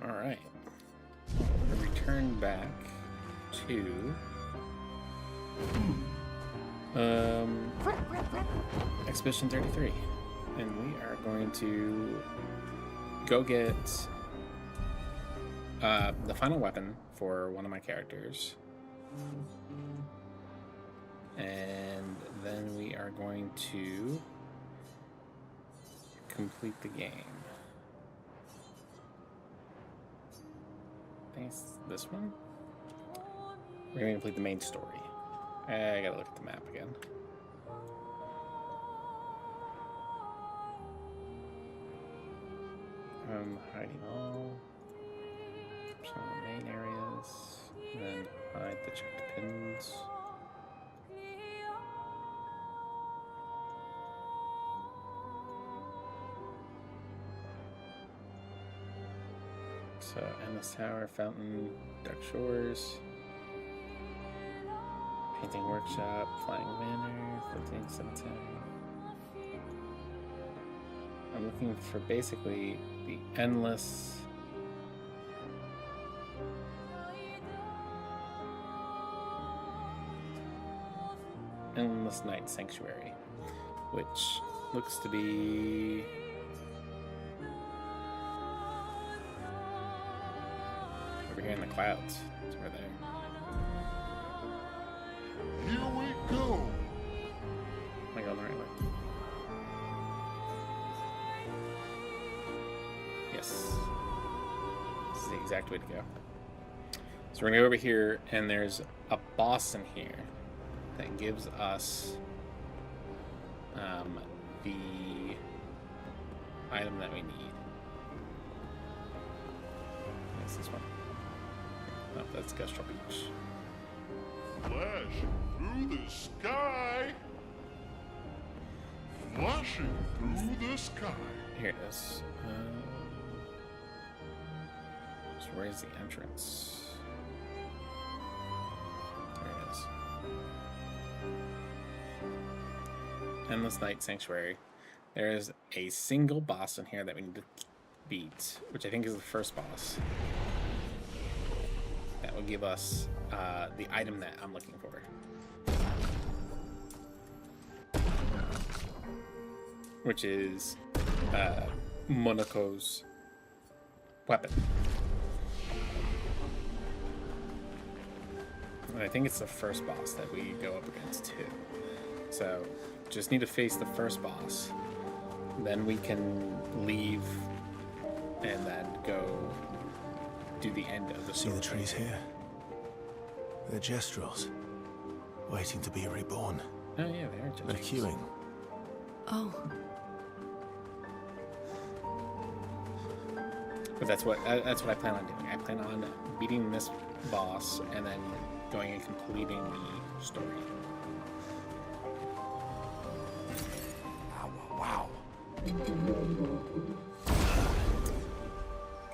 Alright. Return back to Expedition 33. And we are going to go get the final weapon for one of my characters. And then we are going to complete the game. I think it's this one. We're going to complete the main story. I gotta look at the map again. Hiding all. Some of the main areas. And then hide the checked pins. So, Endless Tower, Fountain, Dark Shores, Painting Workshop, Flying Manor, Floating Cemetery. I'm looking for basically the Endless Night Sanctuary, which looks to be over here in the clouds. It's over there. Here we go. Am I going the right way? Yes. This is the exact way to go. So we're gonna go over here, and there's a boss in here that gives us the item that we need. It's this one. Oh, that's Gustral Beach. Flashing through the sky. Flashing through the sky. Here it is. So where's the entrance? There it is. Endless Night Sanctuary. There is a single boss in here that we need to beat, which I think is the first boss. That will give us the item that I'm looking for. Which is Monaco's weapon. And I think it's the first boss that we go up against too. So just need to face the first boss. Then we can leave and then go do the end of the See story. the trees here? They're Jestrels, waiting to be reborn. Oh yeah, they are They're Jestrels. queuing. Oh. But that's what I plan on doing. I plan on beating this boss and then going and completing the story. Wow.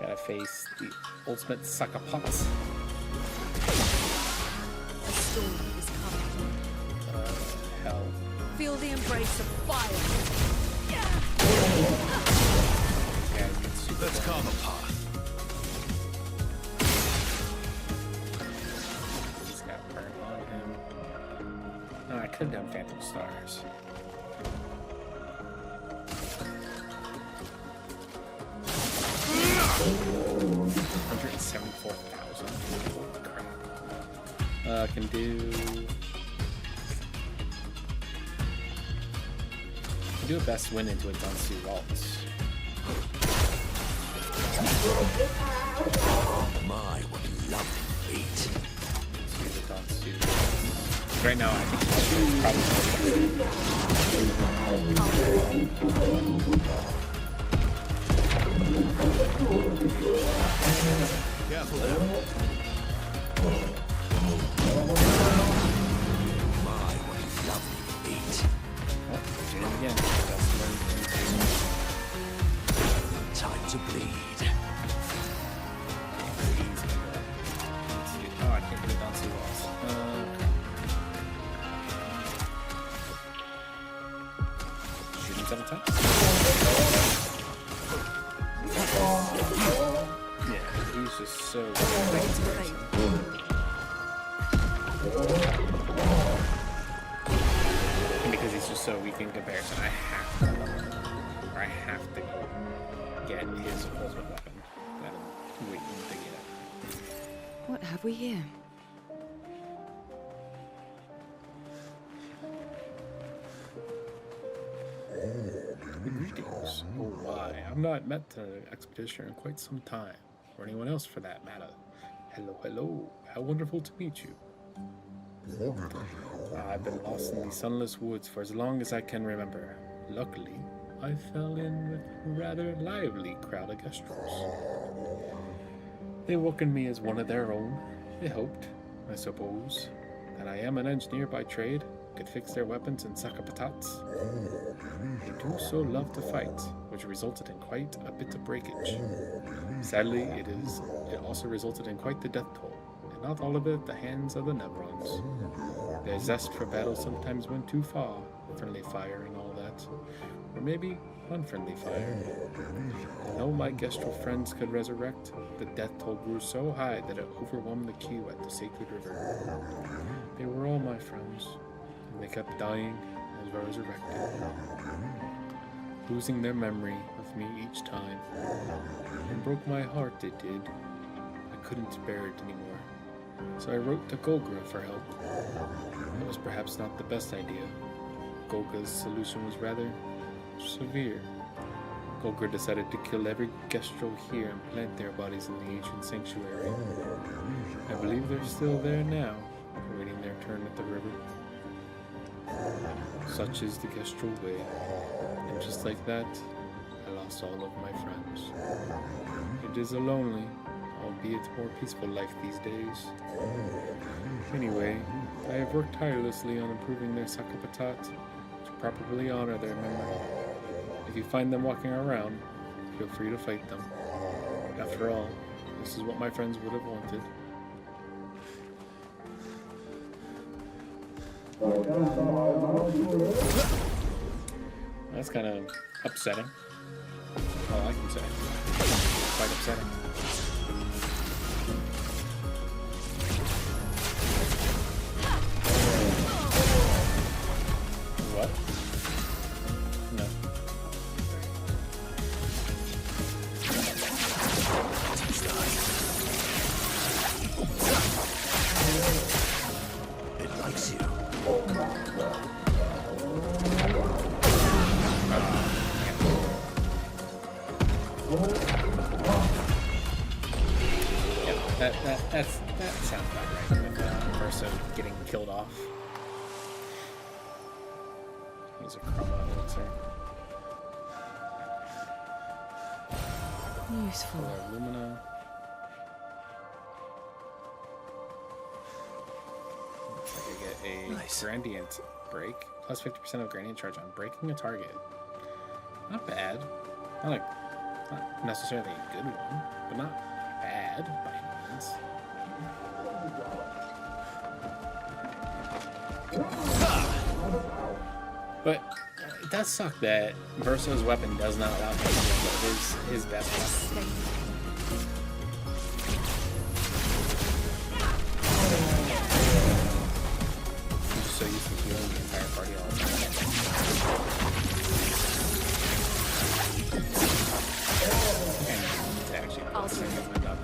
Gotta face the ultimate sucker punch. A storm is coming. Hell. Feel the embrace of fire. Yeah, it's super Let's boring. carve a path. He's got burn on him. Oh, I could have done Phantom Stars. $174,000. Holy crap. Can do a best win into a Dunsu Waltz. My, what a lovely feat. Let's use a Dunsu. Right now, I think Careful there. My, what a lovely feat. oh, do it again. Best win into Time to bleed. Oh, I can't put it down too well. Shoot him 7 times. so we can compare. So I have to level him, or I have to get his ultimate weapon that I'm waiting to get. What have we here? Greetings. Oh, why? I've not met the expedition in quite some time, or anyone else for that matter. Hello, hello. How wonderful to meet you. I've been lost in the sunless woods for as long as I can remember. Luckily, I fell in with a rather lively crowd of Kestrels. They welcomed me as one of their own. They hoped, I suppose, that I am an engineer by trade, could fix their weapons and suck up patats. They do so love to fight, which resulted in quite a bit of breakage. Sadly, it also resulted in quite the death toll, and not all of it at the hands of the Nevrons. Their zest for battle sometimes went too far, friendly fire and all that, or maybe unfriendly fire. And though my Gestral friends could resurrect, the death toll grew so high that it overwhelmed the queue at the sacred river. They were all my friends, and they kept dying as resurrected, losing their memory of me each time. It broke my heart, it did. I couldn't bear it anymore. So I wrote to Golgra for help. It was perhaps not the best idea. Golga's solution was rather severe. Golgra decided to kill every Gestral here and plant their bodies in the ancient sanctuary. I believe they're still there now, awaiting their turn at the river. Such is the Gestral way, and just like that, I lost all of my friends. It is a lonely, albeit more peaceful life these days. Anyway, I have worked tirelessly on improving their Sakapatat to properly honor their memory. If you find them walking around, feel free to fight them. After all, this is what my friends would have wanted. That's kind of upsetting. All I can say. Quite upsetting. What? No. It likes you. Yeah, that sounds about right with Versa getting killed off. He's a chroma elixir. Useful. Or Lumina. Looks like I get a Nice. gradient break. Plus 50% of gradient charge on breaking a target. Not bad. Not necessarily a good one, but not bad by any means. But it does suck that Verso's weapon does not allow him to use his best weapon. I'm just so used to healing the entire party all the time. And to actually my dog.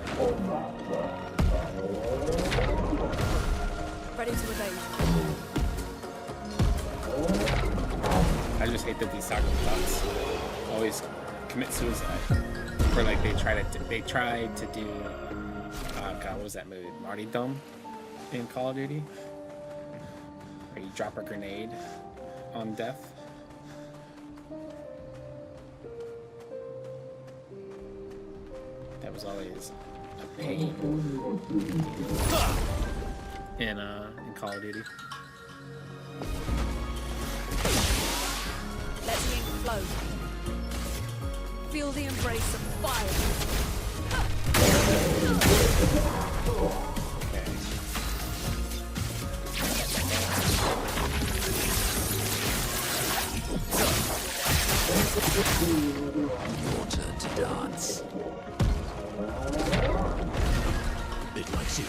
Ready to evade. I just hate that these soccer bots always commit suicide. Or like they try to do God, what was that movie? Martyrdom in Call of Duty? Where you drop a grenade on death. That was always a pain in Call of Duty. Let the ink flow. Feel the embrace of fire. Okay. Your turn to dance. It likes you.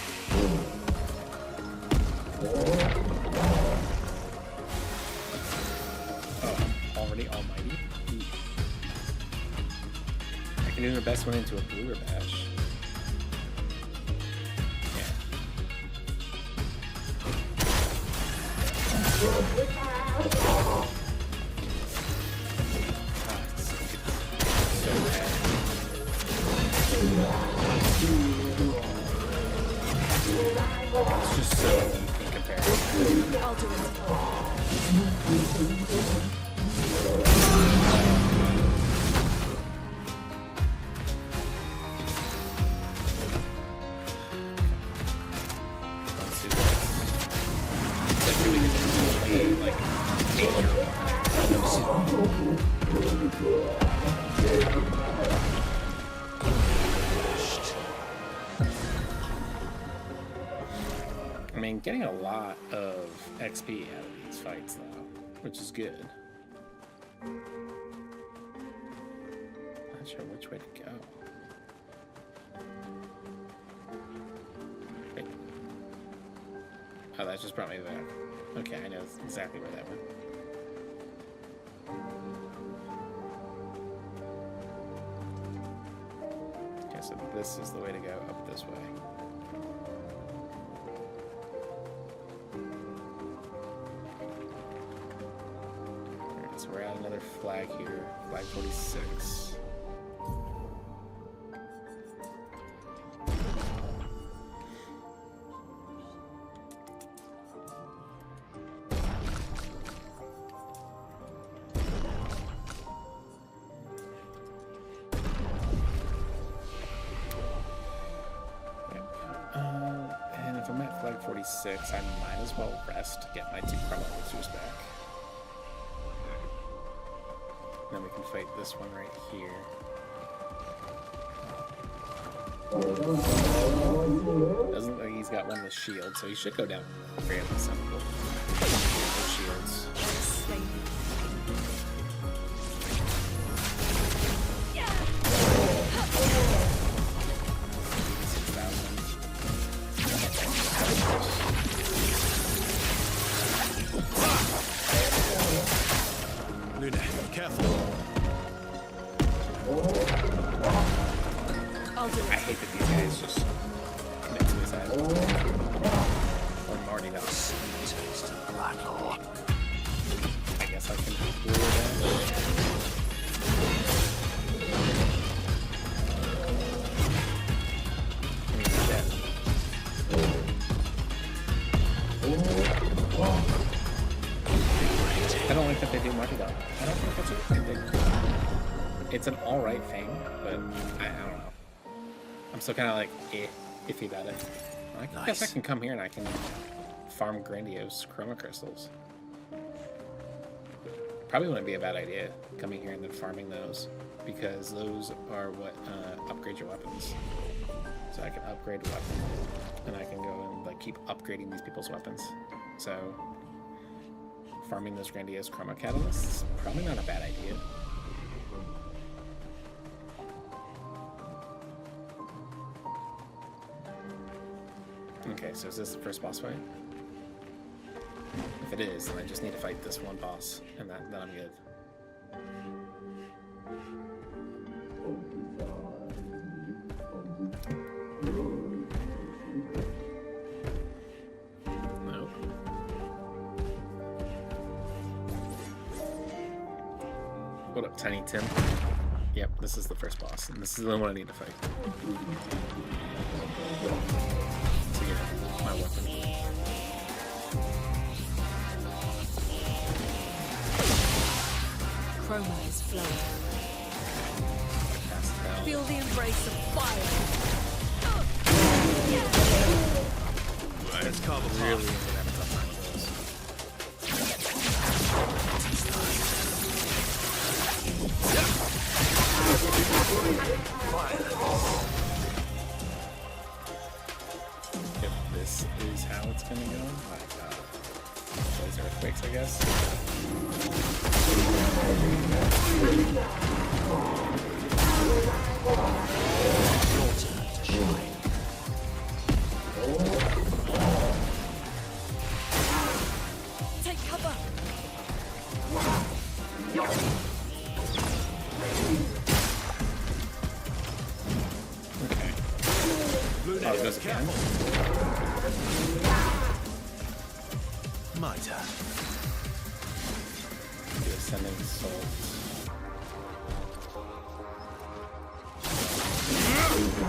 You're doing the best one into a bluer bash. Yeah. So bad. It's just so weak in comparison. I'll do it. Let's do this. It's like really good to be like 8-year. I mean, getting a lot of XP out of these fights, though, which is good. Not sure which way to go. Wait. Oh, that just brought me back. Okay, I know exactly where that went. Okay, so this is the way to go, up this way. Alright, so we're at another flag here. Flag 46. And if I'm at flag 46, I might as well rest to get my 2 chroma lasers back. Then we can fight this one right here. Doesn't look like he's got one with shield, so he should go down fairly simple. Shields. Luna, careful. I'll do I it. hate that these guys just commit suicide. Or Marty does. I guess I can lure that. I mean, he's dead. I don't like that they do Marty dog. I don't think that's a good thing. It's an alright thing, but I don't know. I'm still kind of like iffy about it. I guess I can come here and I can farm grandiose chroma crystals. Probably wouldn't be a bad idea coming here and then farming those, because those are what upgrade your weapons. So I can upgrade a weapon, and I can go and like keep upgrading these people's weapons. So farming those grandiose chroma catalysts, probably not a bad idea. Okay, so is this the first boss fight? If it is, then I just need to fight this one boss, and then I'm good. Nope. What up, Tiny Tim? Yep, this is the first boss, and this is the one I need to fight. So yeah, my weapon. Chroma is flowing. Cast spell. Feel the embrace of fire. Let's cover Really into that tough time with those. If this is how it's gonna go, my god. Those earthquakes, I guess. Take cover. Oh, it goes again? My turn. The Ascending Soul. There we go.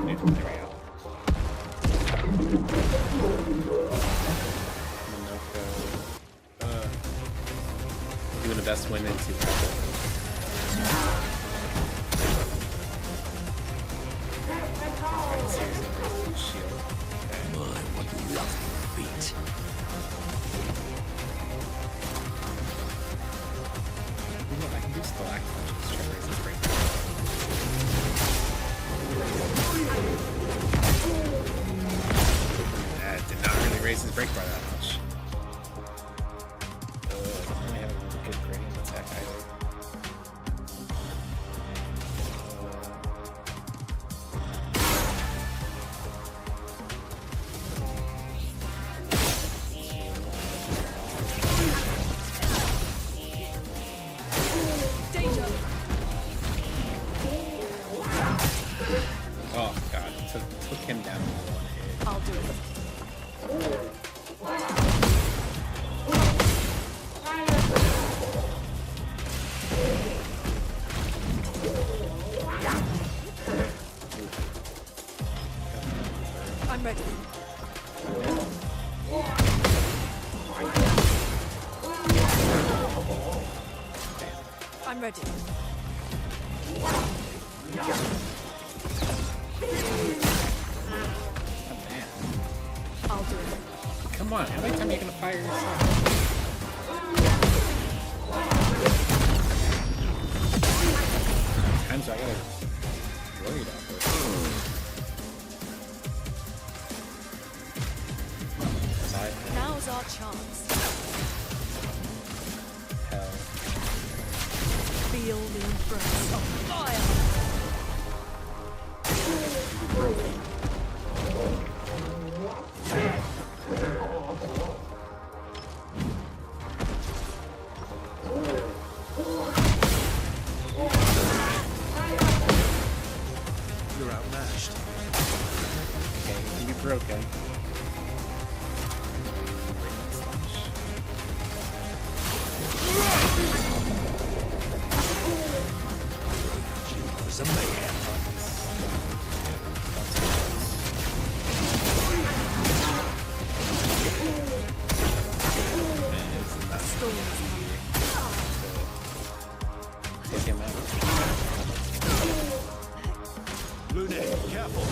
Minoko. Doing the best win into shield. My, what lovely feet. Ooh, I can do Stalactite punches. Try to raise his break. That did not really raise his break bar that much. I don't really have a good gradient attack either. Danger. Oh god, took him down with one hit. I'll do it. I'm ready. I'm ready. Oh, man. I'll do it. Come on, how many times are you gonna fire yourself? Times I gotta worry about this. Now's our chance. Hell. Feel the embrace of fire. You're outmatched. Okay, you can be broken. It was a mayhem. Storm is coming. Take him out. Lune, careful.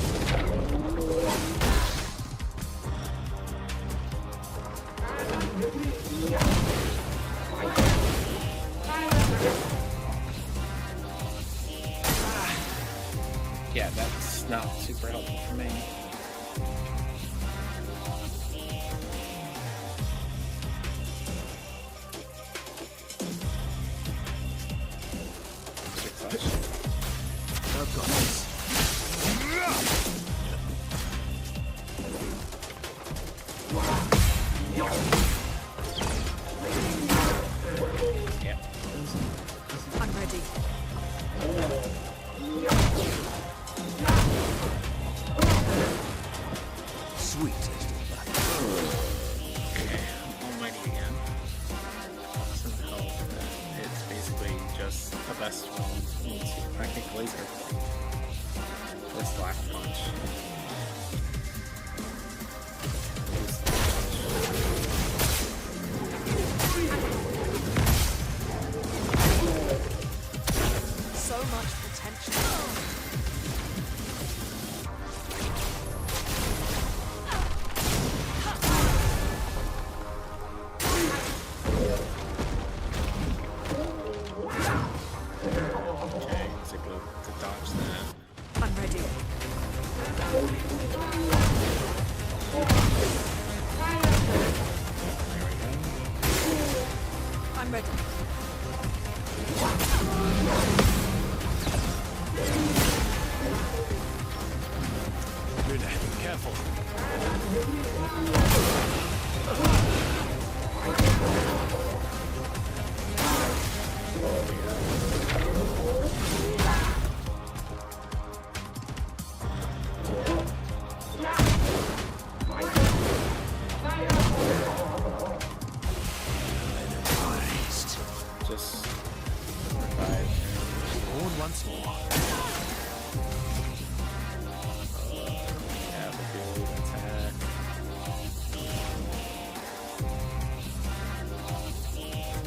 Yeah, that's not super helpful for me. Extra touch. I've got this. Yeah. I'm ready. Sweet taste of black. Okay, I'm almighty again. Some help. It's basically just the best one into practic laser. This black punch. So much potential. Okay, so go to dodge that. I'm ready. There we go. I'm ready. Lune, careful. reborn once more. Yeah, the good attack.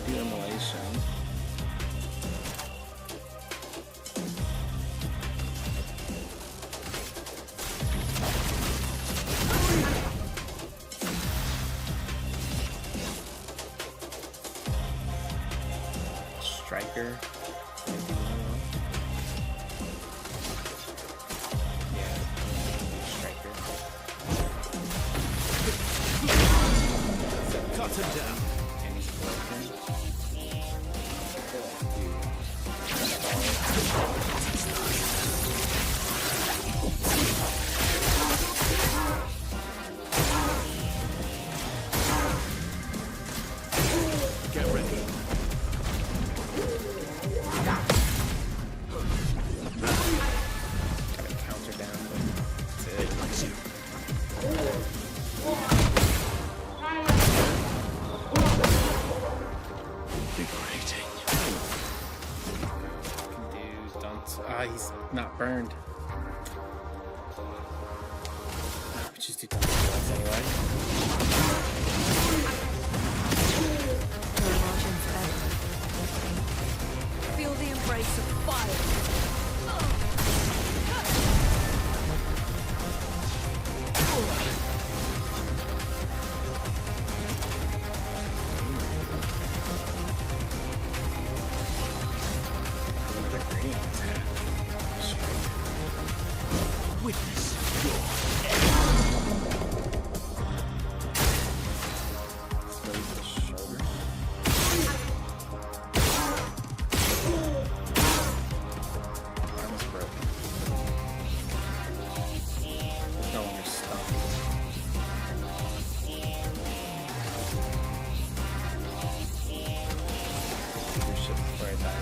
Do immolation. Striker. Yeah, striker. Cut him down. And he's broken. Get ready. Gotta counter down. That's it. Nice you. Invigorating. Dude, don't. Ah, he's not burned. We just do dance anyway. No margin for error. Feel the embrace of fire. Another green attack. Witness your Raise the shoulder. Arm's broken. No longer stunned. Leadership before I die.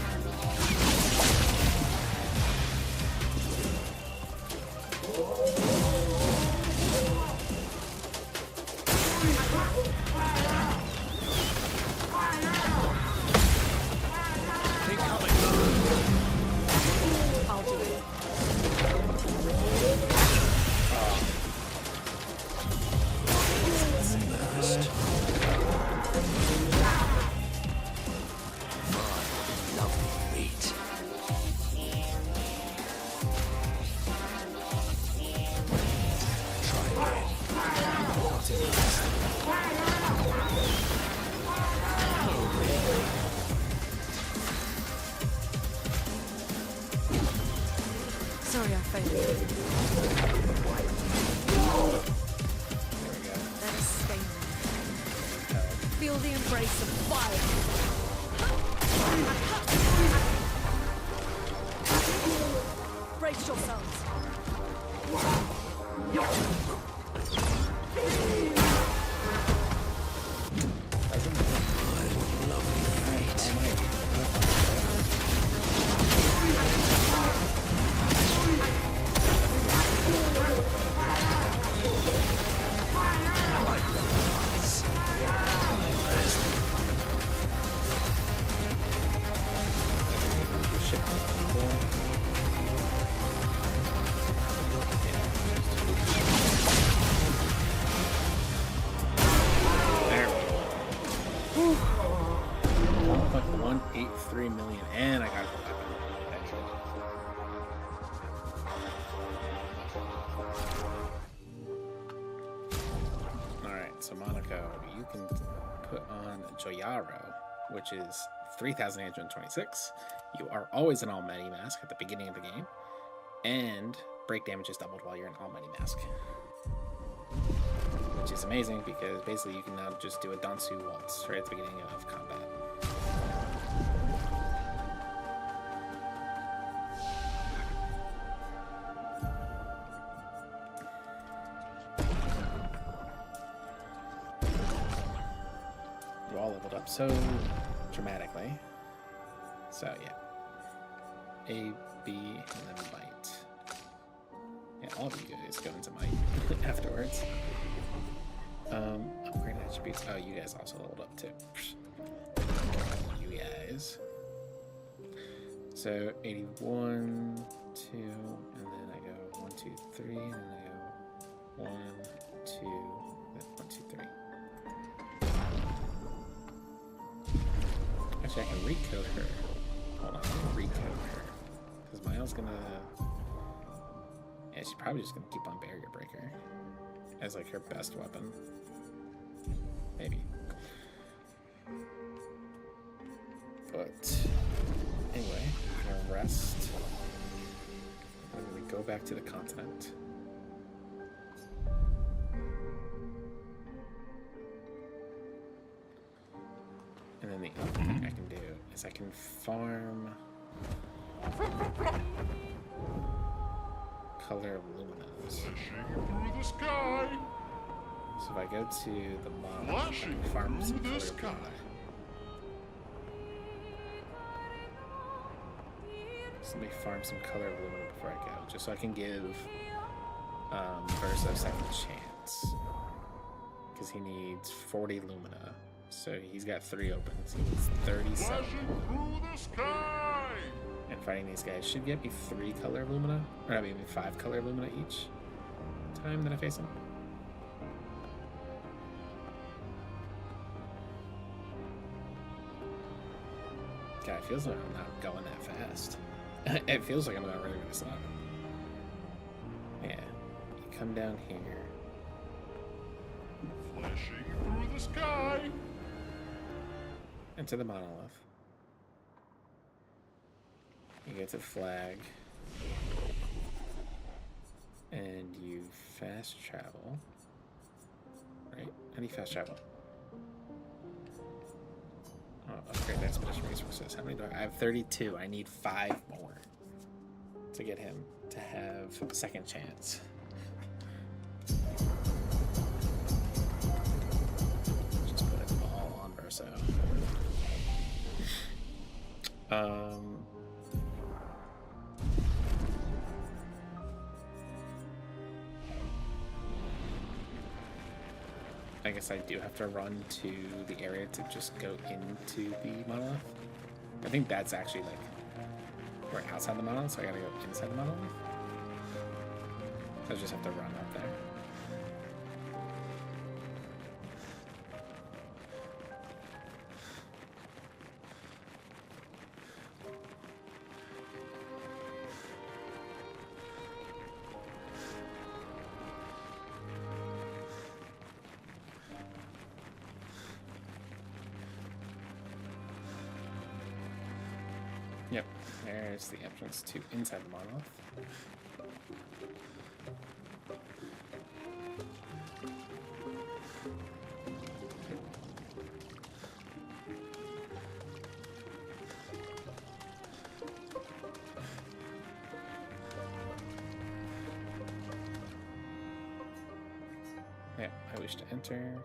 incoming. I'll do it. First. My lovely meat. Try again. Not in this. Sorry, I failed. There we go. Let us stay now. Hell. Feel the embrace of fire. Brace yourselves. Ship people. There we go. 1.183 million, and I got the weapon. Alright, so Monaco, you can put on Joyaro, which is 3,826. You are always an all-many mask at the beginning of the game, and break damage is doubled while you're an all-many mask. Which is amazing because basically you can now just do a Dansu waltz right at the beginning of combat. You all leveled up so dramatically. So yeah. A, B, and then might. Yeah, all of you guys go into might afterwards. Upgrade attributes. Oh, you guys also leveled up too. You guys. So 81, 2, and then I go 1, 2, 3, and then I go 1, 2, 1, 2, 3. Actually, I can recode her. Hold on, I'm gonna recode her. Because Miles gonna... Yeah, she's probably just gonna keep on Barrier Breaker as like her best weapon. Maybe. But anyway, we're gonna rest. And then we go back to the continent. And then the other thing I can do is I can farm color of luminas. Flashing through the sky. So if I go to the mod, I Flashing can farm some through color the of sky. lumina. So let me farm some color of lumina before I go, just so I can give Verso a second chance. Because he needs 40 lumina. So he's got 3 opens. He needs 37. Flashing through the sky. And fighting these guys should get me 3 color of lumina. Or I mean 5 color of lumina each time that I face him. God, it feels like I'm not going that fast. It feels like I'm not really gonna stop. Yeah. You come down here. Flashing through the sky. Into the monolith. You get to the flag. And you fast travel. Right? How do you fast travel? Oh, upgrade expedition resources. How many do I have? 32. I need 5 more to get him to have a second chance. Just put it all on Verso. I guess I do have to run to the area to just go into the monolith. I think that's actually like we're outside the monolith, so I gotta go inside the monolith. So I just have to run up there. Yep, there's the entrance to inside the monolith. Yep, I wish to enter.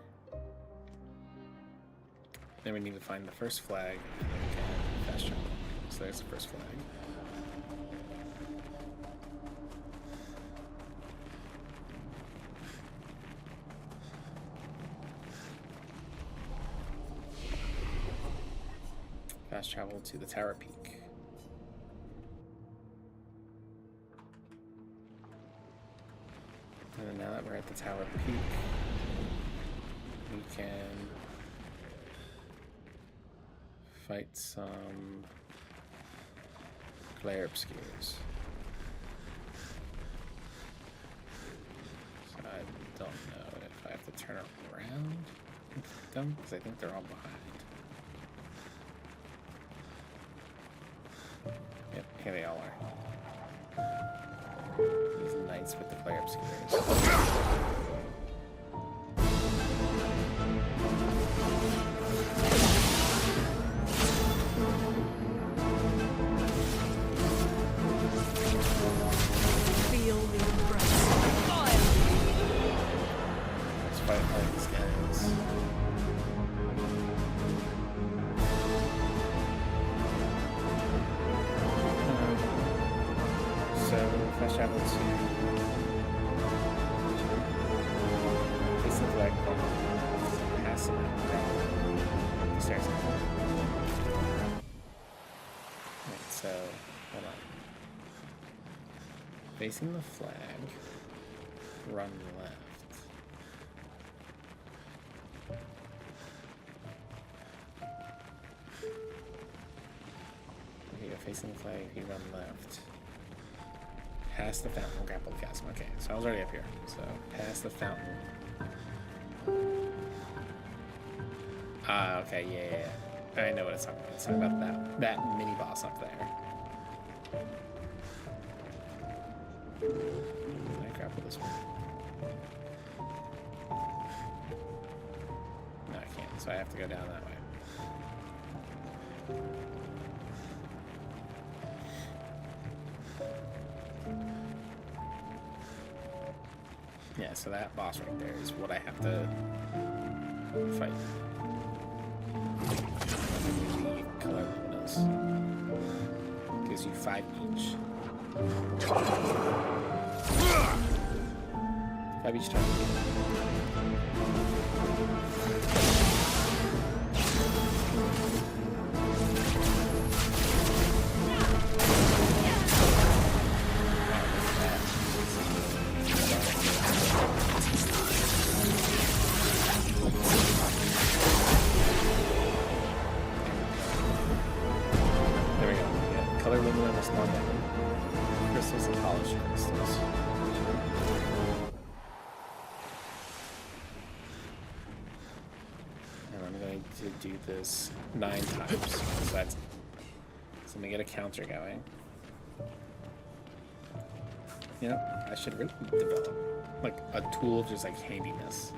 Then we need to find the first flag, and then we can fast travel. So there's the first flag. Fast travel to the tower peak. And then now that we're at the tower peak, we can fight some Glare Obscures. So I don't know if I have to turn around and fight them, because I think they're all behind. Yep, here they all are. These knights with the Glare Obscures. Feel the embrace of fire. Let's fight all these guys. So fast travel to this is like pass them out the stairs. Right, so hold on. Facing the flag, run left. Okay, you're facing the flag, you run left. Past the fountain, grapple the chasm. Okay, so I was already up here. So past the fountain. Okay, yeah. I know what it's talking about. It's talking about that mini boss up there. Can I grapple this one? No, I can't. So I have to go down that way. Yeah, so that boss right there is what I have to fight. The color luminous. Gives you 5 each. 5 each turn. There we go. Yeah, color luminous responding. Crystals and polished crystals. And I'm going to do this 9 times. So that's. So let me get a counter going. You know, I should really develop like a tool of just like handiness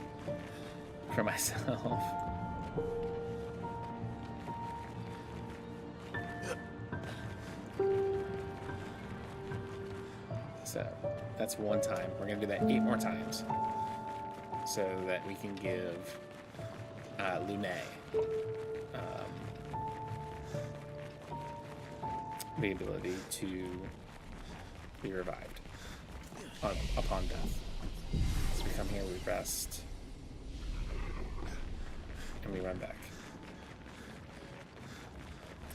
for myself. So that's 1 time. We're gonna do that 8 more times, so that we can give Lune the ability to be revived upon death. So we come here, we rest, and we run back.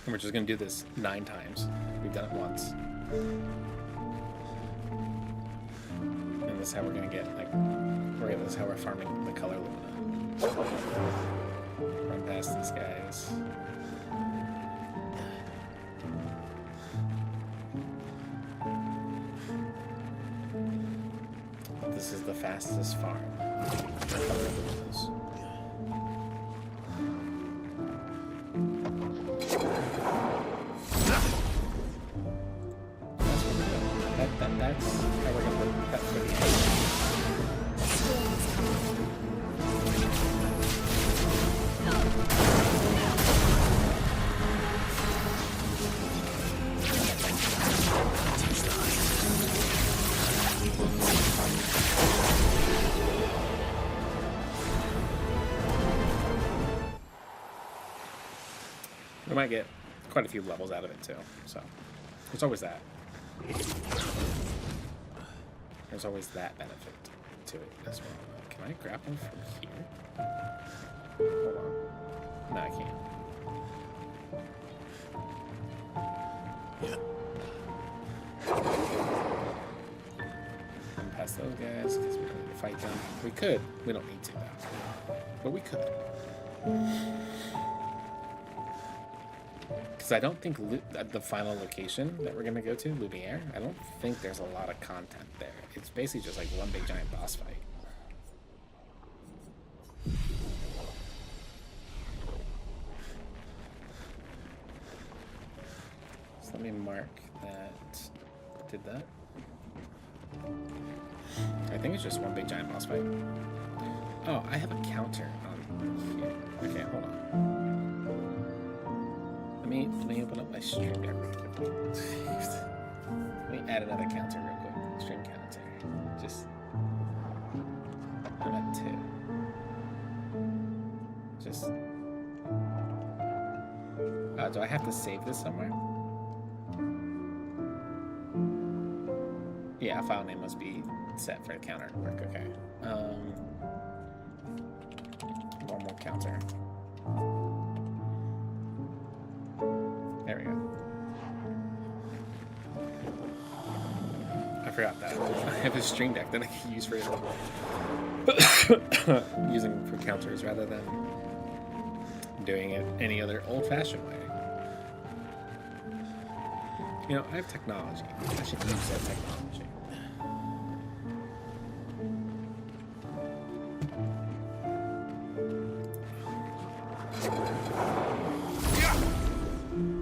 And we're just gonna do this 9 times. We've done it once. And this is how we're gonna get, like, this is how we're farming the color lumina. Run past these guys. This is the fastest farm for color luminas. That's what we're doing. That's how we're gonna work that for the end. We might get quite a few levels out of it too, so there's always that. There's always that benefit to it as well. Can I grapple from here? Hold on. No, I can't. I'm past those guys because we don't need to fight them. We could. We don't need to though. But we could. Because I don't think at the final location that we're going to go to, Lumiere, I don't think there's a lot of content there. It's basically just like one big giant boss fight. So let me mark that. Did that? I think it's just one big giant boss fight. Oh, I have a counter on here. Okay, hold on. Let me open up my stream deck real quickly. Let me add another counter real quick. Stream counter. Just. I'm at 2. Just. Do I have to save this somewhere? Yeah, file name must be set for the counter to work. Okay. One more counter. There we go. forgot that. I have a stream deck that I can use for using for counters rather than doing it any other old-fashioned way. You know, I have technology. I should use that technology.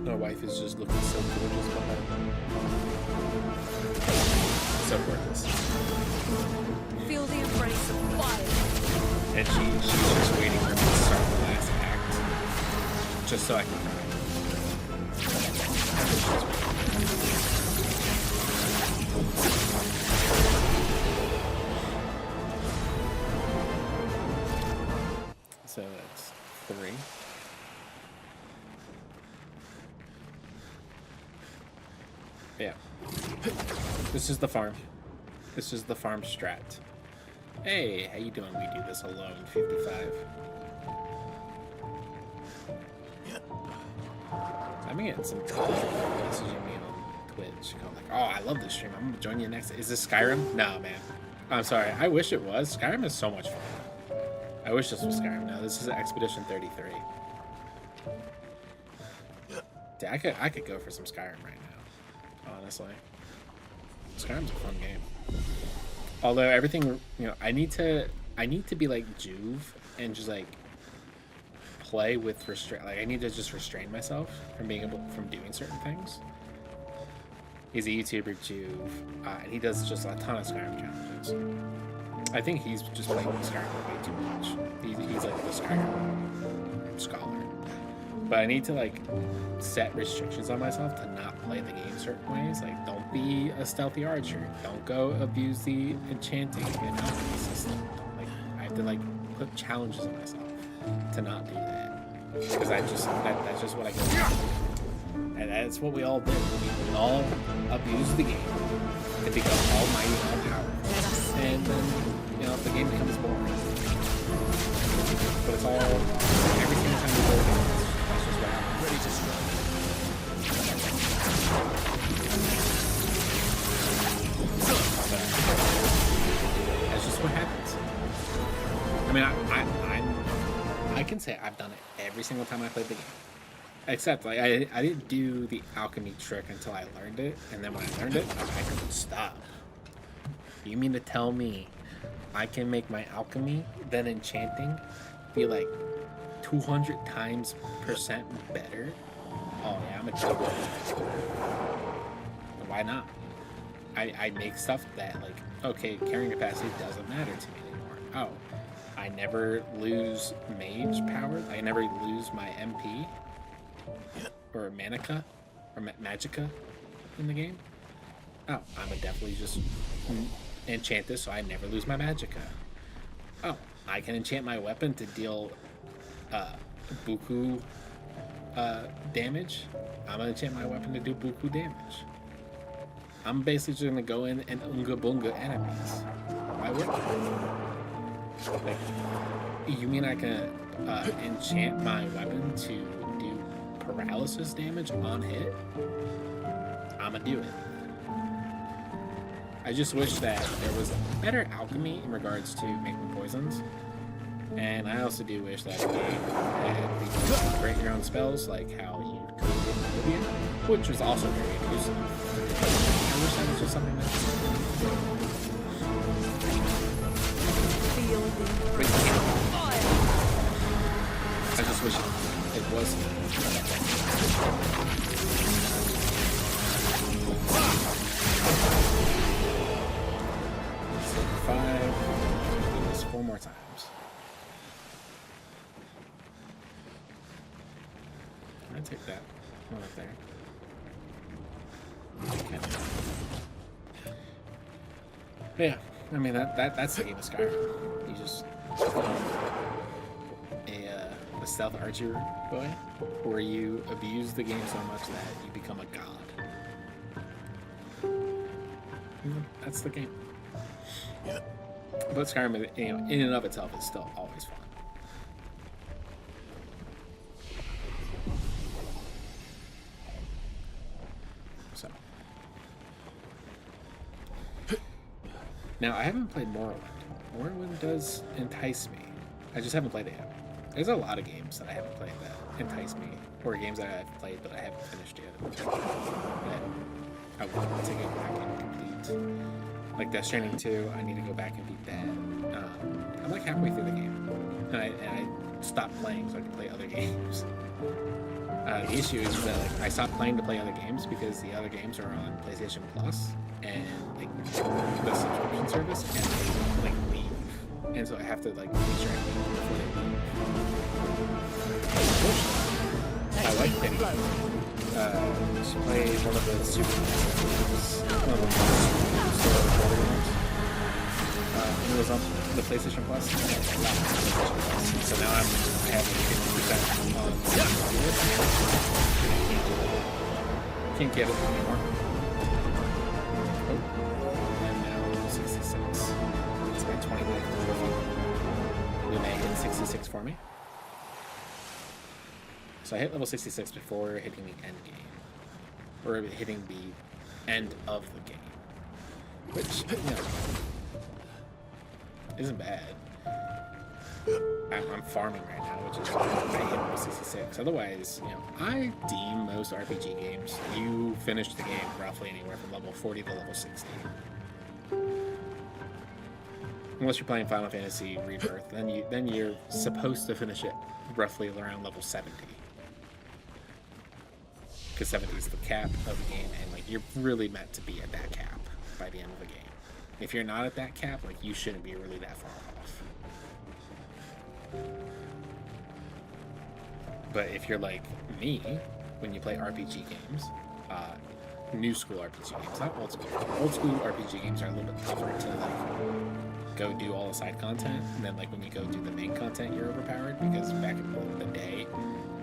My wife is just looking so gorgeous behind me. So gorgeous. Feel the embrace of fire. And she's just waiting for me to start the last act. Just so I can cry. So that's 3. Yeah. This is the farm. This is the farm strat. Hey, how you doing? We do this alone, 55. I've been getting some people messaging me on Twitch. Going like, oh, I love this stream. I'm gonna join you next. Is this Skyrim? No, man. I'm sorry. I wish it was. Skyrim is so much fun. I wish this was Skyrim. No, this is Expedition 33. Yeah, I could go for some Skyrim right now. Honestly, Skyrim's a fun game. Although everything, you know, I need to be like Juve and just like play with restraint. Like I need to just restrain myself from doing certain things. He's a YouTuber, Juve, and he does just a ton of Skyrim challenges. I think he's just playing Skyrim way too much. He's like the Skyrim scholar. But I need to like set restrictions on myself to not play the game certain ways. Like, don't be a stealthy archer. Don't go abuse the enchanting and alchemy system. Like, I have to like put challenges on myself to not do that. Because that's just what I get. And that's what we all do. We all abuse the game to become almighty and all powerful. And then, you know, the game becomes boring. But it's all every single time we go again. That's just what happens. Ready to strike. That's just what happens. I mean, I can say I've done it every single time I played the game. Except, like, I didn't do the alchemy trick until I learned it, and then when I learned it, I couldn't stop. You mean to tell me I can make my alchemy, then enchanting, be like 200 times % better? Oh yeah, I'm a double. Why not? I make stuff that, like, okay, carrying capacity doesn't matter to me anymore. Oh, I never lose mage power. I never lose my MP or manica or magica in the game. Oh, I'm definitely just enchant this so I never lose my magica. Oh, I can enchant my weapon to deal buku damage. I'm gonna enchant my weapon to do buku damage. I'm basically just gonna go in and unga bunga enemies. Why would I? Like, you mean I can enchant my weapon to do paralysis damage on hit? I'ma do it. I just wish that there was better alchemy in regards to making poisons. And I also do wish that the game had the ability to create your own spells, like how you could in Oblivion, which was also very abusive. I wish that was just something that Feel the embrace of fire. I just wish it was. So 5. Do this 4 more times. Can I take that one up there? Okay. But yeah, I mean that's the game of Skyrim. You just become a stealth archer boy, where you abuse the game so much that you become a god. That's the game. Yeah. But Skyrim, you know, in and of itself, is still always fun. So, Now, I haven't played Morrowind. Morrowind does entice me. I just haven't played it yet. There's a lot of games that I haven't played that entice me, or games that I've played but I haven't finished yet. That I want to go back and complete. Like Death Stranding 2, I need to go back and beat that. I'm like halfway through the game, and I stopped playing so I can play other games. The issue is that like, I stopped playing to play other games because the other games are on PlayStation Plus and like the subscription service, and they like leave, and so I have to like make sure I leave before they leave. Unfortunately, I like Penny. She played one of the Super games, one of the it was on the PlayStation Plus. So now I have 50% on. Can't get it anymore. Oh, and now 66. It's my 20 minute review. We may hit 66 for me. So I hit level 66 before hitting the end game, or hitting the end of the game, which isn't bad. I'm farming right now, which is why I hit level 66. Otherwise, I deem most RPG games, you finish the game roughly anywhere from level 40 to level 60. Unless you're playing Final Fantasy Rebirth, then you're supposed to finish it roughly around level 70. Because 70 is the cap of the game, and like you're really meant to be at that cap by the end of the game. If you're not at that cap, like you shouldn't be really that far off. But if you're like me, when you play RPG games, new school RPG games, not old school. Old school RPG games are a little bit tougher to like go do all the side content, and then like when you go do the main content, you're overpowered because back in the day,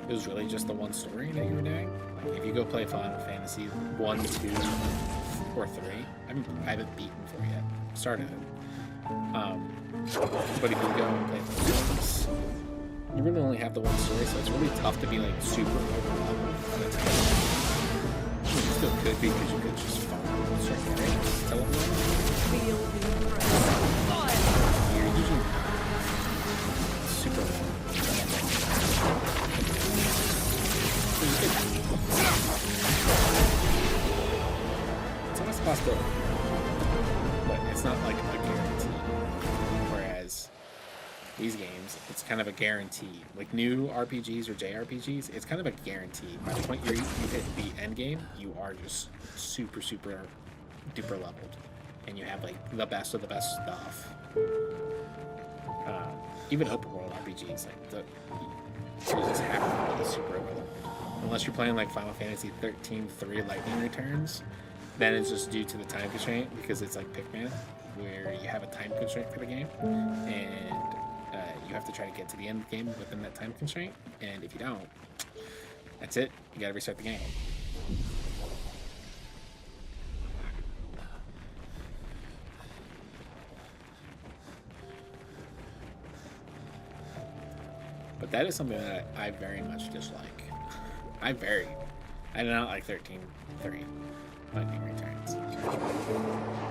it was really just the one story that you were doing. Like if you go play Final Fantasy 1, 2, or 3, I haven't beaten 4 yet. Started it. But if you go and play those games, you really only have the one story, so it's really tough to be like super overleveled at a time. You still could be because you could just farm certain areas, teleport. Feel the embrace of fire. You're usually super low. It's almost a possibility, but it's not like a guarantee. Whereas these games, it's kind of a guarantee. Like new RPGs or JRPGs, it's kind of a guarantee. By the point you hit the end game, you are just super duper leveled, and you have like the best of the best stuff. Even open world RPGs, like you just have to be super overleveled. Unless you're playing like Final Fantasy 13-3 Lightning Returns, then it's just due to the time constraint, because it's like Pikmin, where you have a time constraint for the game, and you have to try to get to the end of the game within that time constraint, and if you don't, that's it. You gotta restart the game. But that is something that I very much dislike. I do not like 13-3 Lightning Returns.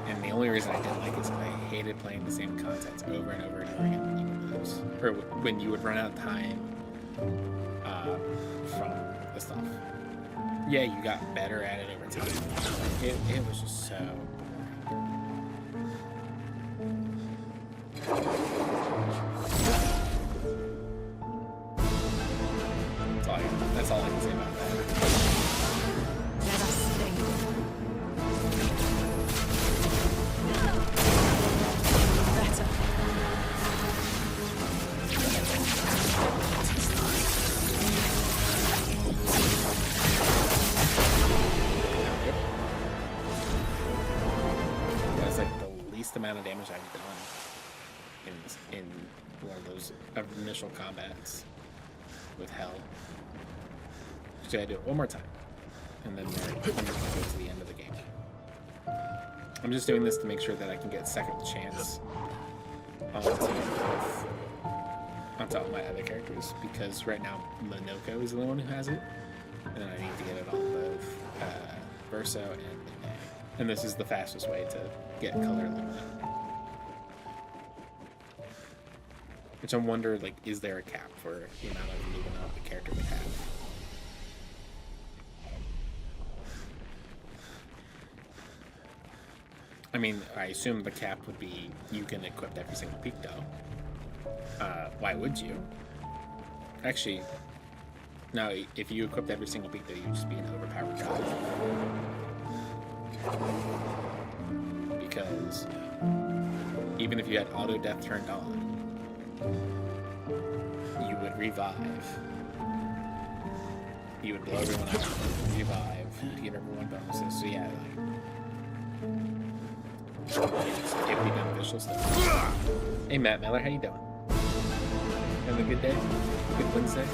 And the only reason I didn't like it is because I hated playing the same contents over and over and over again when you would lose. Or when you would run out of time from the stuff. Yeah, you got better at it over time. It was just so That's all I can say about that. Let us stay. Better. That's like the least amount of damage I've done in one of those initial combats with Hell. So I do it one more time, and then we're go to the end of the game. I'm just doing this to make sure that I can get second chance on top of my other characters, because right now Minoko is the one who has it, and I need to get it on both Verso and Midday. And this is the fastest way to get color Lumina. Which I wonder, like, is there a cap for the amount of Lumina the character would have? I mean, I assume the cap would be you can equip every single peak, though. Why would you? Actually, no, if you equipped every single peak, though, you'd just be an overpowered god. Because even if you had auto death turned on, you would revive. You would blow everyone up, revive, you'd give everyone bonuses. So yeah, like, it would be beneficial stuff. Hey Matt Miller, how you doing? Having a good day? Good Wednesday?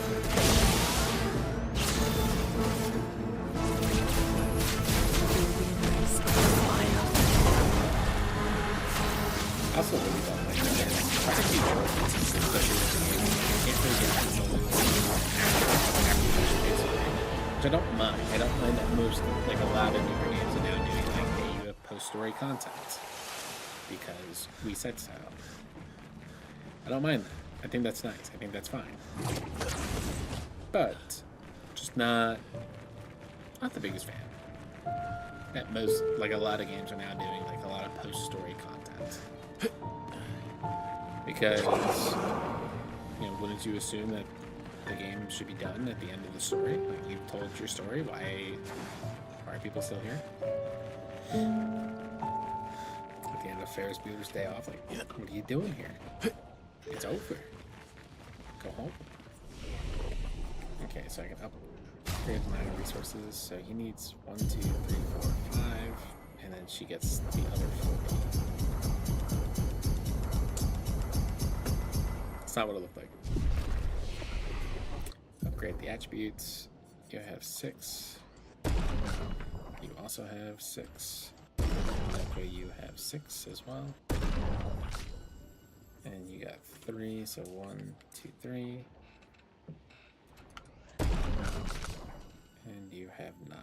I also really don't like that. I think you especially can't really get which I don't mind. I don't mind that most like a lot of newer games are now doing like, hey, you have post-story content because we said so. I don't mind that. I think that's nice. I think that's fine. But just not the biggest fan. At most, like a lot of games are now doing like a lot of post-story content. Because, you know, wouldn't you assume that the game should be done at the end of the story? Like, you've told your story, why are people still here? At the end of Ferris Bueller's Day Off, like, what are you doing here? It's over. Go home. Okay, so I can upgrade my resources. So he needs 1, 2, 3, 4, 5, and then she gets the other 40. That's not what it looked like. Upgrade the attributes. You have 6. You also have 6. That way you have 6 as well. And you got 3, so 1, 2, 3. And you have 9.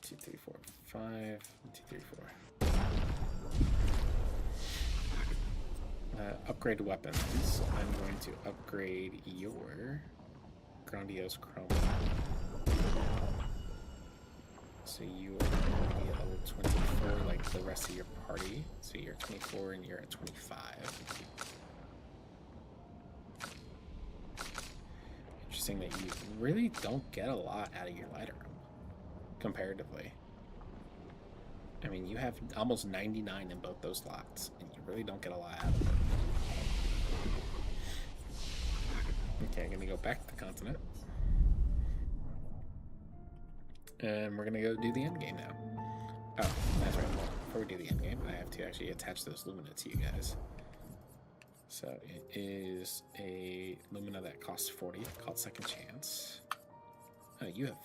2, 3, 4, 5. 1, 2, 3, 4. Upgrade weapons. I'm going to upgrade your Grandiose Chrome. So you are going to be at level 24 like the rest of your party. So you're 24 and you're at 25. Interesting that you really don't get a lot out of your lighter room, comparatively. I mean, you have almost 99 in both those slots, and you really don't get a lot out of it. Okay, I'm going to go back to the continent. And we're going to go do the end game now. Oh, that's right. Before we do the end game, I have to actually attach those Lumina to you guys. So it is a Lumina that costs 40, called Second Chance. Oh, you have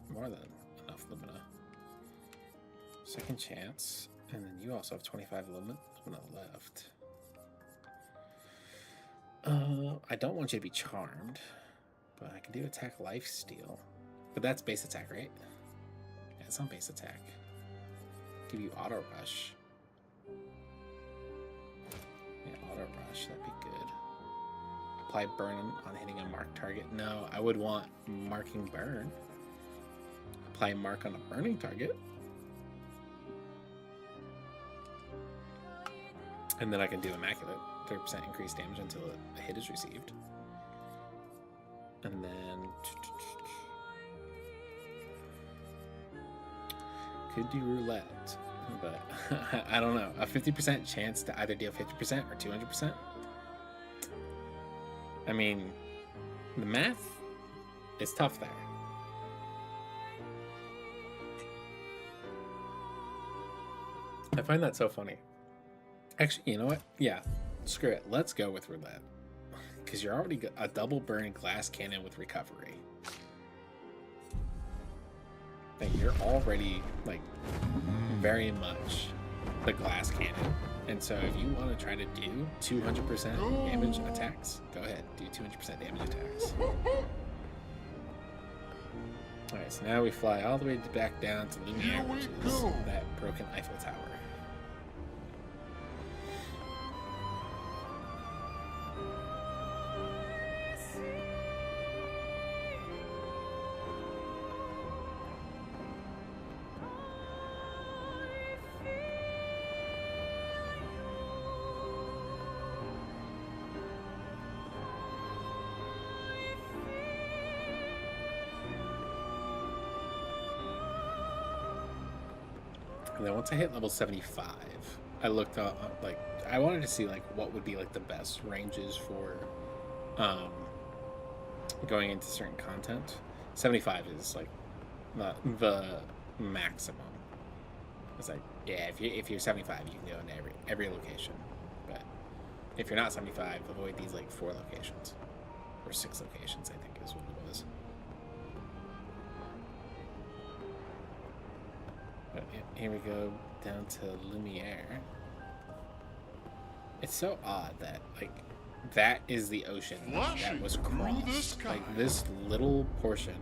more than enough Lumina. Second Chance, and then you also have 25 Lumina left. I don't want you to be charmed, but I can do attack lifesteal. But that's base attack, right? Yeah, it's not base attack. Give you auto rush. Yeah, auto rush, that'd be good. Apply burn on hitting a marked target. No, I would want marking burn. Apply mark on a burning target. And then I can do Immaculate. 30% increased damage until a hit is received. And then... could do Roulette. But I don't know. A 50% chance to either deal 50% or 200%? I mean, the math is tough there. I find that so funny. Actually, you know what? Yeah, screw it. Let's go with Roulette. Because you're already a double burn glass cannon with recovery. Like, you're already, like, very much the glass cannon. And so if you want to try to do 200% damage attacks, go ahead. Do 200% damage attacks. Alright, so now we fly all the way back down to Lumiere, which is that broken Eiffel Tower. And then once I hit level 75, I looked up, like, I wanted to see, like, what would be, like, the best ranges for going into certain content. 75 is, like, the maximum. It's like, yeah, if you're 75, you can go into every location. But if you're not 75, avoid these, like, 4 locations. Or 6 locations, I think is what it was. But here we go down to Lumiere. It's so odd that, like, that is the ocean that was crossed. Like, this little portion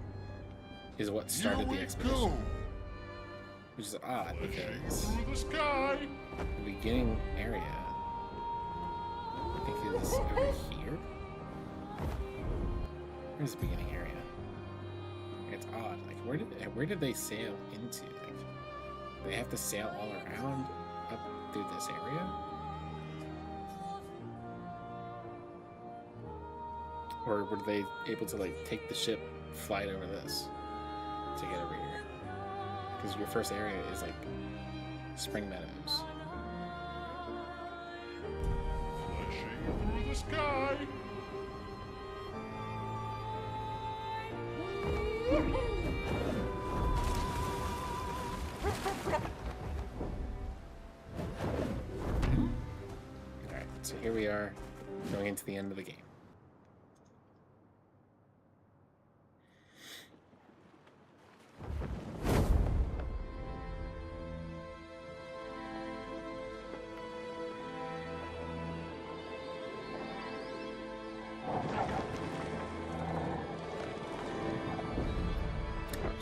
is what started the expedition. Which is odd because the beginning area, I think, is over here. Where's the beginning area? It's odd. Like, where did they sail into? Like, do they have to sail all around up through this area? Or were they able to, like, take the ship, fly it over this to get over here? Because your first area is, like, Spring Meadows. Flashing through the sky. Alright, so here we are, going into the end of the game.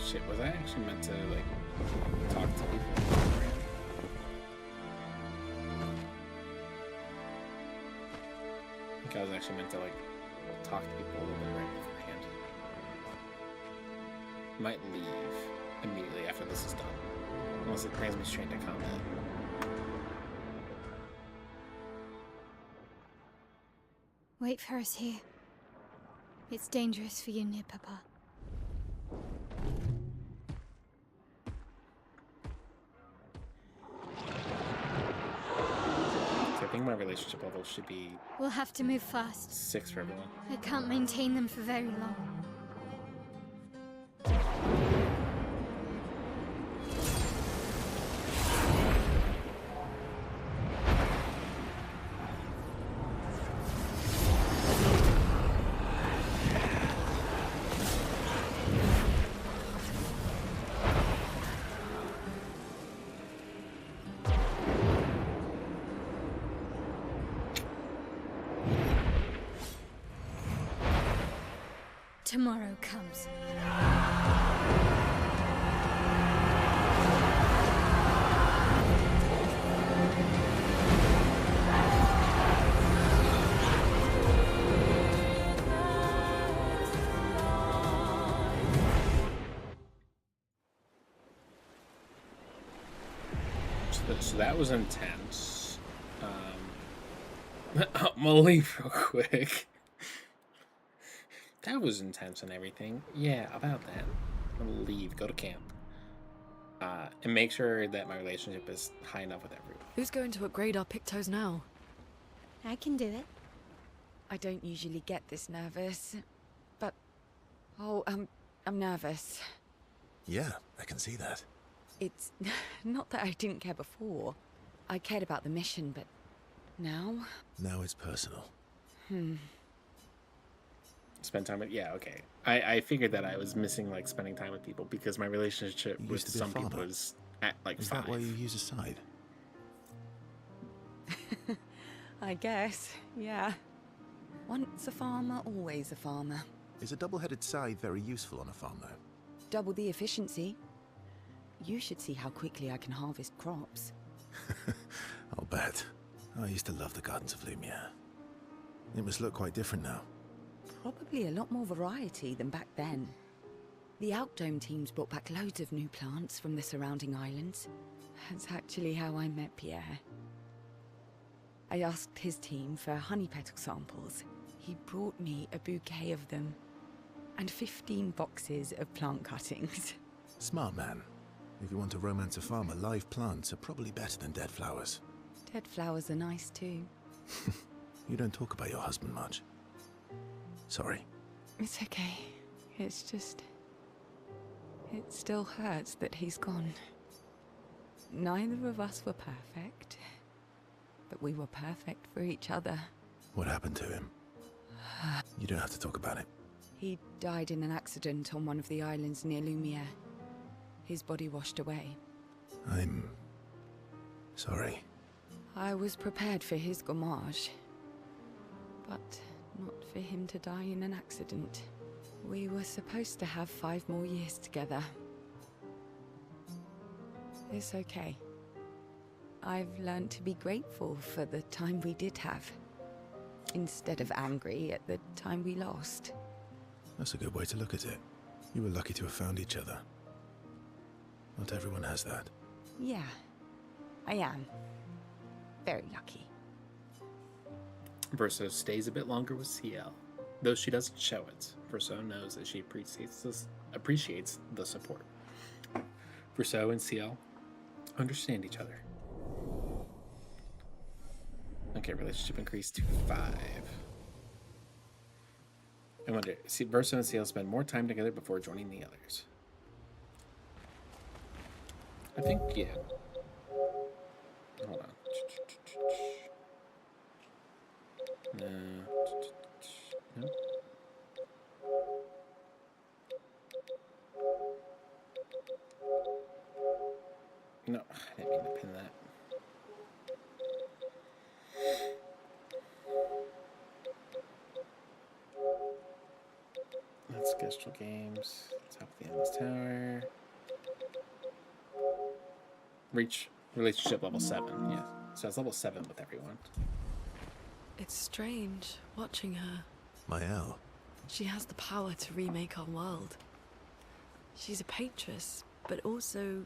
Shit, was I actually meant to, like, talk to people? I think I was actually meant to, like, talk to people a little bit right beforehand. Might leave immediately after this is done. Unless it brings me straight to combat. Wait for us here. It's dangerous for you near Papa. I think my relationship level should be We'll have to move fast. 6 for everyone. I can't maintain them for very long. Tomorrow comes. So that was intense. I'm gonna leave real quick. That was intense and everything. Yeah, about that. I'm gonna leave, go to camp. And make sure that my relationship is high enough with everyone. Who's going to upgrade our Pictos now? I can do it. I don't usually get this nervous, but... Oh, I'm nervous. Yeah, I can see that. It's not that I didn't care before. I cared about the mission, but now? Now it's personal. Spend time with... Yeah, okay. I figured that I was missing, like, spending time with people because my relationship You with used to be a some people farmer. was at, like, Is 5. that why you use a scythe? I guess, yeah. Once a farmer, always a farmer. Is a double-headed scythe very useful on a farm, though? Double the efficiency. You should see how quickly I can harvest crops. I'll bet. I used to love the gardens of Lumiere. It must look quite different now. Probably a lot more variety than back then. The Outdome teams brought back loads of new plants from the surrounding islands. That's actually how I met Pierre. I asked his team for honey petal samples. He brought me a bouquet of them. And 15 boxes of plant cuttings. Smart man. If you want to romance a farmer, live plants are probably better than dead flowers. Dead flowers are nice too. You don't talk about your husband much. Sorry. It's okay. It's just... It still hurts that he's gone. Neither of us were perfect, but we were perfect for each other. What happened to him? You don't have to talk about it. He died in an accident on one of the islands near Lumiere. His body washed away. I'm... sorry. I was prepared for his gommage, but not for him to die in an accident. We were supposed to have 5 more years together. It's okay. I've learned to be grateful for the time we did have, instead of angry at the time we lost. That's a good way to look at it. You were lucky to have found each other. Not everyone has that. Yeah, I am. Very lucky. Verso stays a bit longer with CL, though she doesn't show it. Verso knows that she appreciates the support. Verso and CL understand each other. Okay, relationship increased to 5. I wonder, see, Verso and CL spend more time together before joining the others. I think, yeah. Hold on. No. No. No, I didn't mean to pin that. Let's schedule games. Top of the endless tower. Reach relationship level 7. Yeah, so it's level 7 with everyone. It's strange watching her. Mael. She has the power to remake our world. She's a Patress, but also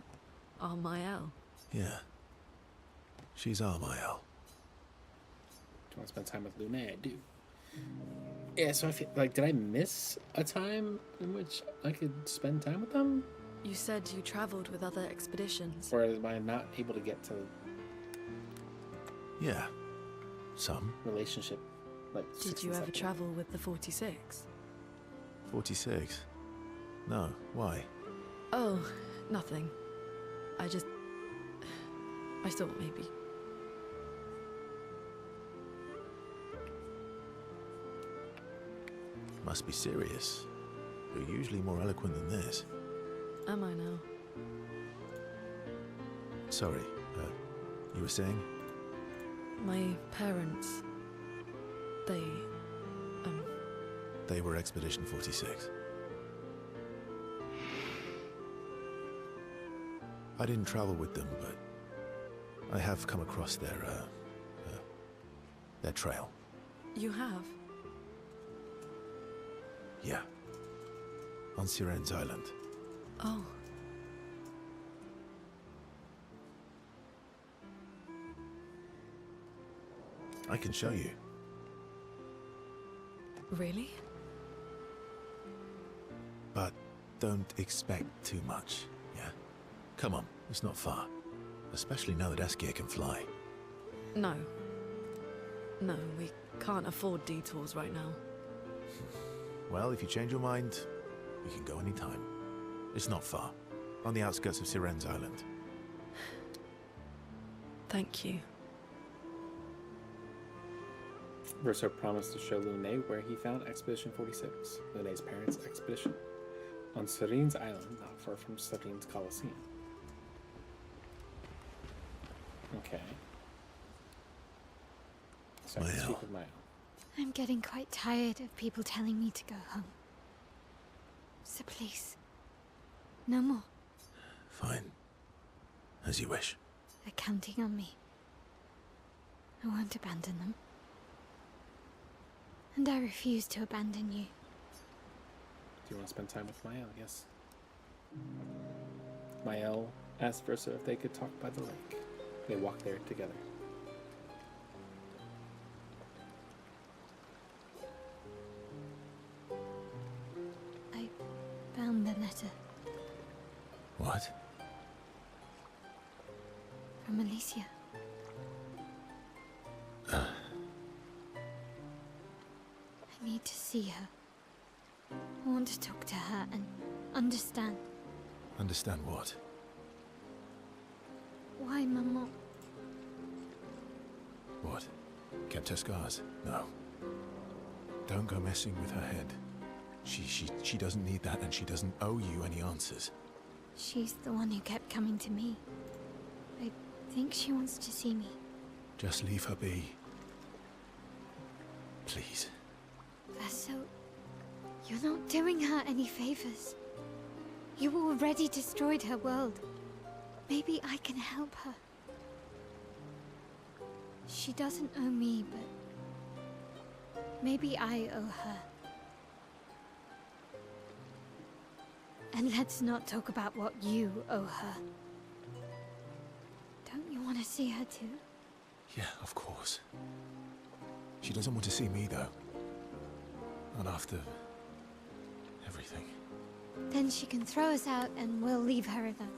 our Mael. Yeah. She's our Mael. Do you want to spend time with Luna? I do. Yeah, so I feel like, did I miss a time in which I could spend time with them? You said you traveled with other expeditions. Or am I not able to get to Yeah. Some. relationship, like, Did 6 you and ever 7? travel with the 46? 46. No, why? Oh, nothing. I thought maybe. Must be serious. You're usually more eloquent than this. Am I now? Sorry, you were saying? My parents, they They were Expedition 46. I didn't travel with them, but I have come across their trail. You have? Yeah. On Siren's Island. Oh. I can show you. Really? But don't expect too much, yeah? Come on, it's not far. Especially now that Eskia can fly. No. No, we can't afford detours right now. Well, if you change your mind, you can go anytime. It's not far. On the outskirts of Siren's Island. Thank you. Verso promised to show Lune where he found Expedition 46, Lune's parents' expedition, on Serene's Island, not far from Serene's Coliseum. Okay. So I can Mael. speak with Mael. I'm getting quite tired of people telling me to go home. So please, no more. Fine. As you wish. They're counting on me. I won't abandon them. And I refuse to abandon you. Do you want to spend time with Mael? Yes. Mael asked Verso if they could talk by the lake. They walk there together. I found the letter. What? from Alicia. I need to see her. I want to talk to her and understand Understand what? why Maman. What? Kept her scars? No. Don't go messing with her head. She doesn't need that, and she doesn't owe you any answers. She's the one who kept coming to me. I think she wants to see me. Just leave her be. Please. Vaso, you're not doing her any favors. You already destroyed her world. Maybe I can help her. She doesn't owe me, but maybe I owe her. And let's not talk about what you owe her. Don't you want to see her too? Yeah, of course. She doesn't want to see me, though. Not after everything. Then she can throw us out and we'll leave her alone.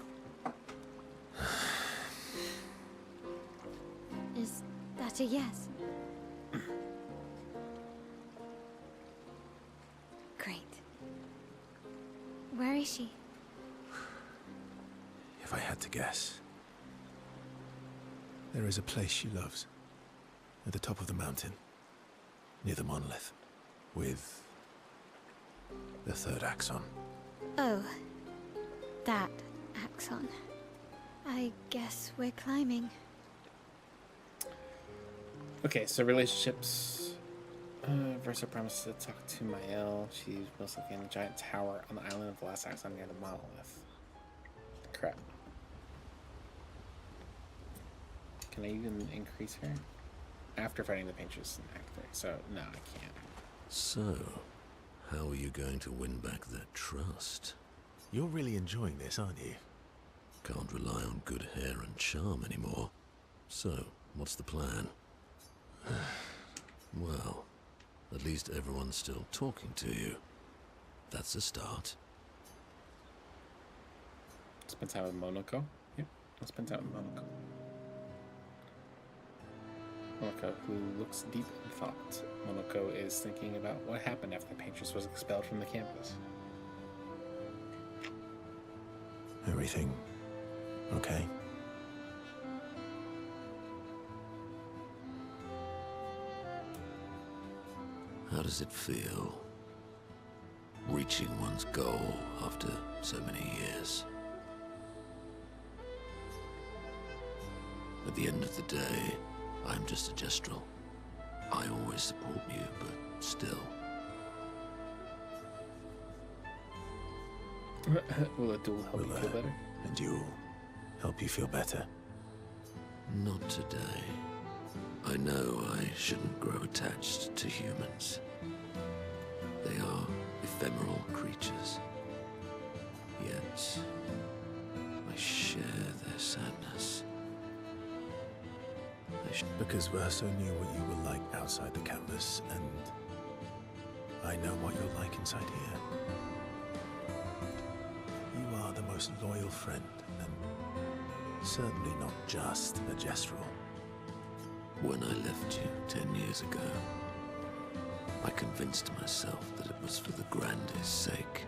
Is that a yes? Great. Where is she? If I had to guess, there is a place she loves. At the top of the mountain. Near the monolith. With the third axon. Oh, that axon. I guess we're climbing. Okay, so relationships. Versa promised to talk to Mael. She's most likely in a giant tower on the island of the last axon near the monolith. Crap. Can I even increase her? After fighting the painters and activate. So, no, I can't. So, how are you going to win back their trust? You're really enjoying this, aren't you? Can't rely on good hair and charm anymore. So, what's the plan? Well, at least everyone's still talking to you. That's a start. Spend time with Monoko. Yep, I'll spend time with Monoko. Monoko, who looks deep in thought. Monoko is thinking about what happened after the Paintress was expelled from the campus. Everything okay? How does it feel? Reaching one's goal after so many years. At the end of the day, I'm just a gestural. I always support you, but still. Will a duel help you feel better? And you'll help you feel better. Not today. I know I shouldn't grow attached to humans. They are ephemeral creatures. Yet, I share their sadness. Because Verso knew what you were like outside the canvas, and I know what you're like inside here. You are the most loyal friend, and certainly not just a gestural. When I left you 10 years ago, I convinced myself that it was for the grandest sake.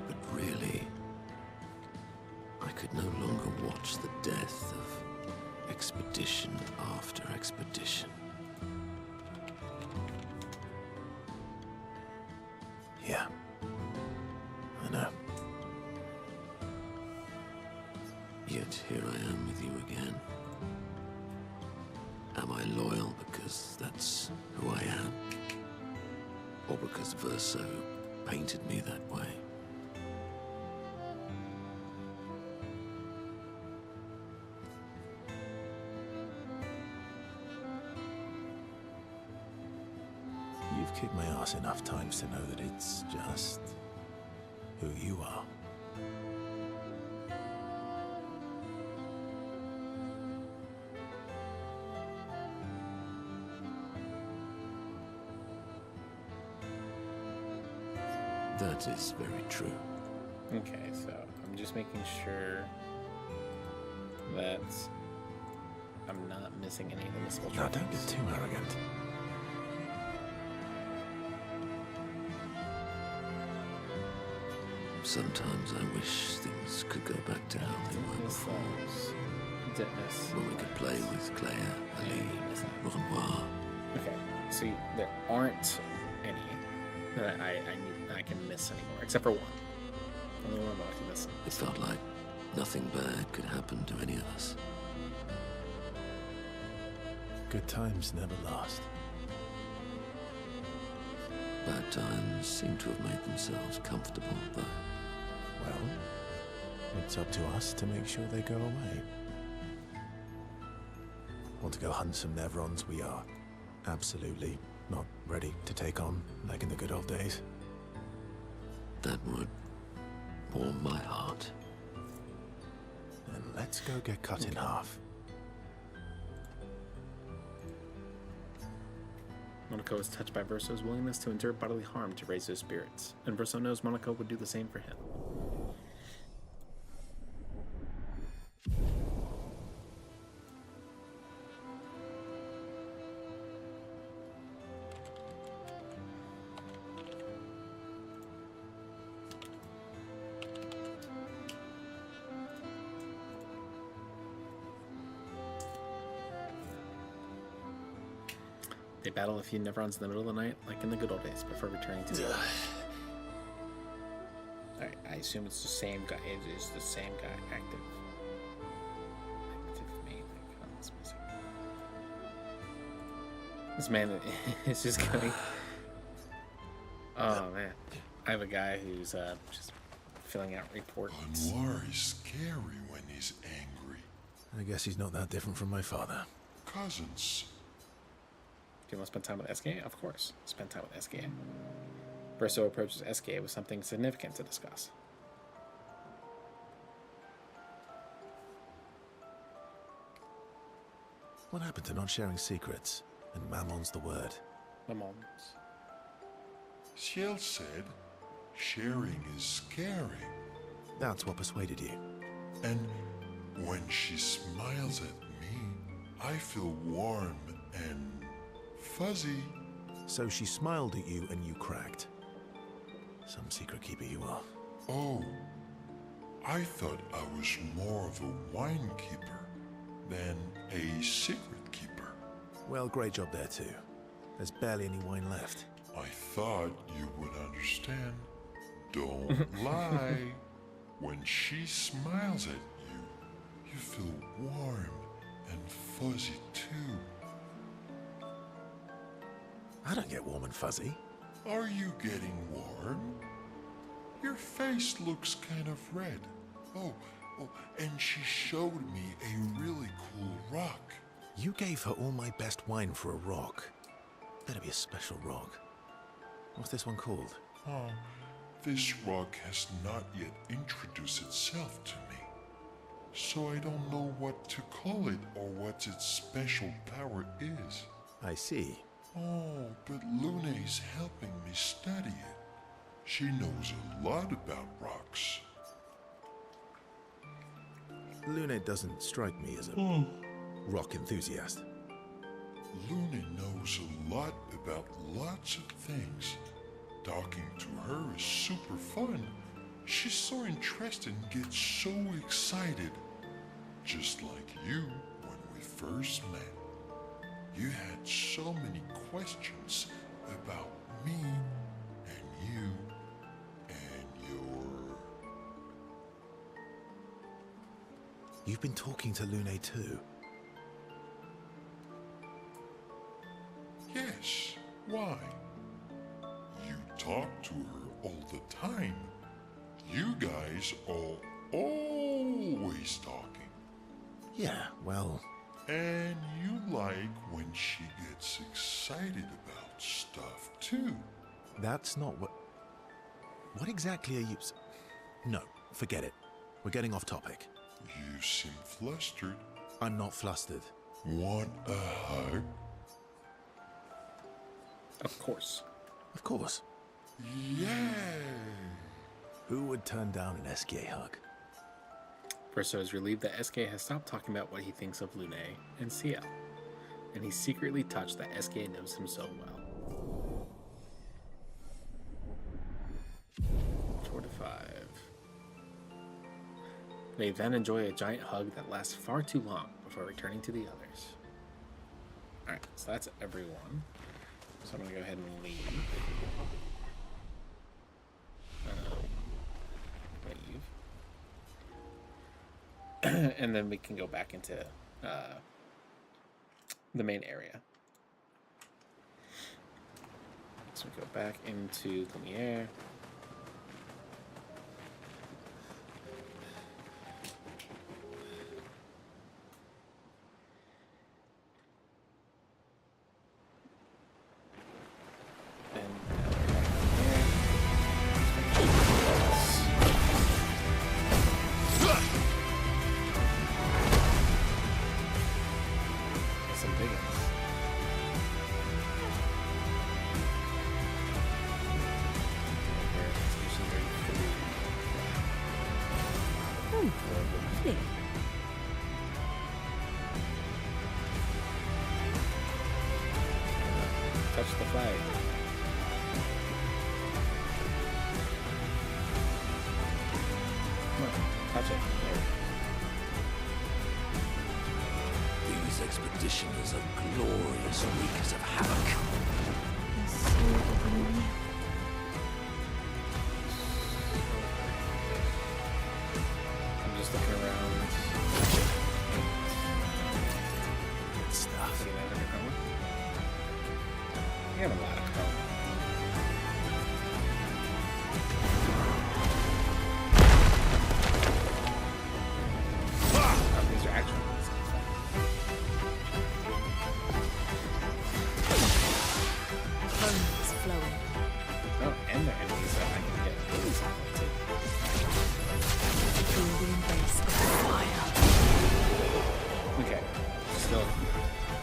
But really, I could no longer watch the death of expedition after expedition. Yeah. I know. Yet here I am with you again. Am I loyal because that's who I am? Or because Verso painted me that way? You've kicked my ass enough times to know that it's just who you are. That is very true. Okay, so I'm just making sure that I'm not missing any of the mystical Now, trophies. don't get too arrogant. Sometimes I wish things could go back to how they were Miss before. those. Didn't miss. When we could play with Claire, Ali, Renoir. Okay, see, there aren't any that I can miss anymore, except for one. Only one I can miss. It felt like nothing bad could happen to any of us. Good times never last. Bad times seem to have made themselves comfortable, though. Well, it's up to us to make sure they go away. Want to go hunt some Nevrons? We are absolutely not ready to take on like in the good old days. That would warm my heart. Then let's go get cut in half. Monaco is touched by Verso's willingness to endure bodily harm to raise his spirits, and Verso knows Monaco would do the same for him. They battle a few Nevrons in the middle of the night, like in the good old days, before returning to the Alright, I assume it's the same guy. It is the same guy. Active main icons missing. This man is just going. Oh man, I have a guy who's just filling out reports. Anwar is scary when he's angry. I guess he's not that different from my father. Cousins. Do you want to spend time with SK? Of course. Spend time with SK. Verso approaches SK with something significant to discuss. What happened to not sharing secrets? And Mammon's the word. Lamont. Ciel said sharing is scary. That's what persuaded you. And when she smiles at me, I feel warm and fuzzy. So she smiled at you and you cracked. Some secret keeper you are. Oh, I thought I was more of a wine keeper than a secret keeper. Well, great job there too. There's barely any wine left. I thought you would understand. Don't lie. When she smiles at you, you feel warm and fuzzy too. I don't get warm and fuzzy. Are you getting warm? Your face looks kind of red. Oh, and she showed me a really cool rock. You gave her all my best wine for a rock. Better be a special rock. What's this one called? Oh, this rock has not yet introduced itself to me. So I don't know what to call it or what its special power is. I see. Oh, but Luna is helping me study it. She knows a lot about rocks. Lune doesn't strike me as a rock enthusiast. Luna knows a lot about lots of things. Talking to her is super fun. She's so interested and gets so excited. Just like you when we first met. You had so many questions about me and you and your... You've been talking to Lune too. Yes, why? You talk to her all the time. You guys are always talking. Yeah, well, And you like when she gets excited about stuff too. that's not what... What exactly are you... No, forget it. We're getting off topic. You seem flustered. I'm not flustered. Want a hug? Of course. Of course. Yay! Who would turn down an SK hug? Bristow is relieved that SK has stopped talking about what he thinks of Lune and Ciel, and he's secretly touched that SK knows him so well. 4 to 5. They then enjoy a giant hug that lasts far too long before returning to the others. Alright, so that's everyone. So I'm going to go ahead and leave. Leave. And then we can go back into the main area. So we go back into Lumiere. Touch the flag. Come on, touch it. There. These expeditioners are glorious wreakers of havoc. I'm just looking around. Good stuff. See that under chroma? We have a lot of chroma. Oh, these are actual ones. Home is flowing. Oh, and they're enemies that I can get these on too. Feel the embrace of fire. Okay, still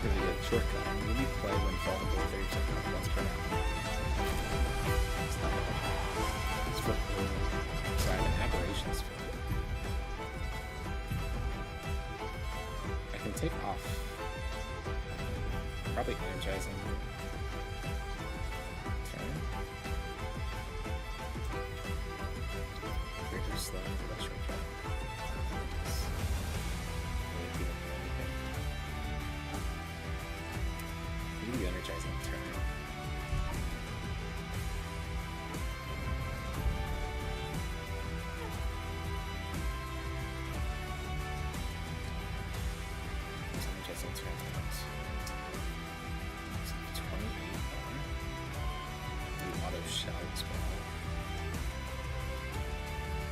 really good shortcut. Maybe play when falling below 30% once per round. It's not bad. It's for so I have an aberrations field. I can take off. Probably energizing. Okay. Greater slow industrial cat. Maybe energizing turn. Energizing turn. 28 more. The auto shell as well.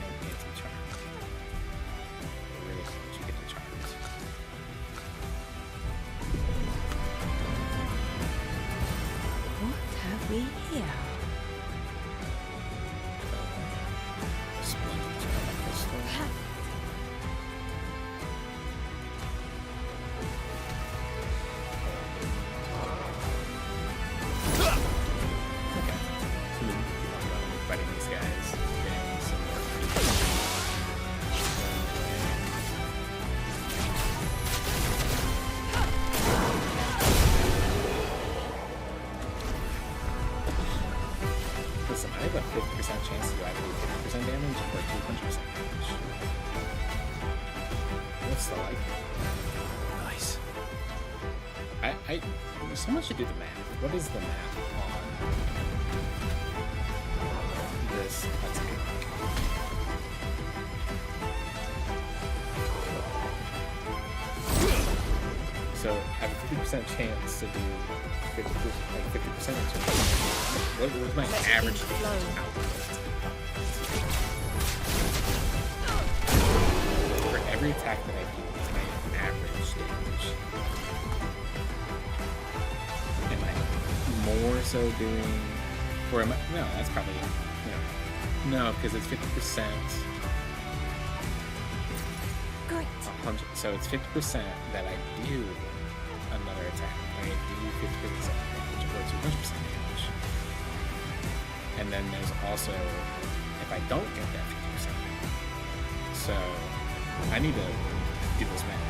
And anti-charm. Really close, you get the charms. What have we here? Splendid charm crystal. Okay. So we fighting these guys, getting some more Listen, I have a 50% chance to either do 50% damage or 200% damage. What's the like? Nice. Someone should do the math. What is the math on this? That's a good So I have a 50% chance to do 50%, like 50% of what was my average output? For every attack that I do, my average damage. Am I more so doing, or am I, no, that's probably, no, because it's 50%. Great. 100, so it's 50% that I do another attack. I do 50% damage or 200% damage. And then there's also if I don't get that 50%. So I need to do this math.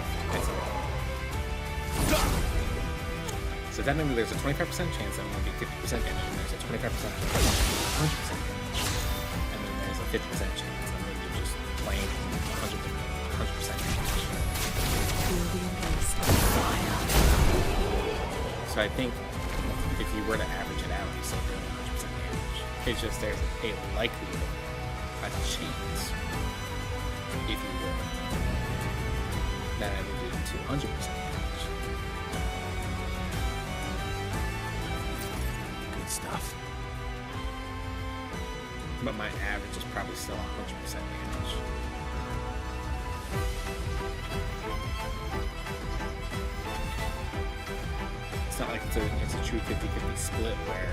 So technically there's a 25% chance that I'm going to do 50% damage, and there's a 25% chance that I'm going to do 100% damage. And then there's a 50% chance that I'm going to do just plain 100% damage. Feel the embrace of fire. So I think if you were to average it out, you're still doing 100% damage. It's just there's a likelihood, a chance, if you were, that I would do 200% damage. Good stuff. But my average is probably still 100% damage. It's not like it's a true 50-50 split where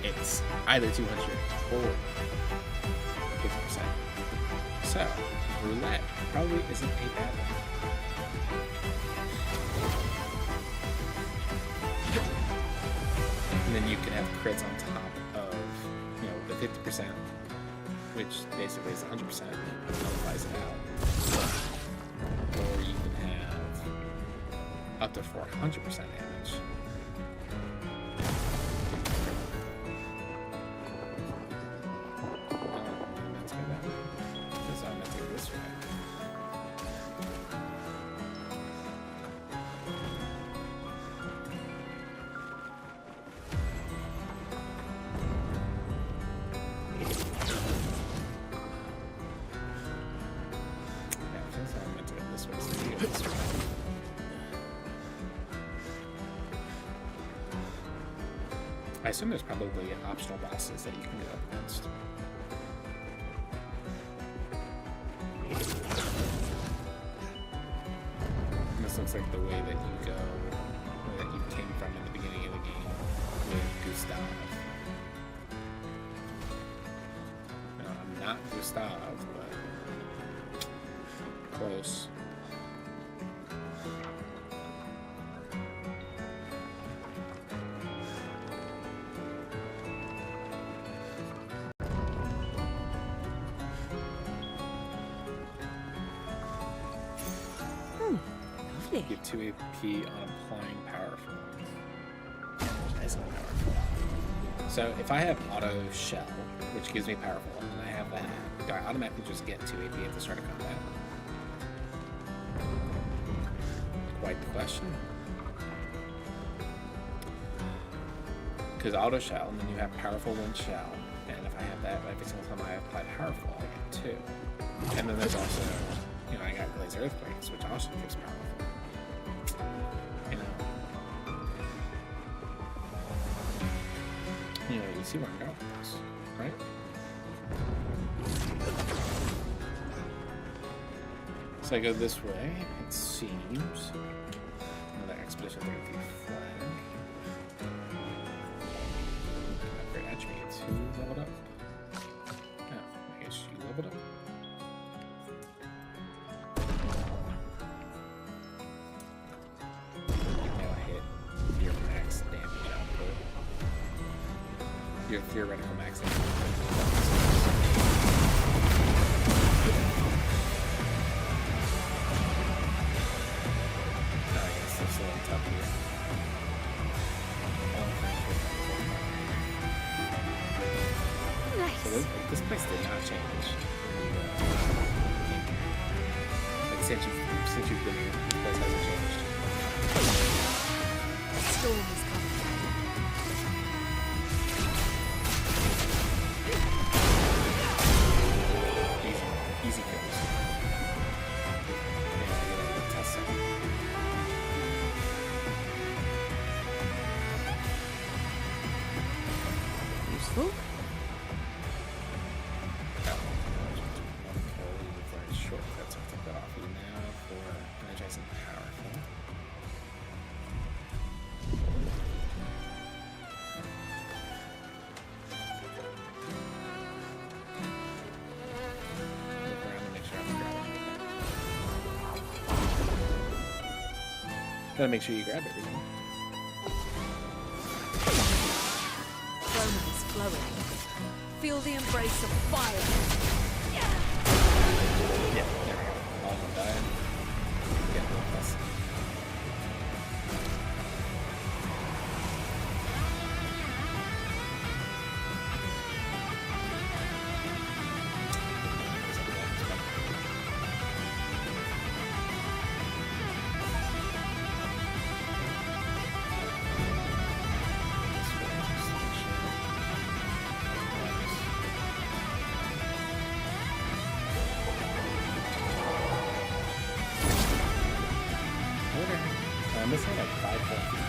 it's either 200 or 50%. So, roulette probably isn't a bad one. And then you can have crits on top of, you know, the 50%, which basically is 100%, nullifies it out. Or you can have up to 400% damage. Let's go back, because I'm going to go this way. I assume there's probably optional bosses that you can go up against. And this looks like the way that you go, that you came from in the beginning of the game with Gustav. No, I'm not Gustav, but close. Get 2 AP on applying powerful. Nice and powerful. So if I have auto shell, which gives me powerful, and I have that, do I automatically just get 2 AP at the start of combat? Quite the question. Because auto shell, and then you have powerful wind shell, and if I have that every single time I apply powerful, I get 2. And then there's also, you know, I got Blaze Earthquakes, which also gives powerful. You know, you see where I'm going with this, right? So I go this way, it seems. Another Expedition 33 flag. Upgrade attributes. Who leveled up? No, I guess you leveled up. Your theoretical max damage. I guess it's a little tough here. Nice. So this place did not change. Like since you've been here, this place hasn't changed. Storm is coming. Easy kills. Yeah, I get a test set. Useful. Shortcuts. I'll take that off you now for energizing powerful. Look around and make sure I'm grabbing everything. Gotta make sure you grab everything. Romance flowing. Feel the embrace of fire. Yeah, there we go. All of them outside. Get with us. I'm missing like 5 full feet.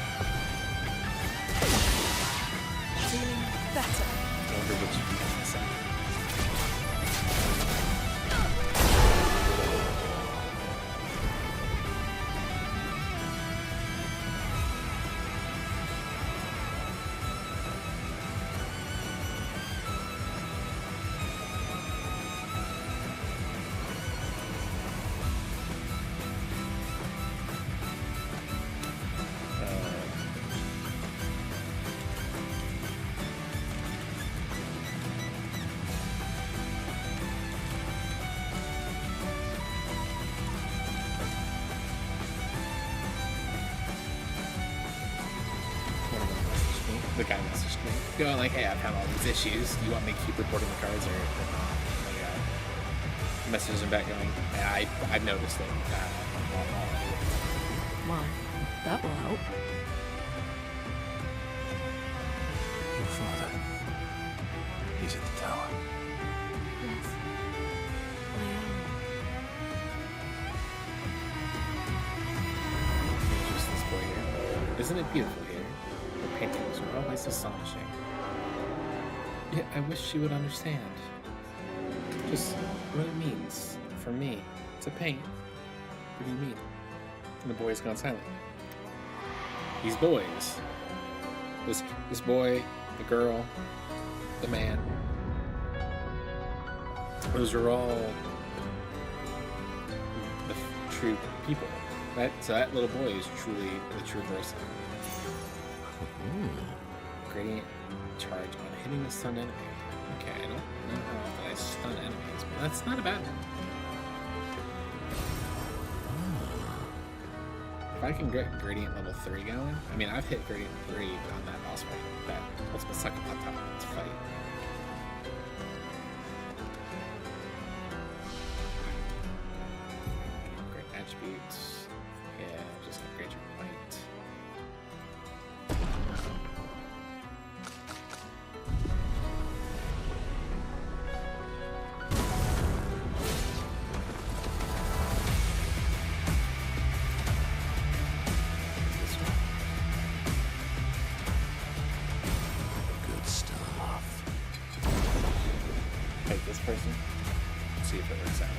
Feeling better. I wonder which feet I'm missing. The guy messaged me, going like, "Hey, I've had all these issues. Do you want me to keep reporting the cards or not?" Like, messages him back going, "Yeah, I've noticed it. Well, that will help. Your father. He's at the tower. Yes. I am. Just this boy here. Isn't it beautiful here? The paintings are always astonishing. Yet I wish she would understand. Just what it means for me to paint. What do you mean?" And the boy's gone silent. These boys. This boy, the girl, the man. Those are all the true people. So that little boy is truly the true person. Gradient charge on hitting the stunned enemy. Okay, I don't know how often I stun enemies, but that's not a bad one. If I can get gradient level 3 going, I mean, I've hit gradient 3 on that boss fight, that ultimate psychopath fight. Great attributes. Yeah, just upgrade your might. This one. Good stuff. Take this person. See if it works out.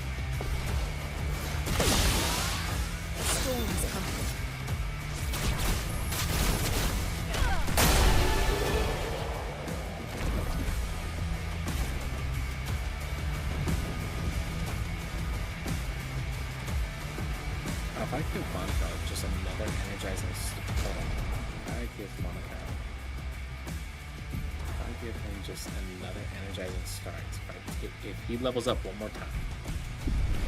Storm's coming. If I give Monica just another energizing hold on. If I give Monica, if I give him just another energizing start, if he levels up one more time,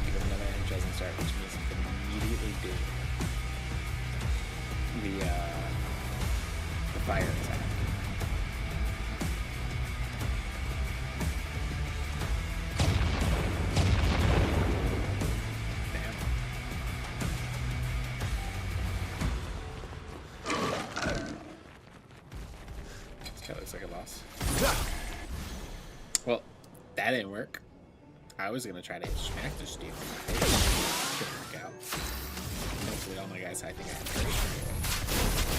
give him another energizing start, which means he can immediately do the fire attack. This guy looks like a boss. Well, that didn't work. I was gonna try to hit smack this dude in the face. Didn't work out. Hopefully all my guys, I think I have first strike.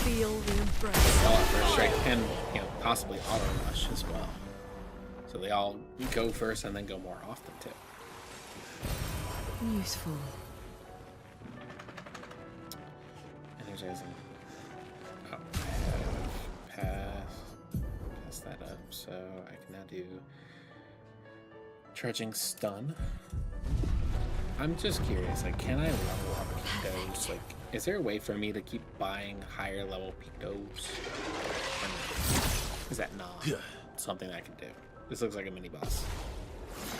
Feel the embrace. All at first strike and, possibly auto rush as well. So they all go first and then go more often too. Useful. Energizing. Oh, I have pass that up, so I can now do charging stun. I'm just curious, like, can I level up Pictos? Like, is there a way for me to keep buying higher level Pictos? Is that not something I can do? This looks like a mini boss.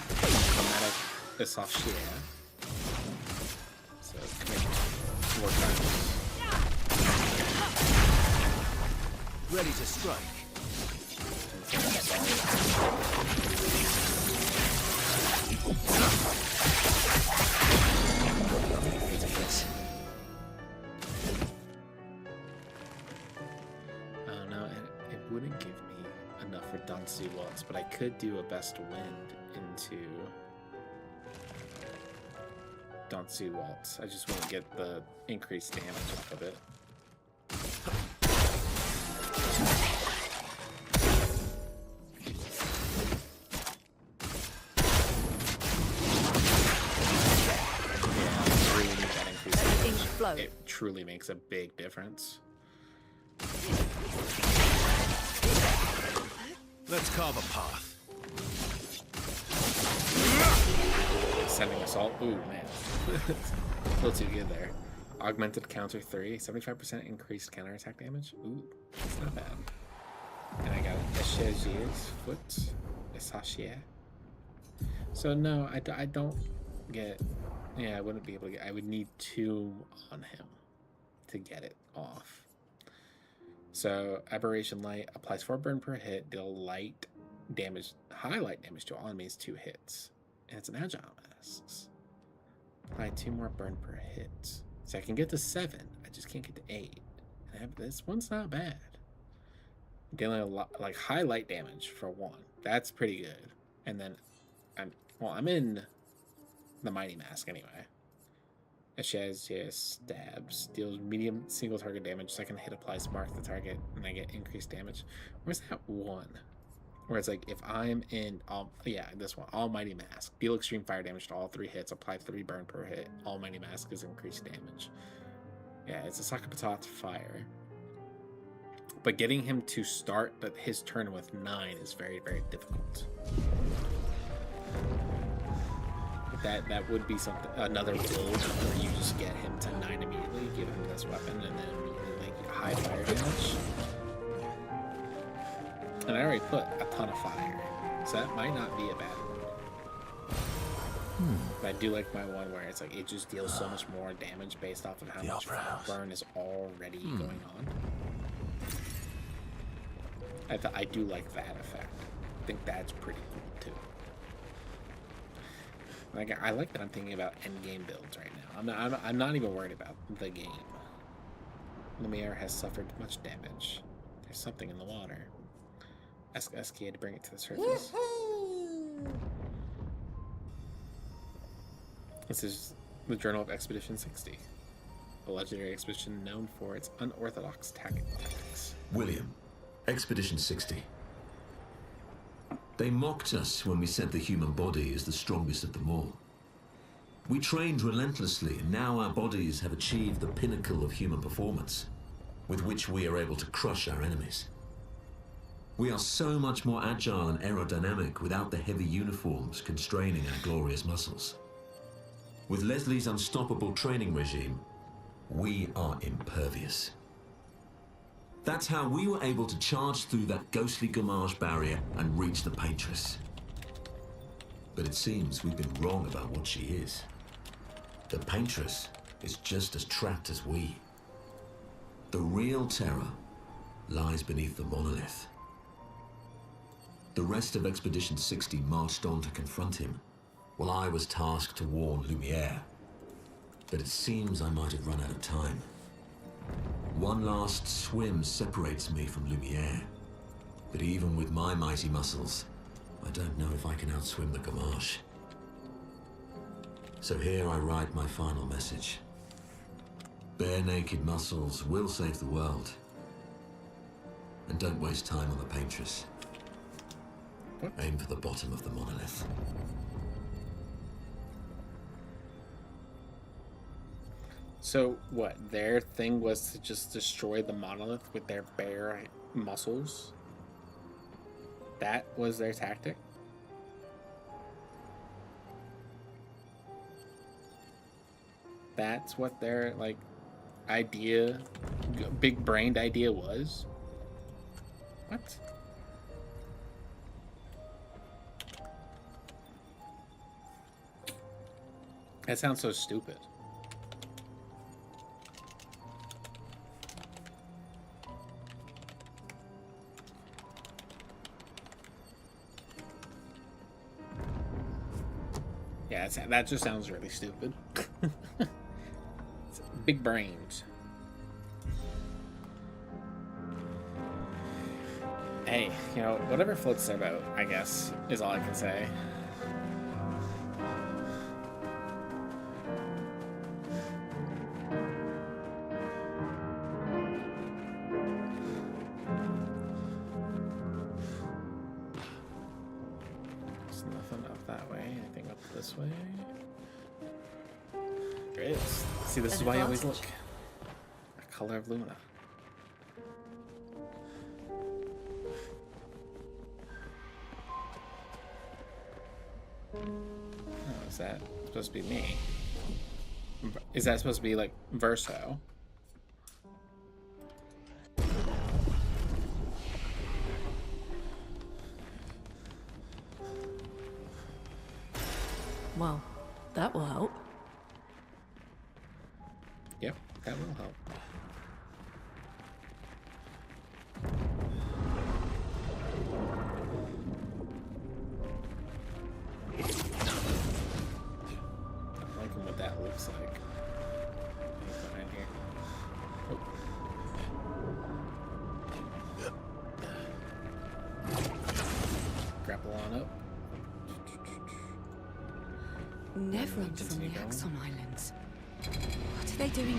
Chromatic Esophagia. Ready to strike. I don't know, it wouldn't give me enough redundancy waltz, but I could do a best wind into Dansu waltz. I just won't get the increased damage off of it. Yeah, really need that increased damage. Flow. It truly makes a big difference. Let's carve a path. Sending assault. Ooh, man. A little too good there. Augmented counter 3, 75% increased counterattack damage. Ooh, that's not bad. And I got Eshezier's foot. Esachier. So no, I don't get... Yeah, I wouldn't be able to get... I would need 2 on him to get it off. So, Aberration Light applies 4 burn per hit, deal light damage, highlight damage to all enemies 2 hits. And it's an agile mask. Apply 2 more burn per hit. So I can get to 7, I just can't get to 8. And this one's not bad. Dealing a lot, like highlight damage for 1. That's pretty good. And then, I'm in the Mighty Mask anyway. Eshezia stabs, deals medium single target damage. Second hit applies mark the target, and I get increased damage. Where's that one? Where it's like if I'm in this one, Almighty Mask, deal extreme fire damage to all 3 hits, apply 3 burn per hit. Almighty Mask is increased damage. Yeah, it's a Sakapatat fire. But getting him to start his turn with 9 is very, very difficult. That would be something, another build where you just get him to 9 immediately, give him this weapon, and then immediately make high fire damage. And I already put a ton of fire, so that might not be a bad one. But I do like my one where it's like it just deals so much more damage based off of how much burn is already going on. I do like that effect. I think that's pretty cool too. Like I like that I'm thinking about endgame builds right now. I'm not even worried about the game. Lumiere has suffered much damage. There's something in the water. Ask SKA to bring it to the surface. This is the Journal of Expedition 60, a legendary expedition known for its unorthodox tactics. William, Expedition 60. They mocked us when we said the human body is the strongest of them all. We trained relentlessly, and now our bodies have achieved the pinnacle of human performance, with which we are able to crush our enemies. We are so much more agile and aerodynamic without the heavy uniforms constraining our glorious muscles. With Leslie's unstoppable training regime, we are impervious. That's how we were able to charge through that ghostly Gamage barrier and reach the Paintress. But it seems we've been wrong about what she is. The Paintress is just as trapped as we. The real terror lies beneath the monolith. The rest of Expedition 60 marched on to confront him, while I was tasked to warn Lumiere. But it seems I might have run out of time. One last swim separates me from Lumiere, but even with my mighty muscles, I don't know if I can outswim the Gamage. So here I write my final message. Bare naked muscles will save the world. And don't waste time on the Paintress. Aim for the bottom of the monolith. So what, their thing was to just destroy the monolith with their bare muscles? That was their tactic? That's what their, like, idea, big-brained idea was? What? That sounds so stupid. Yeah, that just sounds really stupid. It's big brains. Hey, you know, whatever floats their boat, I guess, is all I can say. There's nothing up that way. Anything up this way? There is. See, this is why I always look. A color of Luna. Oh, is that supposed to be me? Is that supposed to be like Verso? Well, that will help. Yep, that will help. I'm liking what that looks like. Anything behind here? Oh. Grapple on up. Neverons from the Continue going. Axon Islands. What are they doing here?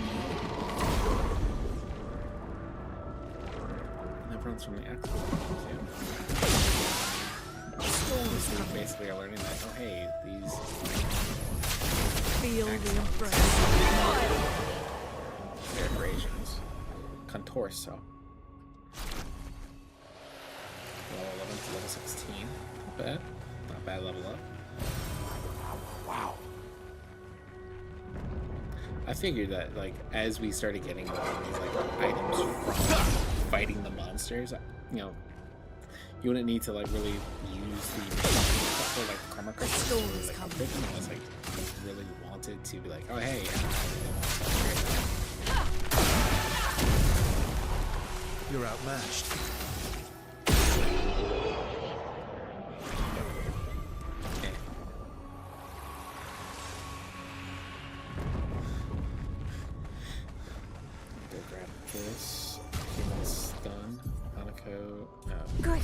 Everyone's from the Axon. We basically are learning that, oh hey, these Feel the embrace. variations. Contorso. Level 11 to level 16. Not bad. Not bad level up. Wow. I figured that, like, as we started getting more of these, like, items from fighting the monsters, you know, you wouldn't need to, like, really use the stuff for, like, karma cards. Storm's Like, coming. unless, like, you really wanted to be like, oh, hey, You're outmatched. eh. Go grab this. Human stun. Hanako. No. Great.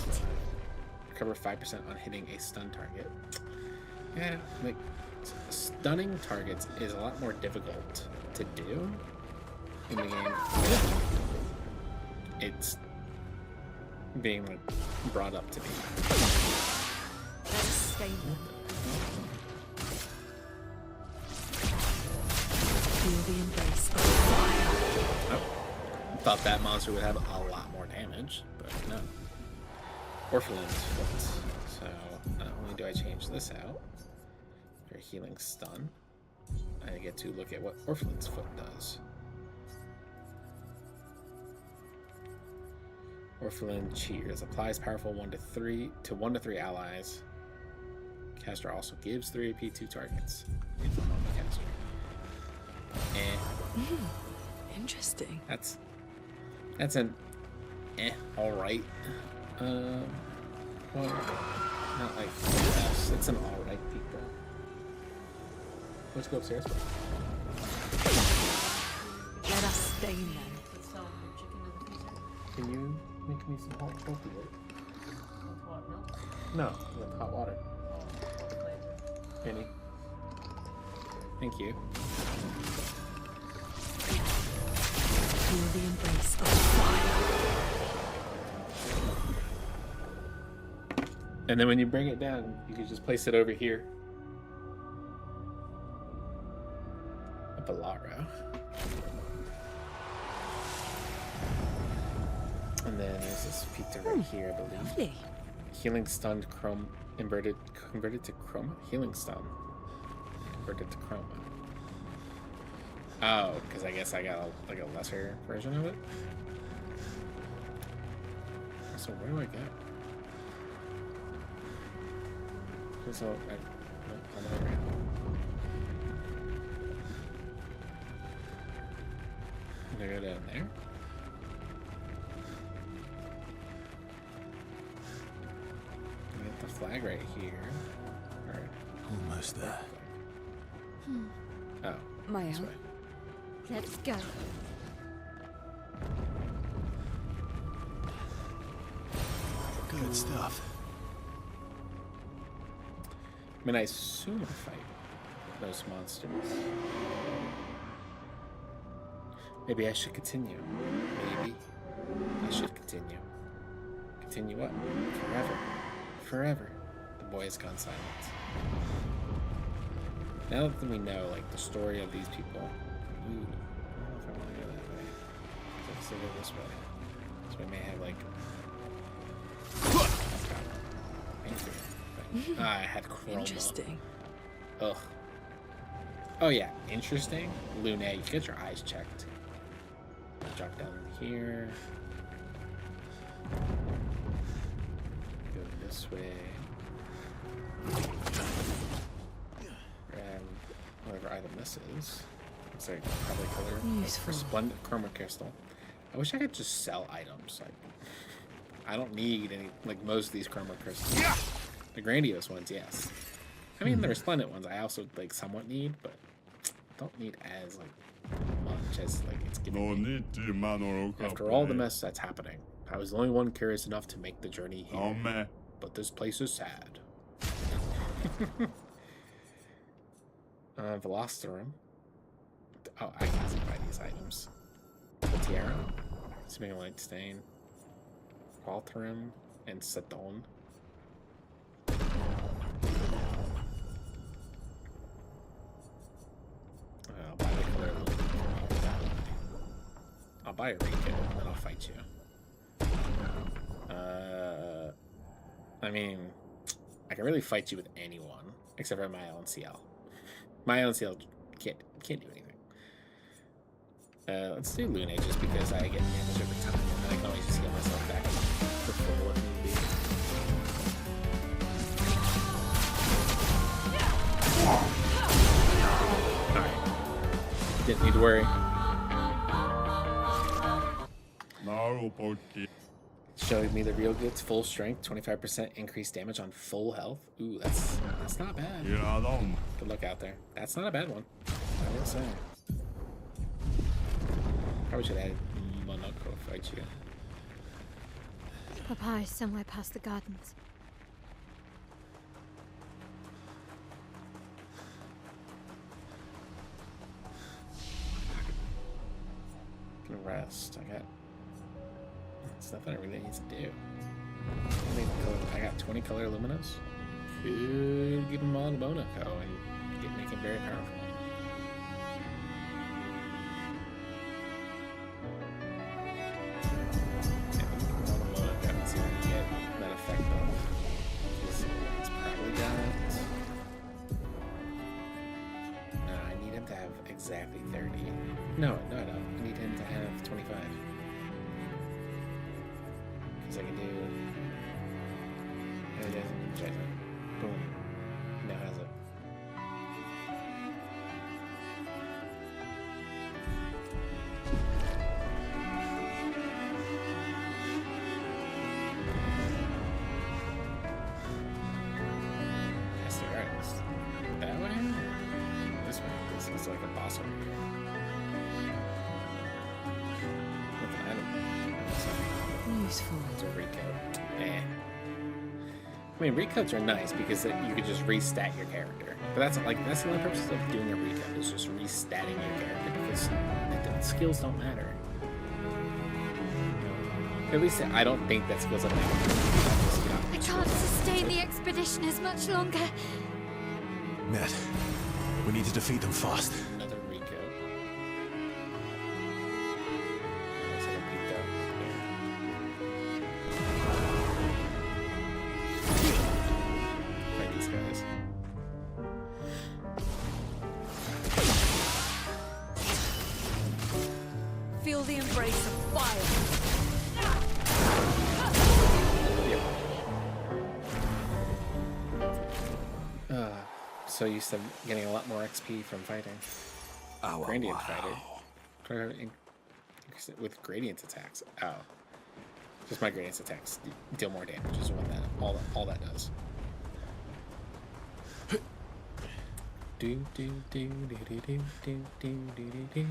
Recover 5% on hitting a stun target. Yeah, like, stunning targets is a lot more difficult to do in the game. It's being, like, brought up to be. Let us stay them. Feel the embrace of fire. Oh, thought that monster would have a lot more damage, but no. Orphelin's foot. So not only do I change this out for healing stun, I get to look at what Orphelin's foot does. Orphelin cheers. Applies powerful 1 to 3 allies. Caster also gives 3 AP to targets. If I'm on the caster. Interesting. That's an alright. Well, not like the best. It's an alright peak though. Let's go upstairs. Let us stain them. Can you make me some hot coffee? No, with hot water. Penny. Thank you. Feel the embrace of fire. And then when you bring it down, you can just place it over here. A Bolaro. And then there's this pizza right here, I believe. Lovely. Healing stunned chrome converted to chroma? Healing stun. Converted to chroma. Oh, because I guess I got like a lesser version of it. So where do I go? So I'm over here. Can I go down there? I get the flag right here. Alright. Almost there. Oh, Maya, this way. Let's go. Good stuff. I mean, I assume I fight those monsters. Maybe I should continue. Maybe I should continue. Continue what? Forever. Forever. The boy has gone silent. Now that we know, like, the story of these people. Ooh, I don't know if I want to go that way. Let's go this way. So we may have, like... I had chroma. Interesting. Ugh. Oh yeah, interesting. Lune, you get your eyes checked. Drop down here. Go this way. Grab whatever item this is. Looks like probably color. Useful. Resplendent chroma crystal. I wish I could just sell items. Like, I don't need any. Like most of these chroma crystals. The grandiose ones, yes. I mean, the resplendent ones I also like somewhat need, but don't need as like much as like it's giving me. After all the mess that's happening, I was the only one curious enough to make the journey here. But this place is sad. Velosterum. Oh, I can easily buy these items. The tiara, Swimming Light Stain, Walterum, and Sedon. I'll buy the color a little bit. I'll buy a Rico and then I'll fight you. I mean, I can really fight you with anyone except for my LNCL. My LNCL can't do anything. Let's do Lune just because I get damage over time and I can always just heal myself back for full if need be. Alright. Didn't need to worry. Showing me the real goods, full strength, 25% increased damage on full health. Ooh, that's not bad. Good luck out there. That's not a bad one, I will say. Probably should add Monoko fight you. Papa is somewhere past the gardens. Can rest. I got stuff that I really need to do. I got 20 color luminos. Could give them all to Monaco and make it very powerful. Exactly 30. No, I don't. I need him to have 25. Because I can do... No, he doesn't. Check it. Boom. Now has it. Master Artist. That way? This way. This is like a boss over here. With an item. Useful. It's a recoat. Eh. I mean, recoats are nice because you could just restat your character. But that's the only purpose of doing a recoat is just restatting your character because the skills don't matter. At least I don't think that skills don't matter. I can't sustain the expedition as much longer. Ned, we need to defeat them fast. Another recoat. Looks like a peeked out. Fight these guys. Feel the embrace of fire. So you said getting a lot more XP from fighting. Oh, Gradient wow. fighter. With gradient attacks. Oh. Just my gradient attacks deal more damage is what all that does. Do do do do do do do do do do do.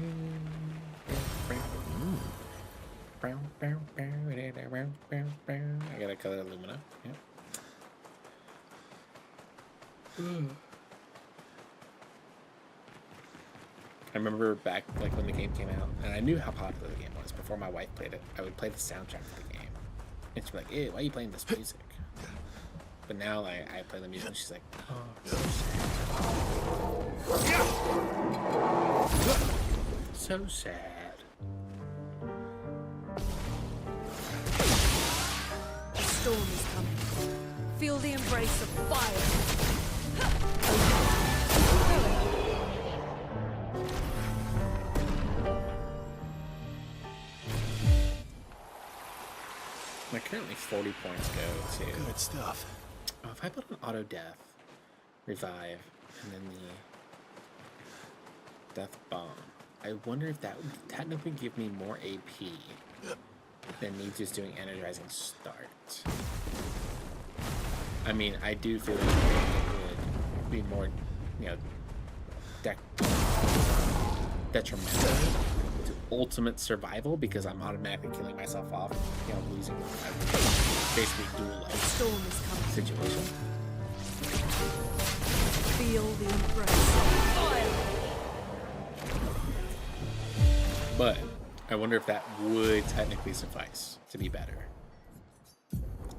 I gotta color Lumina. Yep. I remember back like when the game came out, and I knew how popular the game was before my wife played it. I would play the soundtrack for the game, and she'd be like, "Ew, why are you playing this music?" But now like, I play the music, and she's like, "Oh, so sad." The storm is coming. Feel the embrace of fire. My currently 40 points go to. Good stuff. Oh, if I put an auto death, revive, and then the death bomb, I wonder if that would technically give me more AP than me just doing energizing start. I mean, I do feel like it would be more, you know, detrimental to ultimate survival because I'm automatically killing myself off, you know, losing basically dual life Storm is coming. situation. Feel the embrace of fire. But I wonder if that would technically suffice to be better.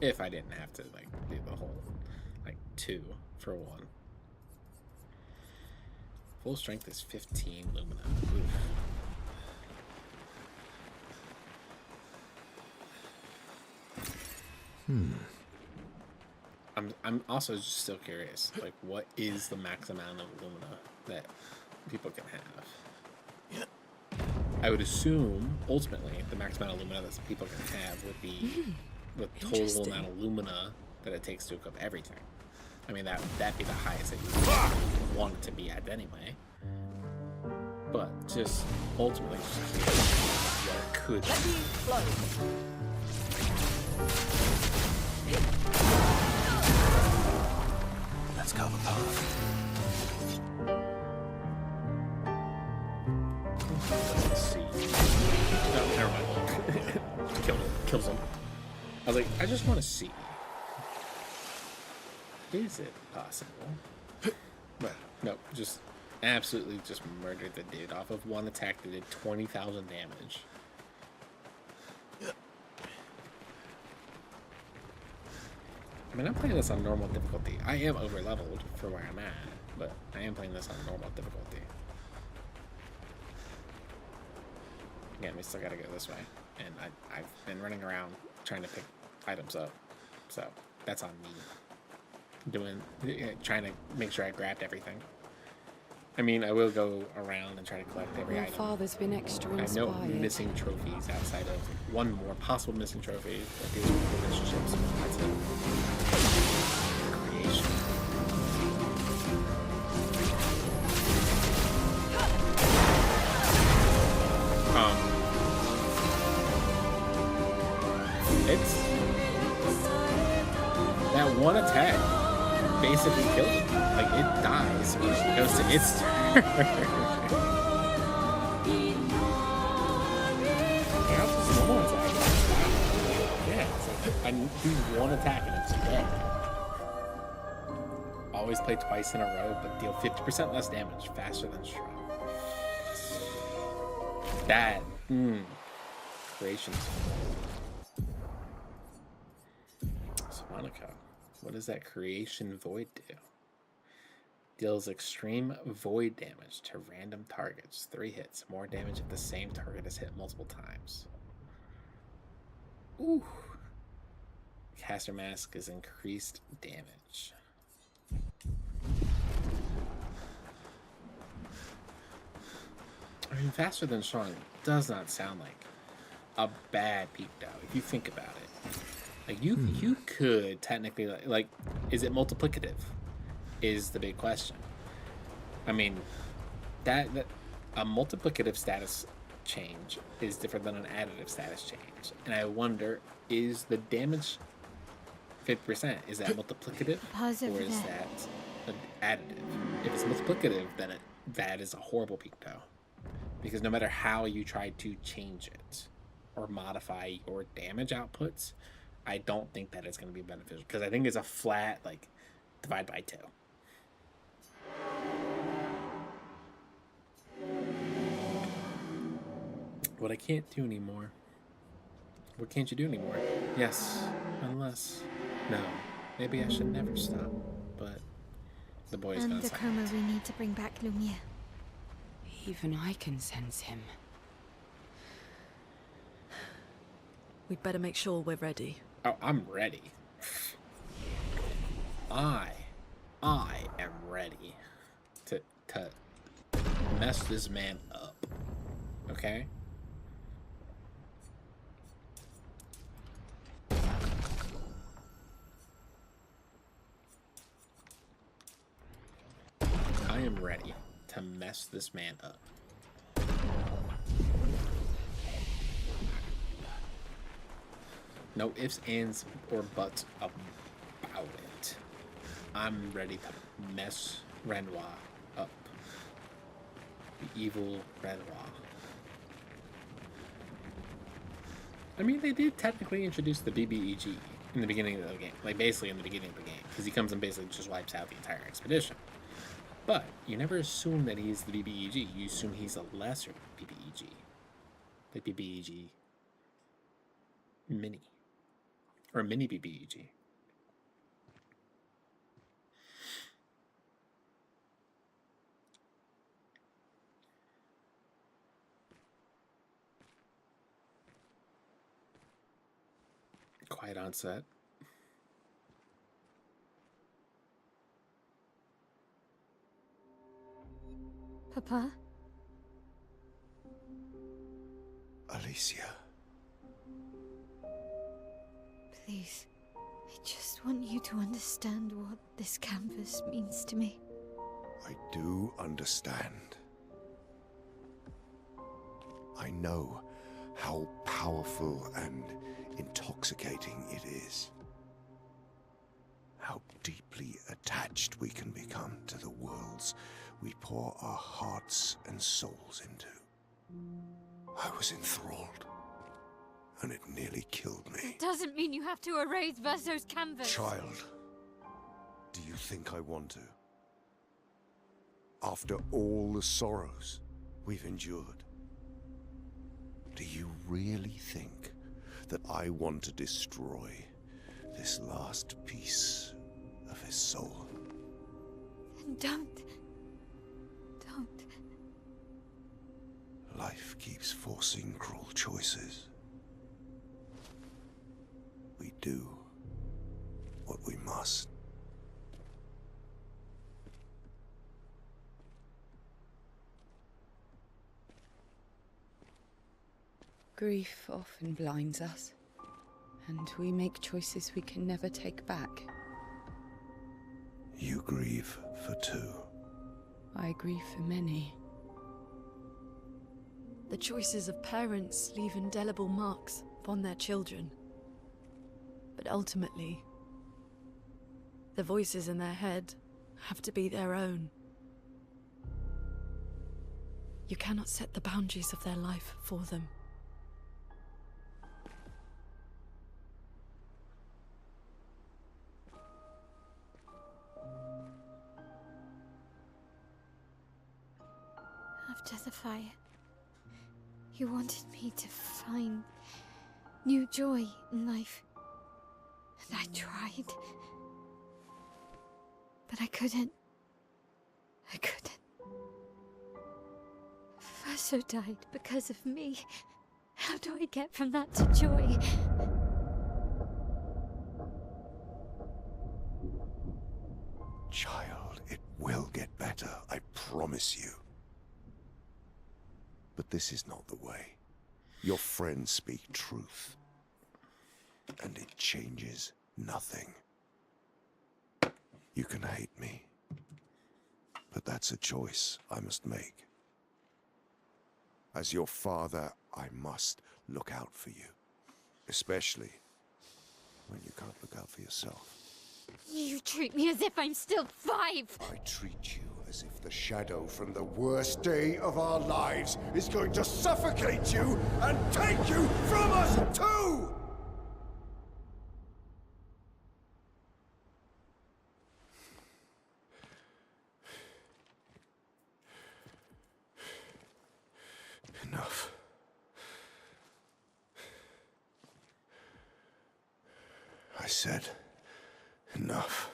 If I didn't have to like do the whole like 2 for 1. Full strength is 15 Lumina. Oof. I'm also just still curious, like what is the max amount of Lumina that people can have? I would assume ultimately the max amount of Lumina that people can have would be the total amount of Lumina that it takes to equip everything. I mean that'd be the highest that you want it to be at anyway. But just ultimately just curious what it could be. Let me flow. Let's cover path. Let's see. No, never mind. Kills him. I was like, I just want to see. Is it possible? But no, just absolutely just murdered the dude off of one attack that did 20,000 damage. I mean, I'm playing this on normal difficulty. I am over leveled for where I'm at, but I am playing this on normal difficulty. Again, we still gotta go this way, and I've been running around trying to pick items up, so that's on me. Trying to make sure I grabbed everything. I mean, I will go around and try to collect every Your item. father's been extra I inspired. know missing trophies outside of one more possible missing trophy that deals with relationships. That's it. Creation. It's that one attack basically killed it. Like it dies when it goes to its turn. Yeah, it's like I do one attack and it's dead. Always play twice in a row, but deal 50% less damage faster than strong. That creations. So Monaco, what does that creation void do? Deals extreme void damage to random targets. 3 hits. More damage if the same target is hit multiple times. Ooh. Caster Mask is increased damage. I mean, faster than strong does not sound like a bad peak though, if you think about it. Like you could technically like is it multiplicative? Is the big question. I mean, that a multiplicative status change is different than an additive status change. And I wonder, is the damage 50%, is that multiplicative? Pause Or over is there. that an additive. If it's multiplicative, then that is a horrible Pikato. Because no matter how you try to change it or modify your damage outputs, I don't think that it's going to be beneficial. Because I think it's a flat, like, divide by 2. What I can't do anymore. What can't you do anymore? Yes, unless... No, maybe I should never stop. But the boy's And gonna the sign coma it. we need to bring back Lumia. Even I can sense him. We'd better make sure we're ready. Oh, I'm ready. I am ready to mess this man up. Okay? I am ready to mess this man up. No ifs, ands, or buts about it. I'm ready to mess Renoir up. The evil Renoir. I mean, they did technically introduce the BBEG in the beginning of the game. Like, basically in the beginning of the game. Because he comes and basically just wipes out the entire expedition. But you never assume that he's the BBEG. You assume he's a lesser BBEG. Like BBEG Mini. Or Mini BBEG. Quiet on set. Papa? Alicia. Please. I just want you to understand what this canvas means to me. I do understand. I know how powerful and intoxicating it is. How deeply attached we can become to the worlds we pour our hearts and souls into. I was enthralled, and it nearly killed me. Doesn't mean you have to erase Verso's canvas. Child, do you think I want to? After all the sorrows we've endured, do you really think that I want to destroy this last piece of his soul? Don't. Life keeps forcing cruel choices. We do what we must. Grief often blinds us, and we make choices we can never take back. You grieve for two. I grieve for many. The choices of parents leave indelible marks upon their children. But ultimately, the voices in their head have to be their own. You cannot set the boundaries of their life for them. After the fire, you wanted me to find new joy in life. And I tried. But I couldn't. Verso died because of me. How do I get from that to joy? Child, it will get better, I promise you. But this is not the way. Your friends speak truth, and it changes nothing. You can hate me, but that's a choice I must make. As your father, I must look out for you, especially when you can't look out for yourself. You treat me as if I'm still 5. I treat you as if the shadow from the worst day of our lives is going to suffocate you and take you from us too! Enough. I said enough.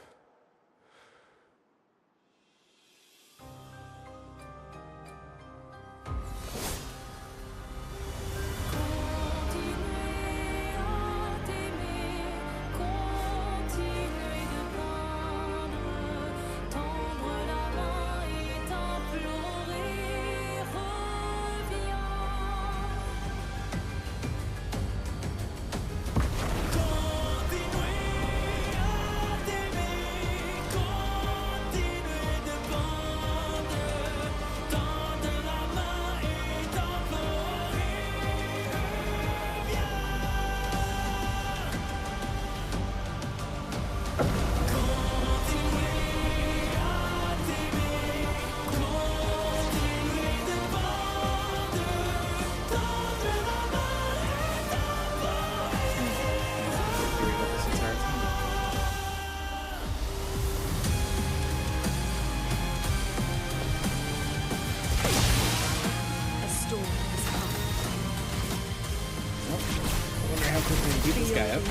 Beat this guy up.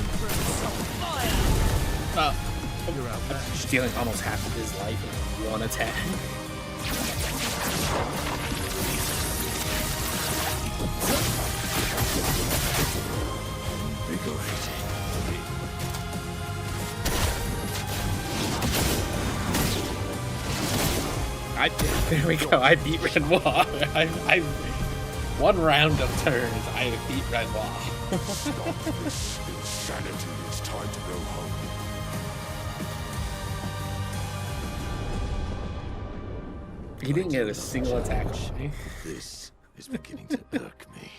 I'm stealing almost half of his life in one attack. There we go. I beat Renoir. I one round of turns. I beat Renoir. Stop this insanity. It's time to go home. He didn't get a single attack on me. This is beginning to irk me.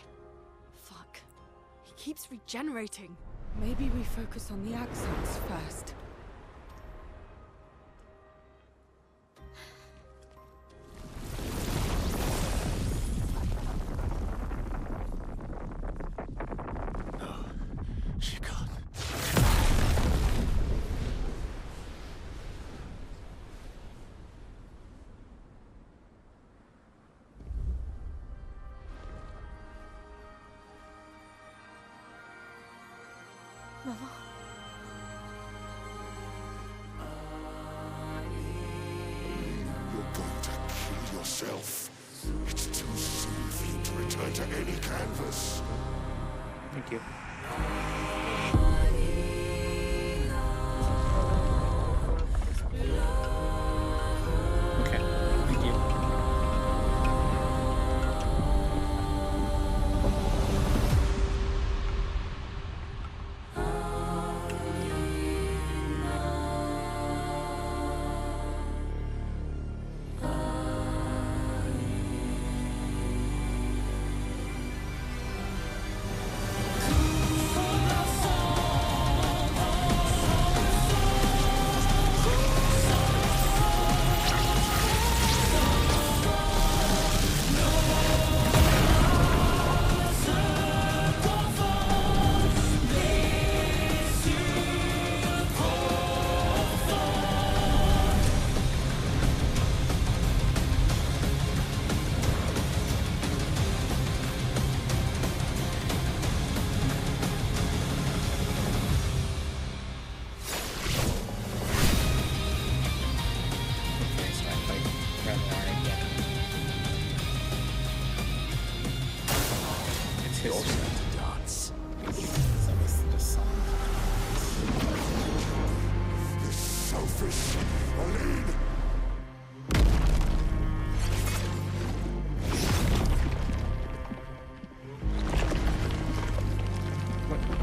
Fuck. He keeps regenerating. Maybe we focus on the accents first. She can't. Mama. You're going to kill yourself. It's too soon for you to return to any canvas. Thank you. Okay, thank you.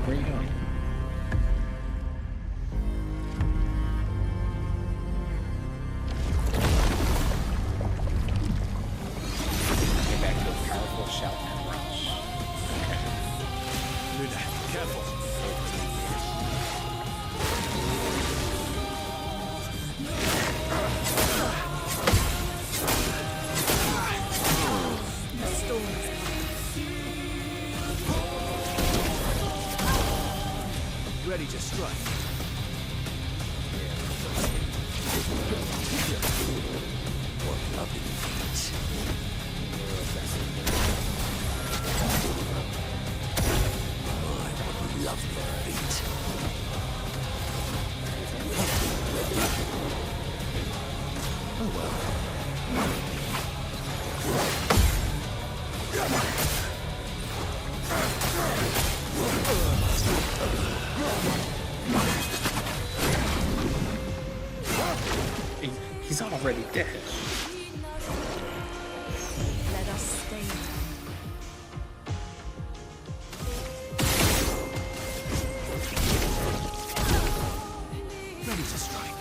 Where are you going? Get back to a powerful shout and rush. Okay. Luna, careful. Ready to strike. What lovely feet. My, what lovely feet. Oh well. He's already dead. Let us stay down. Ready to strike.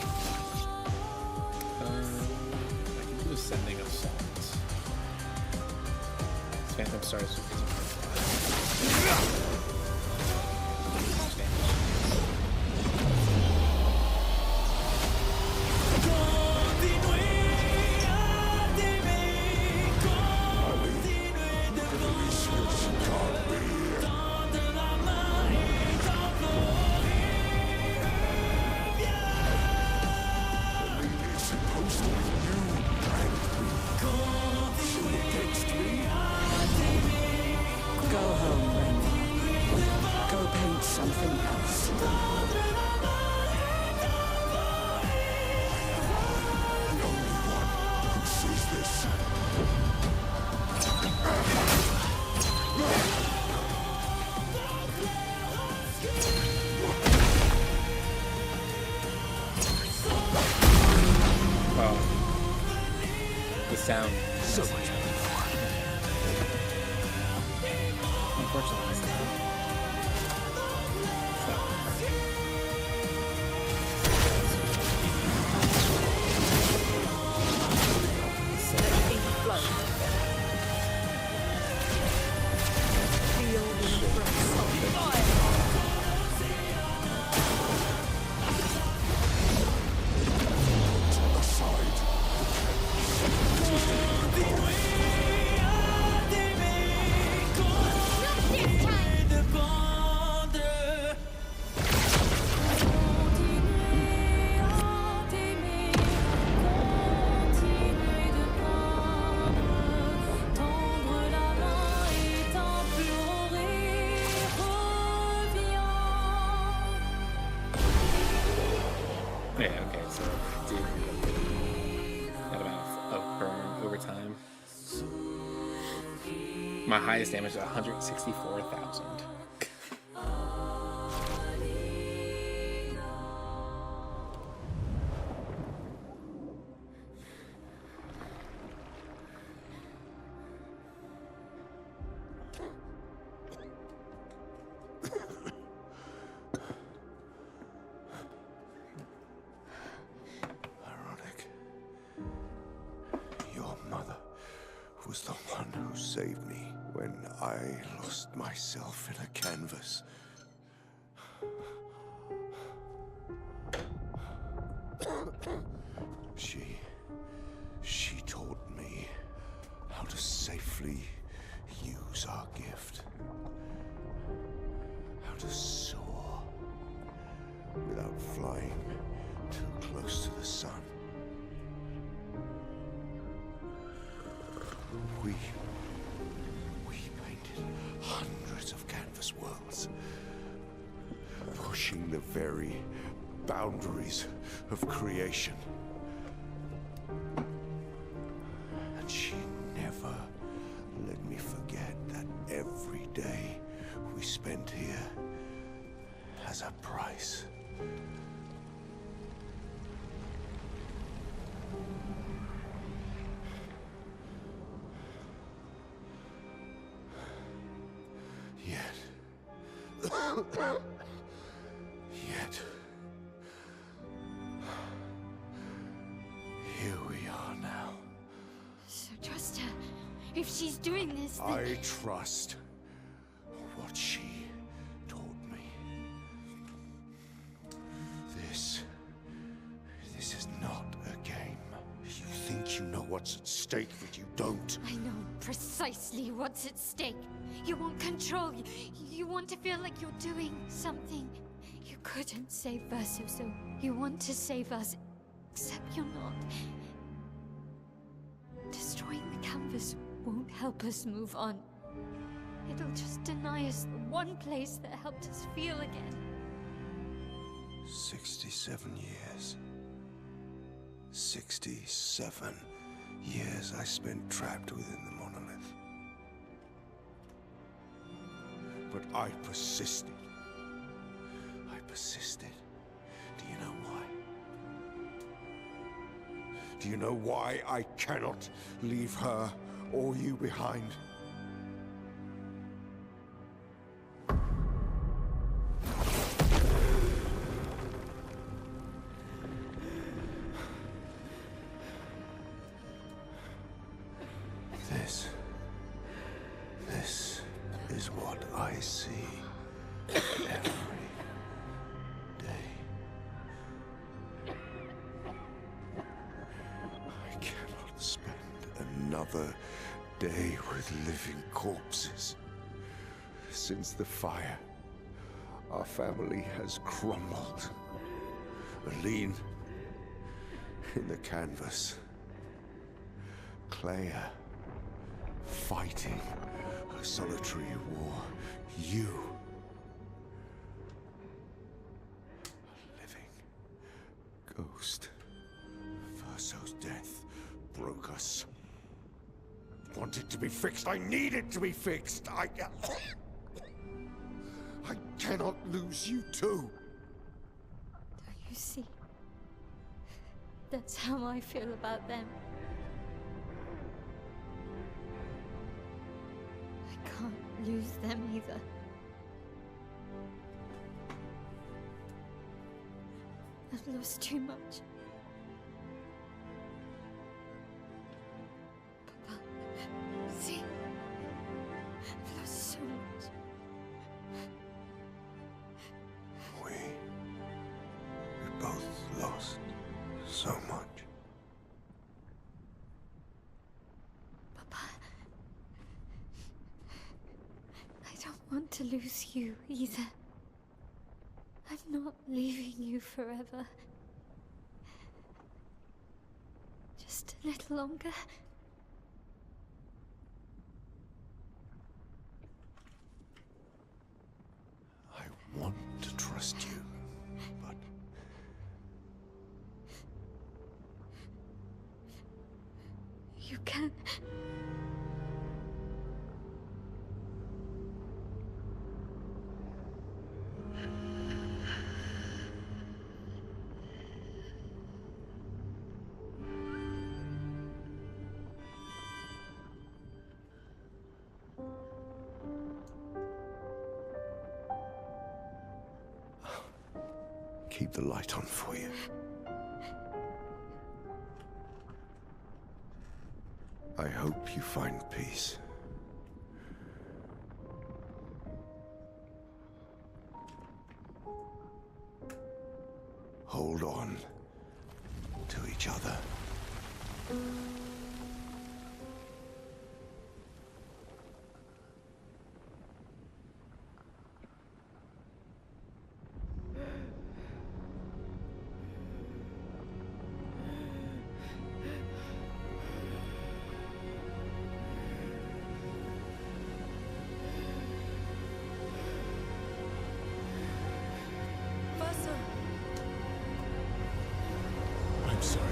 I can do Ascending Assault. Phantom Stars with Go home, Rainbow. Go paint something else. oh, the sound. So much Unfortunately, it's not. Let it flow. Feel the embrace of fire. Yeah, okay, so dude, got about a burn over time. My highest damage is 164,000. Ironic. Your mother was the one who saved me when I lost myself in a canvas. She taught me how to safely use our gift. How to soar without flying too close to the sun. We painted hundreds of canvas worlds, pushing the very boundaries of creation. And she never let me forget that every day we spent here has a price. Yet, here we are now. So trust her. If she's doing this, then... I trust what she taught me. This is not a game. You think you know what's at stake, but you don't. I know precisely what's at stake. You want control. You want to feel like you're doing something. You couldn't save Verso, so you want to save us. Except you're not. Destroying the canvas won't help us move on. It'll just deny us the one place that helped us feel again. 67 years. 67 years I spent trapped within the monolith. But I persisted. I persisted. Do you know why? Do you know why I cannot leave her or you behind? This is what I see every day. I cannot spend another day with living corpses. Since the fire, our family has crumbled. Aline in the canvas. Clea fighting a solitary war. You, a living ghost. Verso's death broke us. Wanted to be fixed. I need it to be fixed. I cannot lose you too. Don't you see? That's how I feel about them. I can't lose them either. I've lost too much. Papa, see? I've lost so much. We both lost so much. Papa, I don't want to lose you either. I'm not leaving you forever. Just a little longer. I want to trust you, but You can. keep the light on for you. I hope you find peace. Hold on to each other. I'm sorry.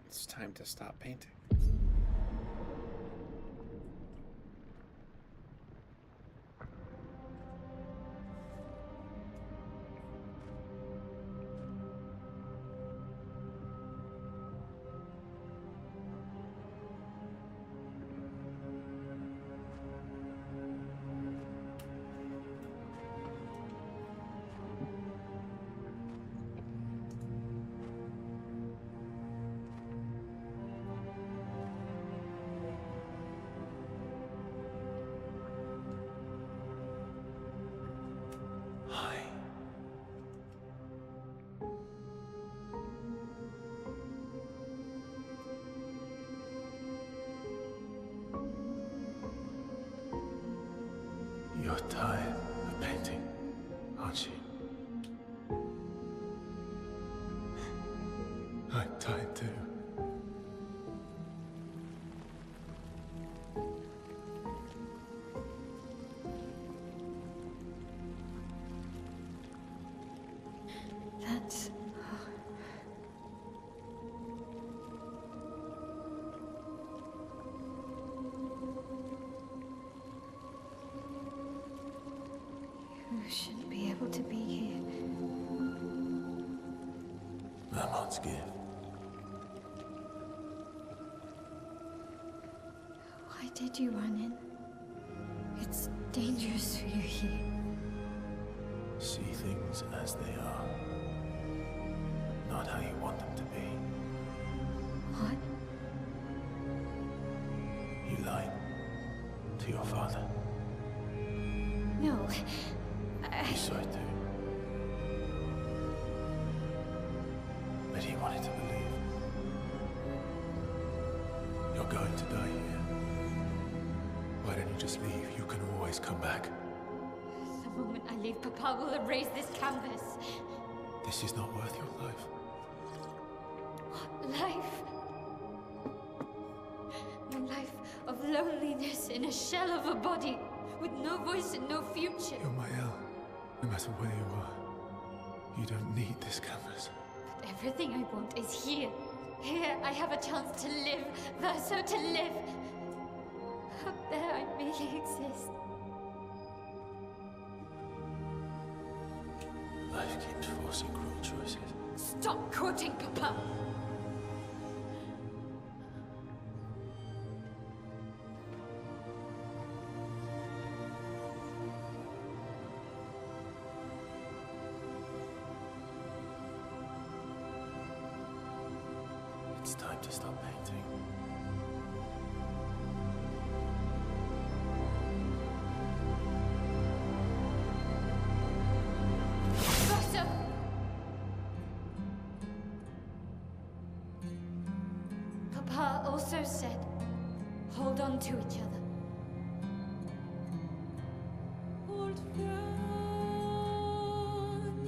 It's time to stop painting. You're tired of painting, aren't you? I'm tired too. That's... You shouldn't be able to be here. Vermont's gift. Why did you run in? It's dangerous for you here. See things as they are, not how you want them to be. What? You lied to your father. No. You saw it too. But he wanted to believe. You're going to die here. Why don't you just leave? You can always come back. The moment I leave, Papa will erase this canvas. This is not worth your life. What life? A life of loneliness in a shell of a body, with no voice and no future. You're my El. No matter where you are, you don't need this canvas. But everything I want is here. Here I have a chance to live, Verso, to live. Up there I merely exist. Life keeps forcing cruel choices. Stop quoting Papa! It's time to stop painting. Verso! Papa also said, hold on to each other. Old friend,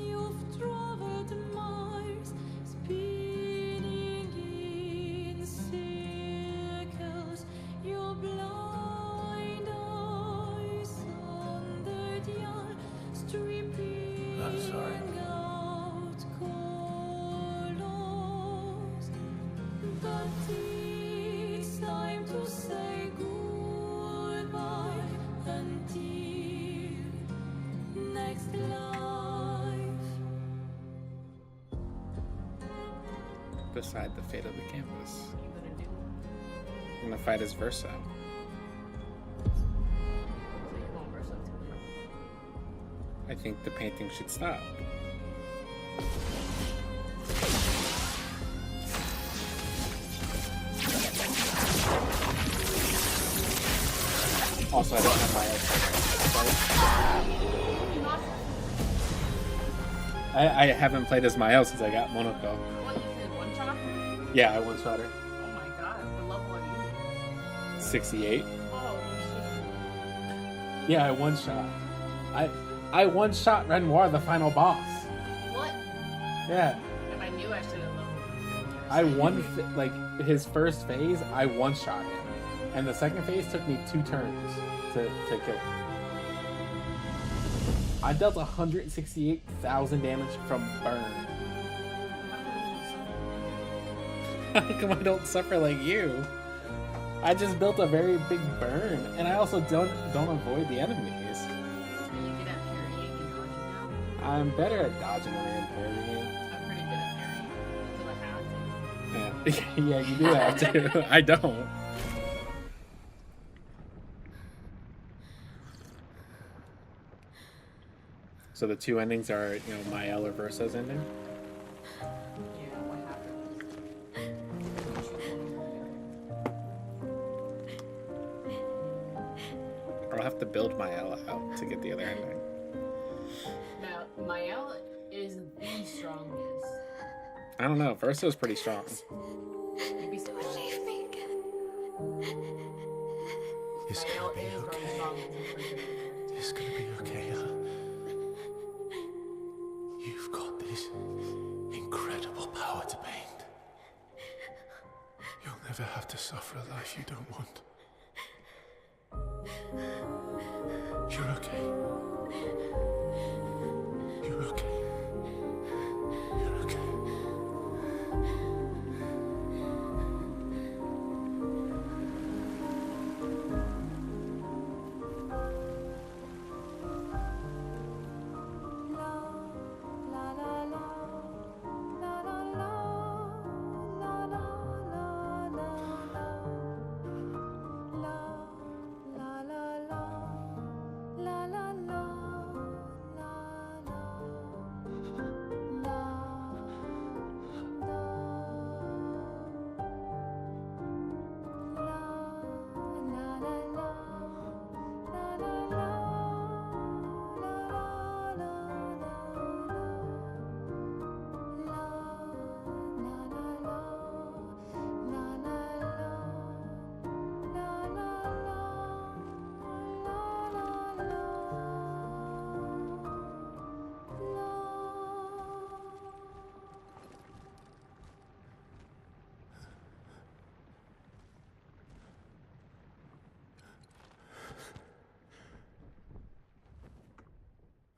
you've traveled miles, spinning in circles. Your blind eyes on the dial, stripping I'm sorry. out colors. But it's time to say goodbye until next life. Decide the fate of the canvas. I'm gonna fight as Verso. I think the painting should stop. Also, I don't have my I haven't played as Mael since I got Monaco. What, you did one shot? Yeah, I one-shot her. Oh my god, what level are you? 68. Oh, shit. Yeah, I one-shot. I one-shot Renoir, the final boss. What? Yeah. If I knew I should have leveled. I like his first phase, I one-shot him. And the second phase took me 2 turns to kill him. I dealt 168,000 damage from burn. How come I don't suffer like you? I just built a very big burn, and I also don't avoid the enemies. Are you good at parrying and dodging now? I'm better at dodging than parrying. I'm pretty good at parrying until I have to. Yeah, you do have to. I don't. So the 2 endings are, Mael or Verso's ending? Yeah, what happened? Or I'll have to build Mael out to get the other ending. Now, Mael is the strongest. I don't know. Verso's pretty strong. You'd be surprised. Leave me again. It's Mael gonna be is the okay. strongest. It's gonna be okay, huh? You've got this incredible power to paint. You'll never have to suffer a life you don't want. You're okay. You're okay. You're okay.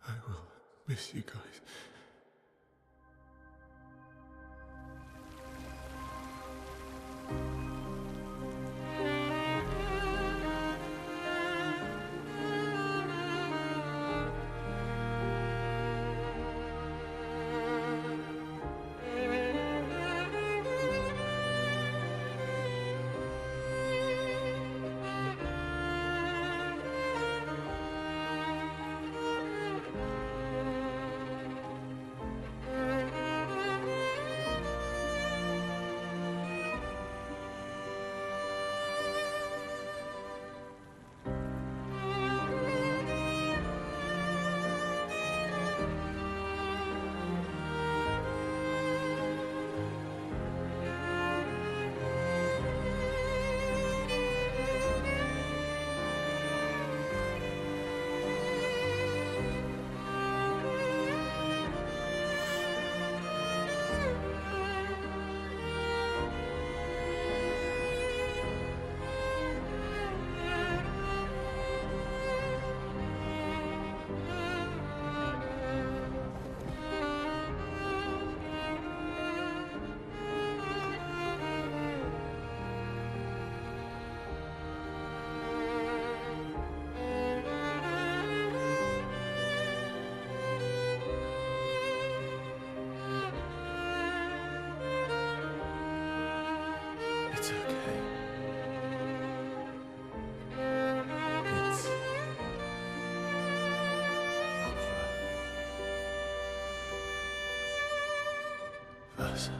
I will miss you guys. It's okay. It's over. Versa.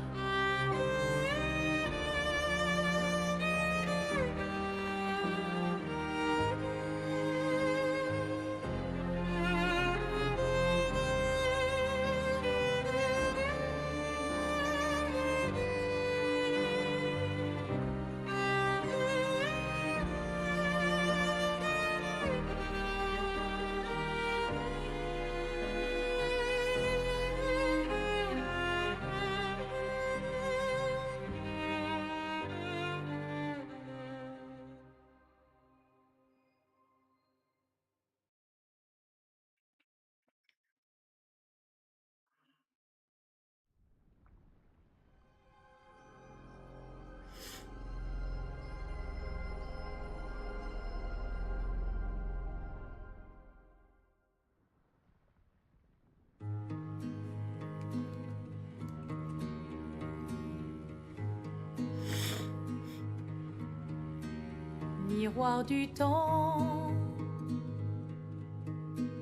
Miroir du temps,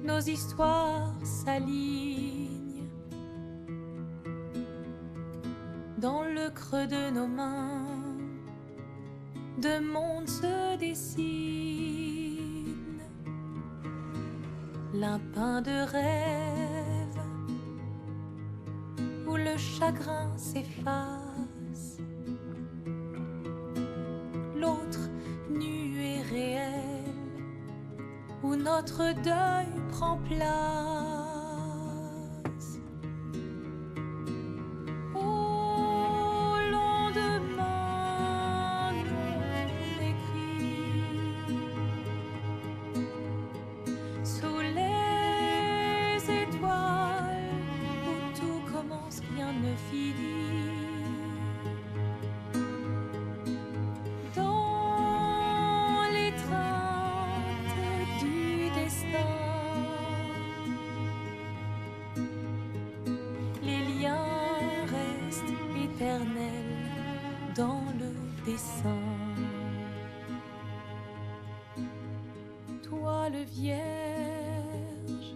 nos histoires s'alignent dans le creux de nos mains. Deux mondes se dessinent, l'un peint de rêve où le chagrin s'efface, l'autre nu et réel où notre deuil prend place. Au lendemain non écrit, sous les étoiles où tout commence, rien ne finit. Dans l'étreinte du destin, les liens restent éternels dans le dessin. Toile vierge,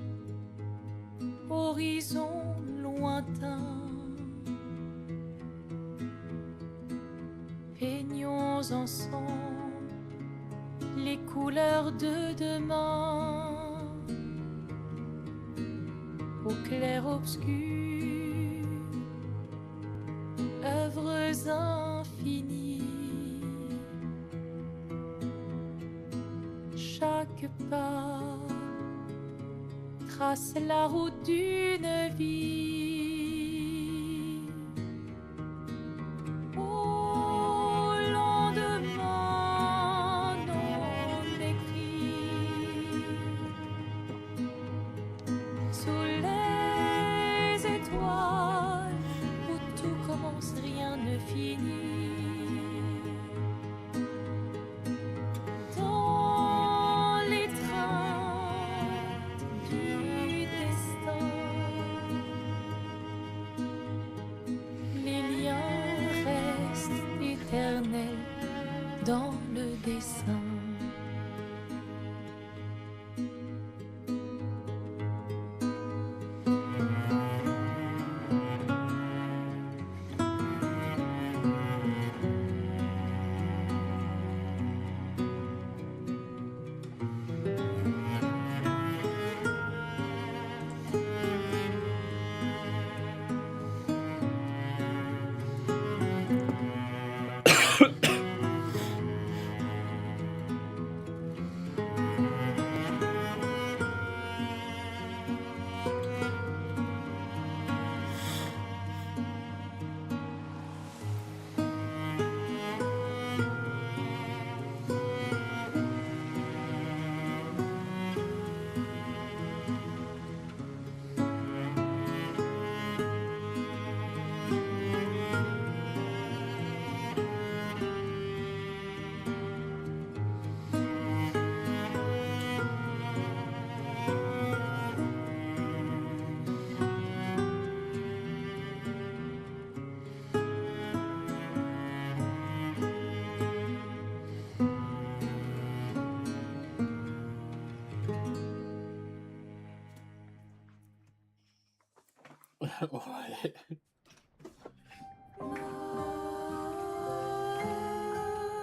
horizon lointain, peignons ensemble les couleurs de demain, au clair-obscur, œuvres infinies. Chaque pas trace la route d'une vie. Au lendemain non écrit, sous les étoiles où tout commence, rien ne finit. Dans l'étreinte du destin, les liens restent éternels dans le dessin.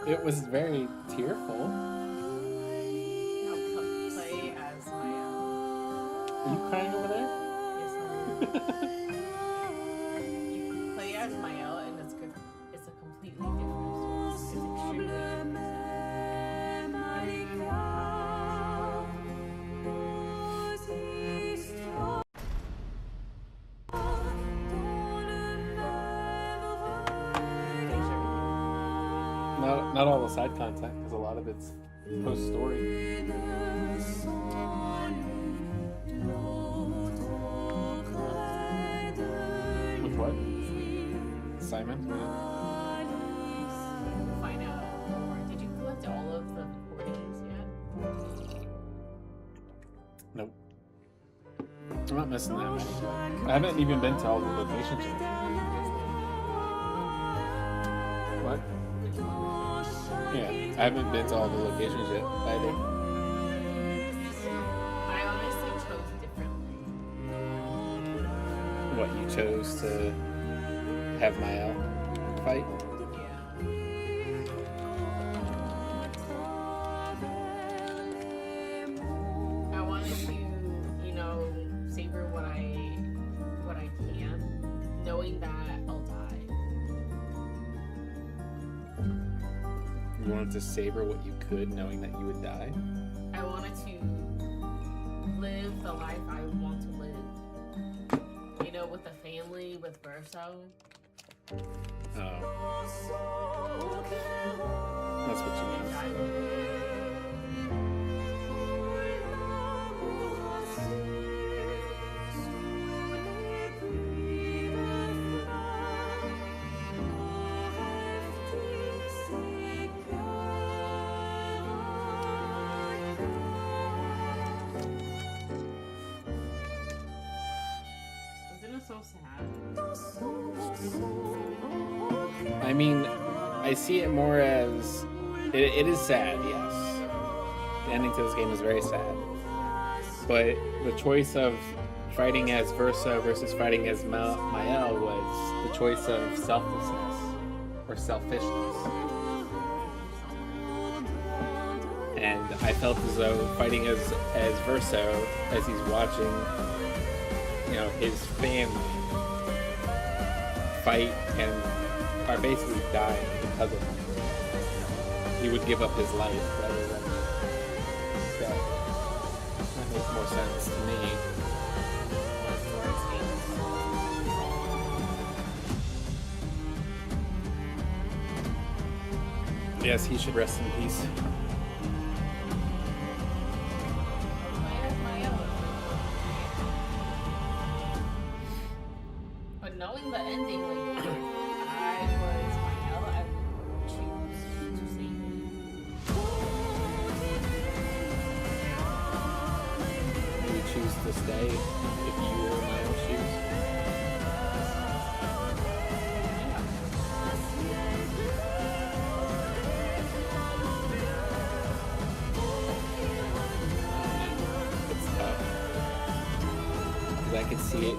It was very tearful. Now come play as my Are you crying over there? Yes, you can play as Mael, and it's good. It's a completely different story. It's extremely different. Not all the side content, because a lot of it's post story. With what? Simon? Find out more. Did you collect all of the recordings yet? Nope. I'm not missing that many. I haven't even been to all the locations yet. What? Yeah, I haven't been to all the locations yet either. I honestly chose differently. What, you chose to have Mael fight? I wanted to, savor what I can, knowing that I'll die. You wanted to savor what you could, knowing that you would die? I wanted to live the life I want to live. You know, with the family, with Verso. Oh. That's what you mean. Isn't it so sad? I mean, I see it more as it is sad, yes. The ending to this game is very sad. But the choice of fighting as Versa versus fighting as Mael was the choice of selflessness or selfishness. And I felt as though fighting as Verso, as he's watching, you know, his family fight and are basically dying because of him. He would give up his life rather than that. That makes more sense to me. Yes, he should rest in peace. But knowing the ending, like, I was Mael, I would choose to save him. You would choose to stay if you were in my own shoes. It's tough. Because I could see it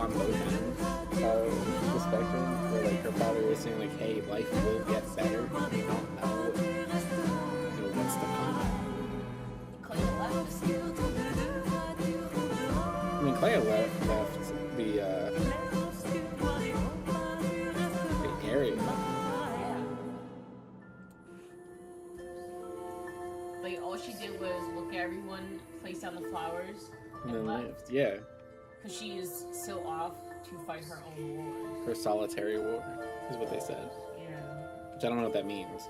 on both ends of the spectrum, where like her father is saying like, hey, life will get better. You don't know, what's to come. I mean, Clea left the area. Like, all she did was look at everyone, place down the flowers, And and then left. lived. Yeah. Because she is still off to fight her own war. Her solitary war is what they said. Yeah. Which I don't know what that means.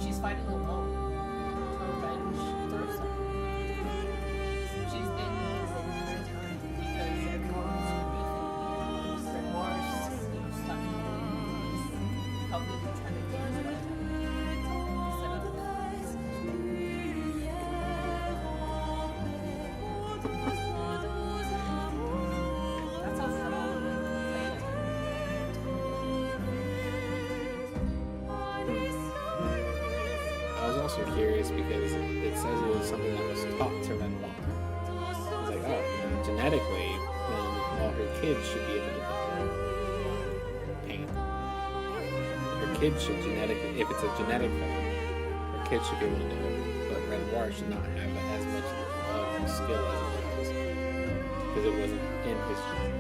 She's fighting alone to avenge Thursa. She's been losing time because everyone's grieving. Remorse, stuck in her. Probably trying to get his life instead of that's how strong Clea is. I was also curious because it says it was something that was taught to Renoir. It's like, oh, genetically, then all her kids should be able to do paint. Her kids should genetically, if it's a genetic thing, her kids should be able to do it. But Renoir should not have as much skill as it does. Because it wasn't in his,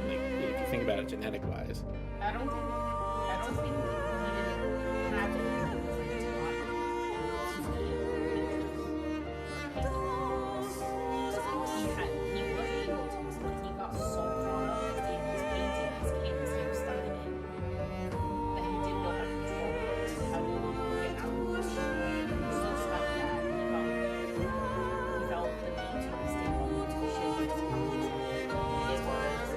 like, if you think about it genetic-wise. I don't think he didn't have it. He was able to, but he got so caught up in his painting, his canvas, he was stuck in it, that he didn't know how to control it, how to get out of it. So stuck that he felt the need to stay home to share his painting. And it was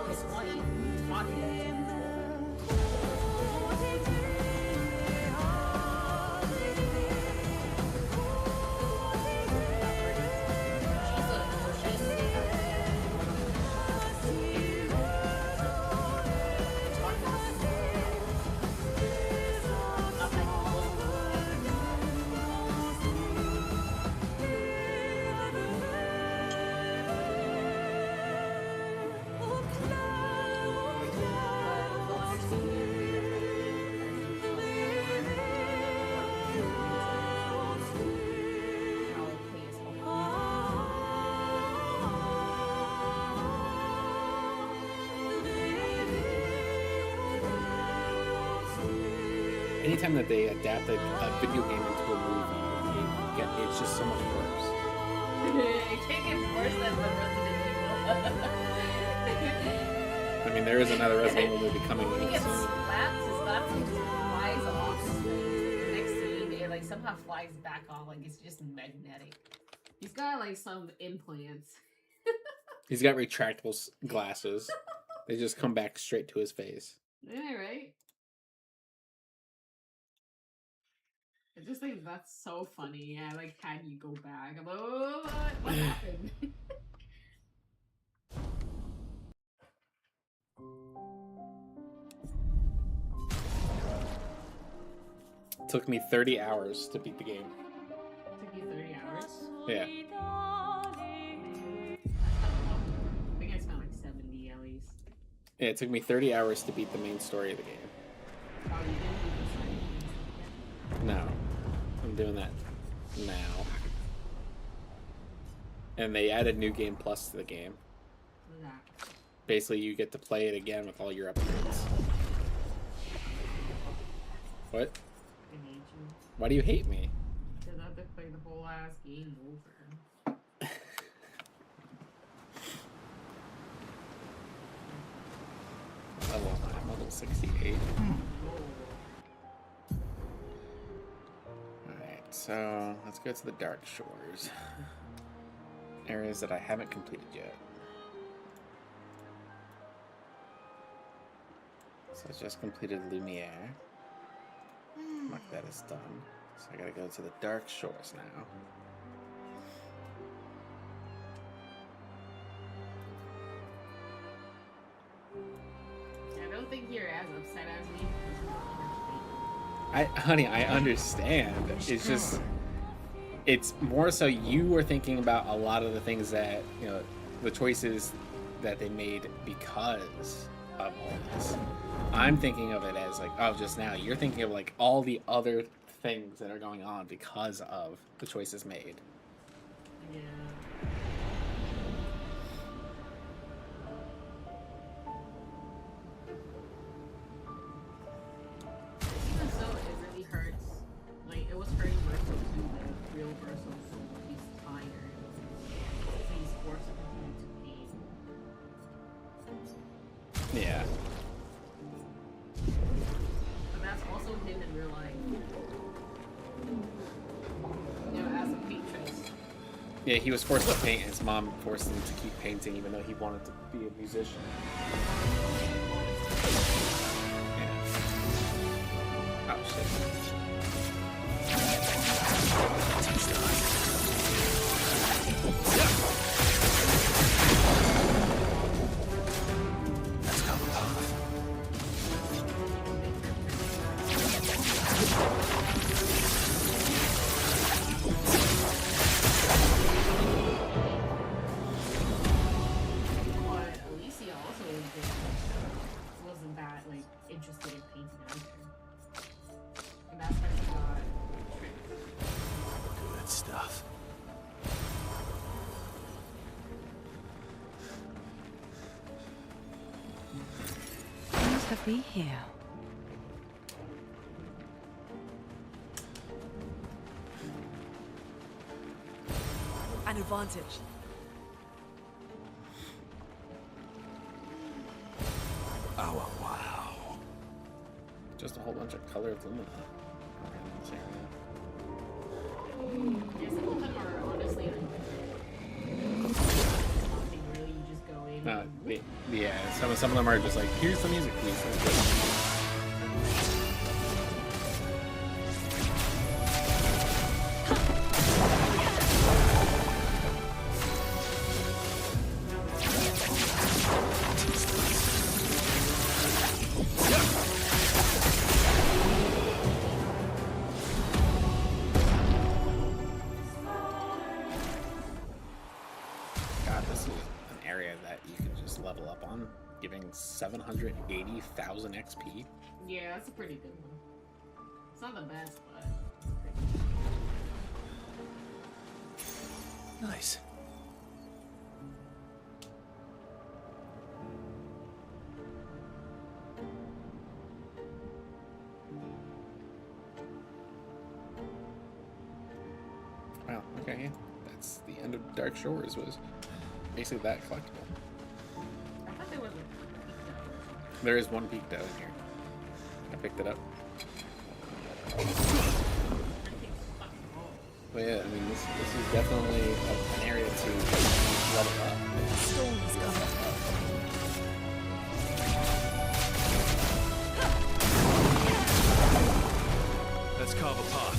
his wife taught him to control Anytime that they adapt a video game into a movie, it's just so much worse. It can't get worse than the Resident Evil. I mean, there is another Resident Evil movie coming He out gets soon. slapped, his glasses just flies off. The next scene, it like somehow flies back on, like it's just magnetic. He's got like some implants. He's got retractable glasses. They just come back straight to his face. Yeah, right? I just think that's so funny. Yeah, like, had you go back? I'm like, oh, what happened? Took me 30 hours to beat the game. Took you 30 hours? Yeah. I think I spent like 70 at least. Yeah, it took me 30 hours to beat the main story of the game. Oh, you didn't do the side quests yet? No. I'm doing that now. And they added New Game Plus to the game. What is that? Basically, you get to play it again with all your upgrades. What? I hate you. Why do you hate me? Because I have to play the whole ass game over. Level am I? I'm level 68. Alright, so let's go to the Dark Shores. Areas that I haven't completed yet. So I just completed Lumiere. Mark that as done. So I gotta go to the Dark Shores now. I don't think you're as upset as me. Honey, I understand. It's just, it's more so you were thinking about a lot of the things that, you know, the choices that they made because of all this. I'm thinking of it as like, oh, just now. You're thinking of like all the other things that are going on because of the choices made. Yeah. Even so, it really hurts. Like, it was hurting Verso too, the real Verso, so he's tired. So he's forced to continue to pain. Yeah. But that's also him in real life. You know, as a paintress. Yeah, he was forced to paint. His mom forced him to keep painting even though he wanted to be a musician. Yeah. Oh, shit. Let's go, Path. But Alicia also wasn't that like interested in painting either. And that's why she got tricked. Good stuff. What have we here? An advantage. Oh, wow. Just a whole bunch of colored lumina around this area. Yeah, some of them are honestly nothing really, you just go in and Yeah, some of them are just like, here's the music piece. Let's go. God, this is an area that you can just level up on, giving 780,000 XP. yeah, that's a pretty good one. It's not the best, but Nice. Wow, okay, yeah. It's the end of Dark Shores was basically that collectible. I thought there was a peak dough. There is one peak dough in here. I picked it up. But yeah, I mean, this is definitely an area to level up. Storm is coming. Let's carve a path.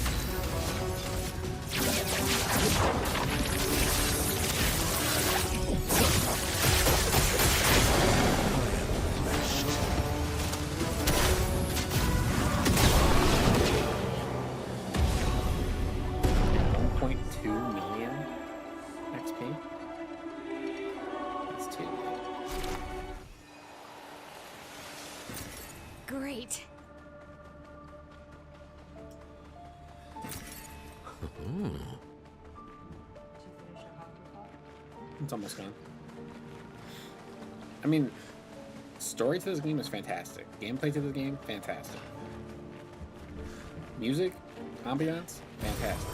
Great. It's almost gone. I mean, story to this game is fantastic. Gameplay to this game, fantastic. Music, ambiance, fantastic.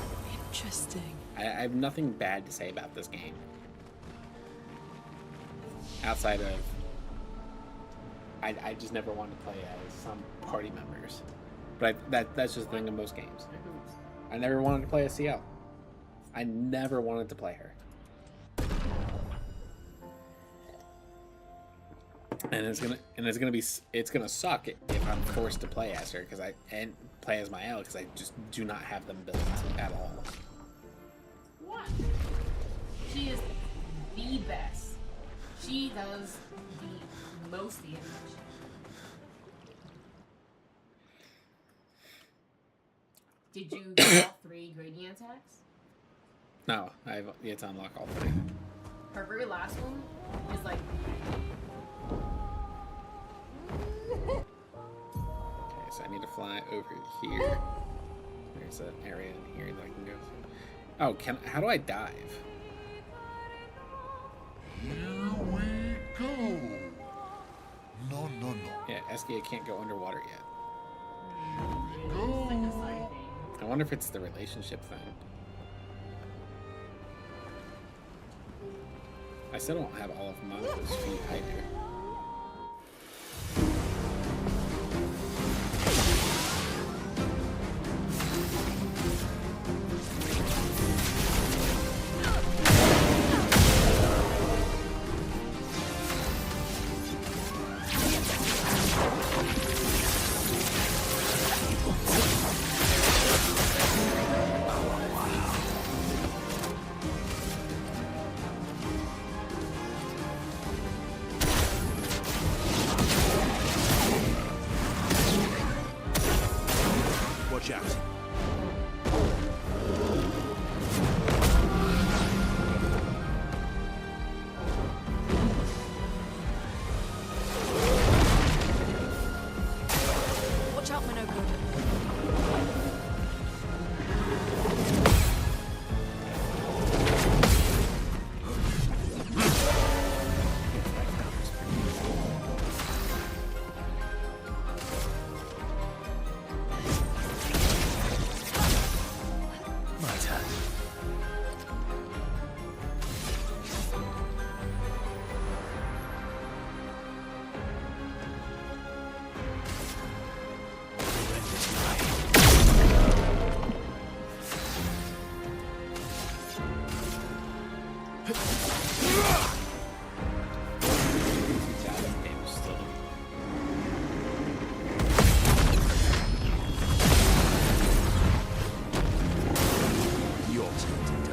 Interesting. I have nothing bad to say about this game. Outside of, I just never wanted to play as some party members. But that's just the thing in most games. I never wanted to play as CL. I never wanted to play her. And it's gonna suck if I'm forced to play as her and play as my L because I just do not have them built at all. What? She is the best. She does the most damage. Did you get all 3 gradient attacks? No, I have yet to unlock all 3. Her very last one is like. Okay, so I need to fly over here. There's an area in here that I can go through. Oh, how do I dive? Here we go. No. Yeah, Eskia can't go underwater yet. Go. Like a side thing. I wonder if it's the relationship thing. I still don't have all of Monko's feet either. Watch out. Watch out, Minoko. My turn. Your turn to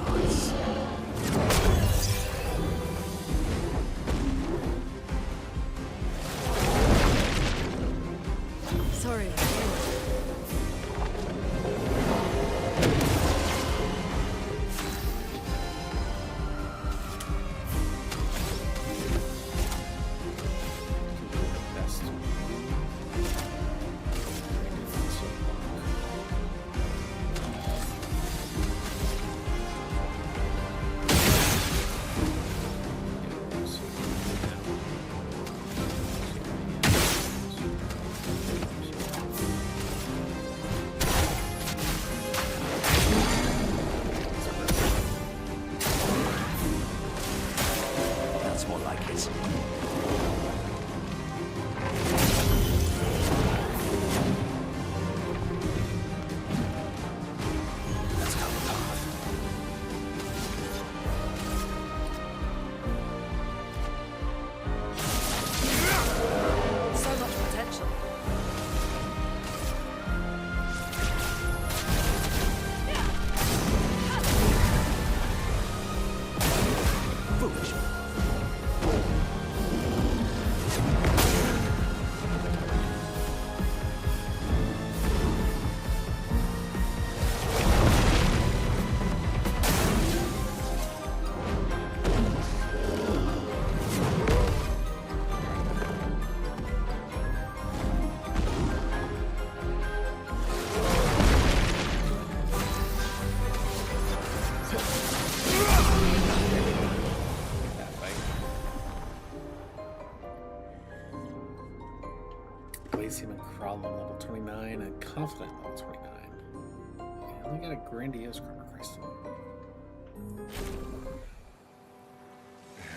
level 29, and confident level 29. I only got a grandiose karma crystal.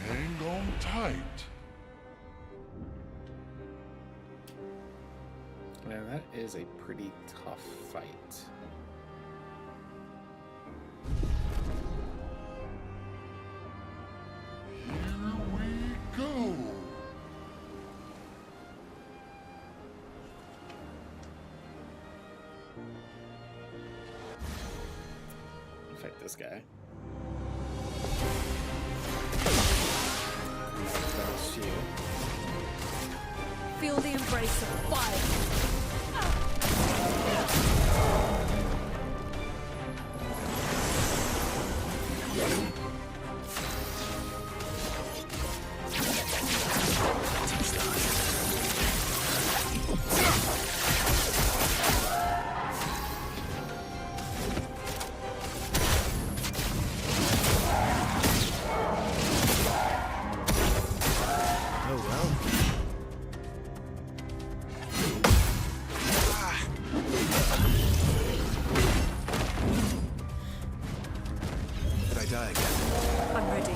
Hang on tight. Now that is a pretty tough fight. Here we go. Fight this guy. Feel the embrace of fire. I'm ready.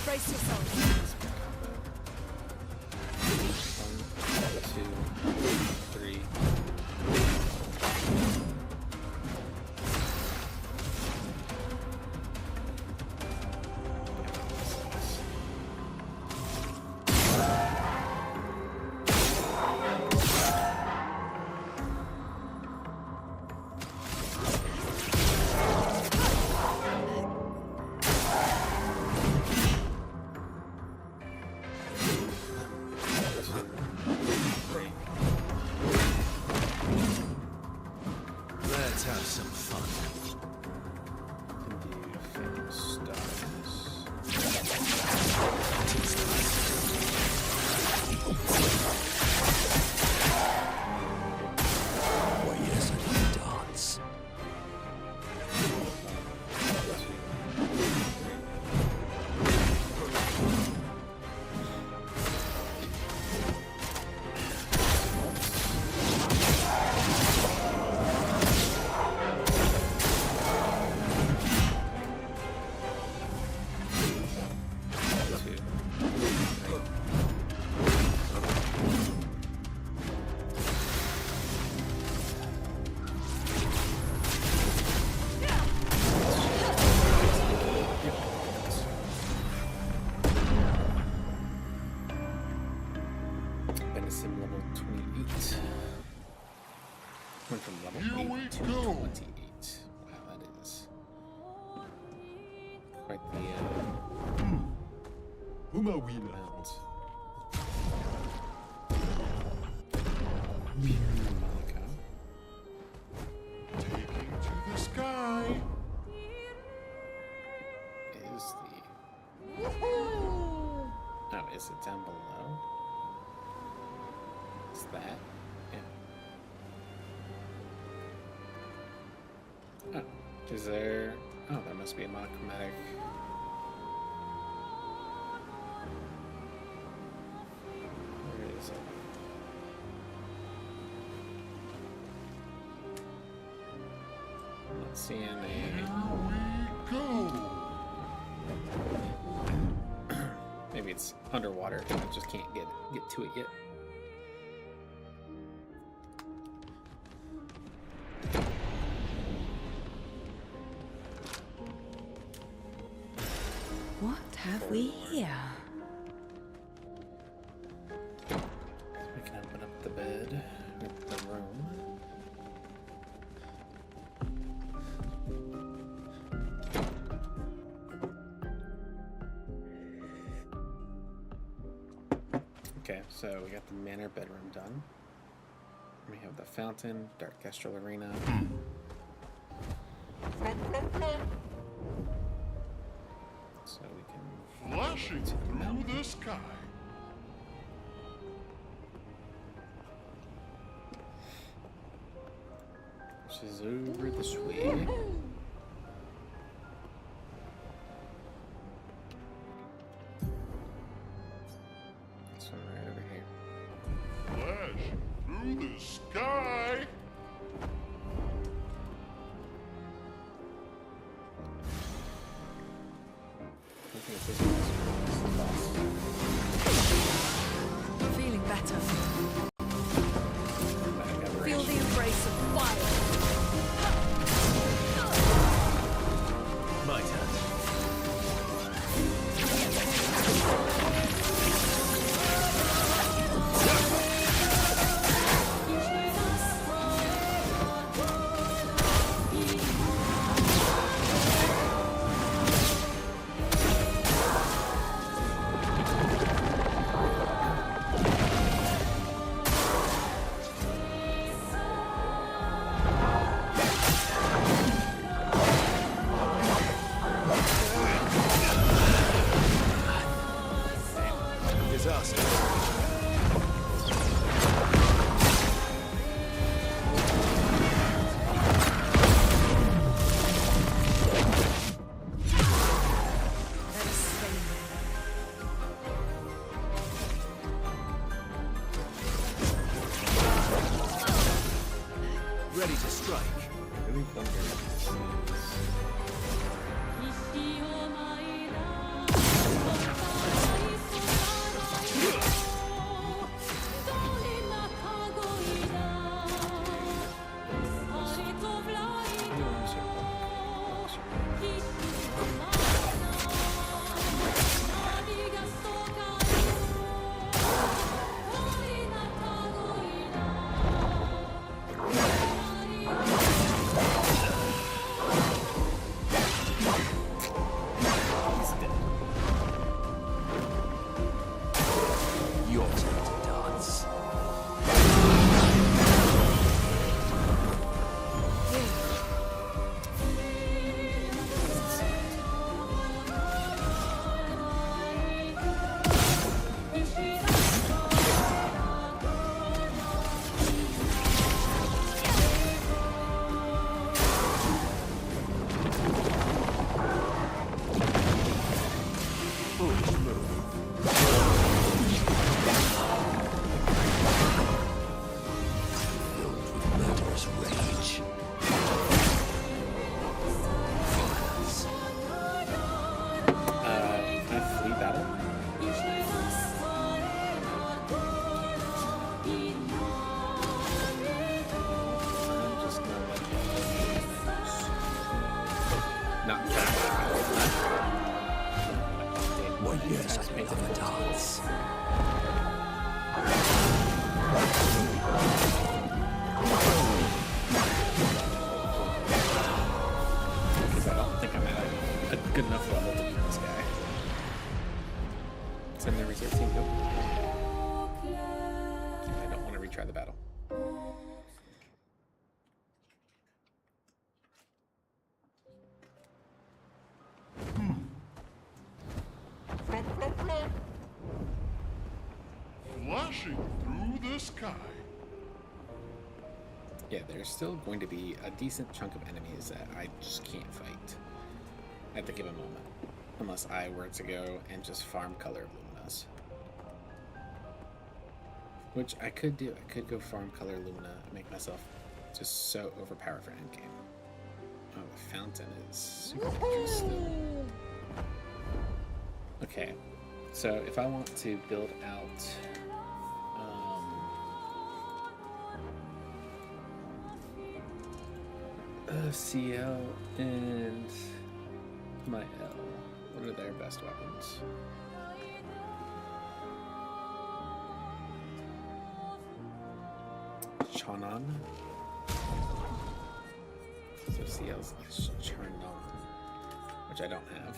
Brace yourself. 1, 2, 3. Let's have some fun. Why, yes, I can dance. Benison level 28. Went from level Here 8 we to go. 28. Wow, that is quite the amount. Malika. Taking to the sky. Is the... Oh, is it down below? Is that? Yeah. Oh, is there... Oh, that must be a monochromatic... Where is it? I'm not seeing a... Go. Maybe it's underwater. I just can't get to it yet. What have we here? Okay, so we got the manor bedroom done. We have the fountain, dark Kestrel arena. So we can Flashing through the sky. Which is over this way. This one right over here. Flash through the sky. I think it's this one. Feeling better. Back up Feel the embrace of fire. My turn. Disaster. Let us stay Ready to strike. I really wonder if this is... Your turn to dance. Filled with murderous rage. Can I flee battle? I'm just gonna let not Warriors of a dance. because I don't think I'm at a good enough level to beat this guy. Send the reserve team go. I don't want to retry the battle. Flashing through the sky. Yeah, there's still going to be a decent chunk of enemies that I just can't fight at the given moment. Unless I were to go and just farm color Luminas. Which I could do. I could go farm color Lumina and make myself just so overpowered for endgame. Oh, the fountain is super interesting. Okay, so if I want to build out CL and my L, what are their best weapons? Chonan. So CL's is Charnon, which I don't have.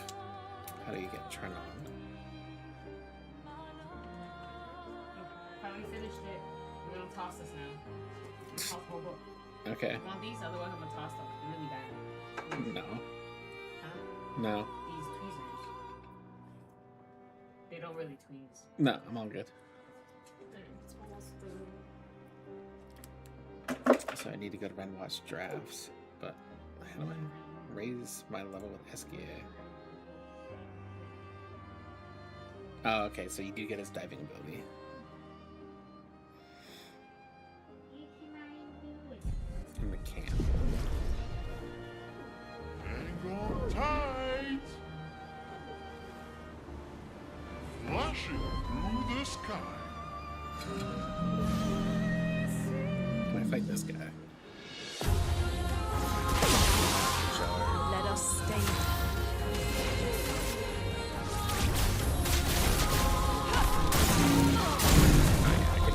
How do you get Charnon? finished it. We're gonna toss this now. Toss the whole book. Okay. You want these? Otherwise, I'm gonna toss them. They're really bad. No. Huh? No. These tweezers. They don't really tweeze. No, I'm all good. It's almost through. So I need to go to Ren watch drafts, but how do I raise my level with SKA? Oh, okay, so you do get his diving ability. In the camp. Hang on tight. Flashing through the sky. Can I fight this guy? Let us stay.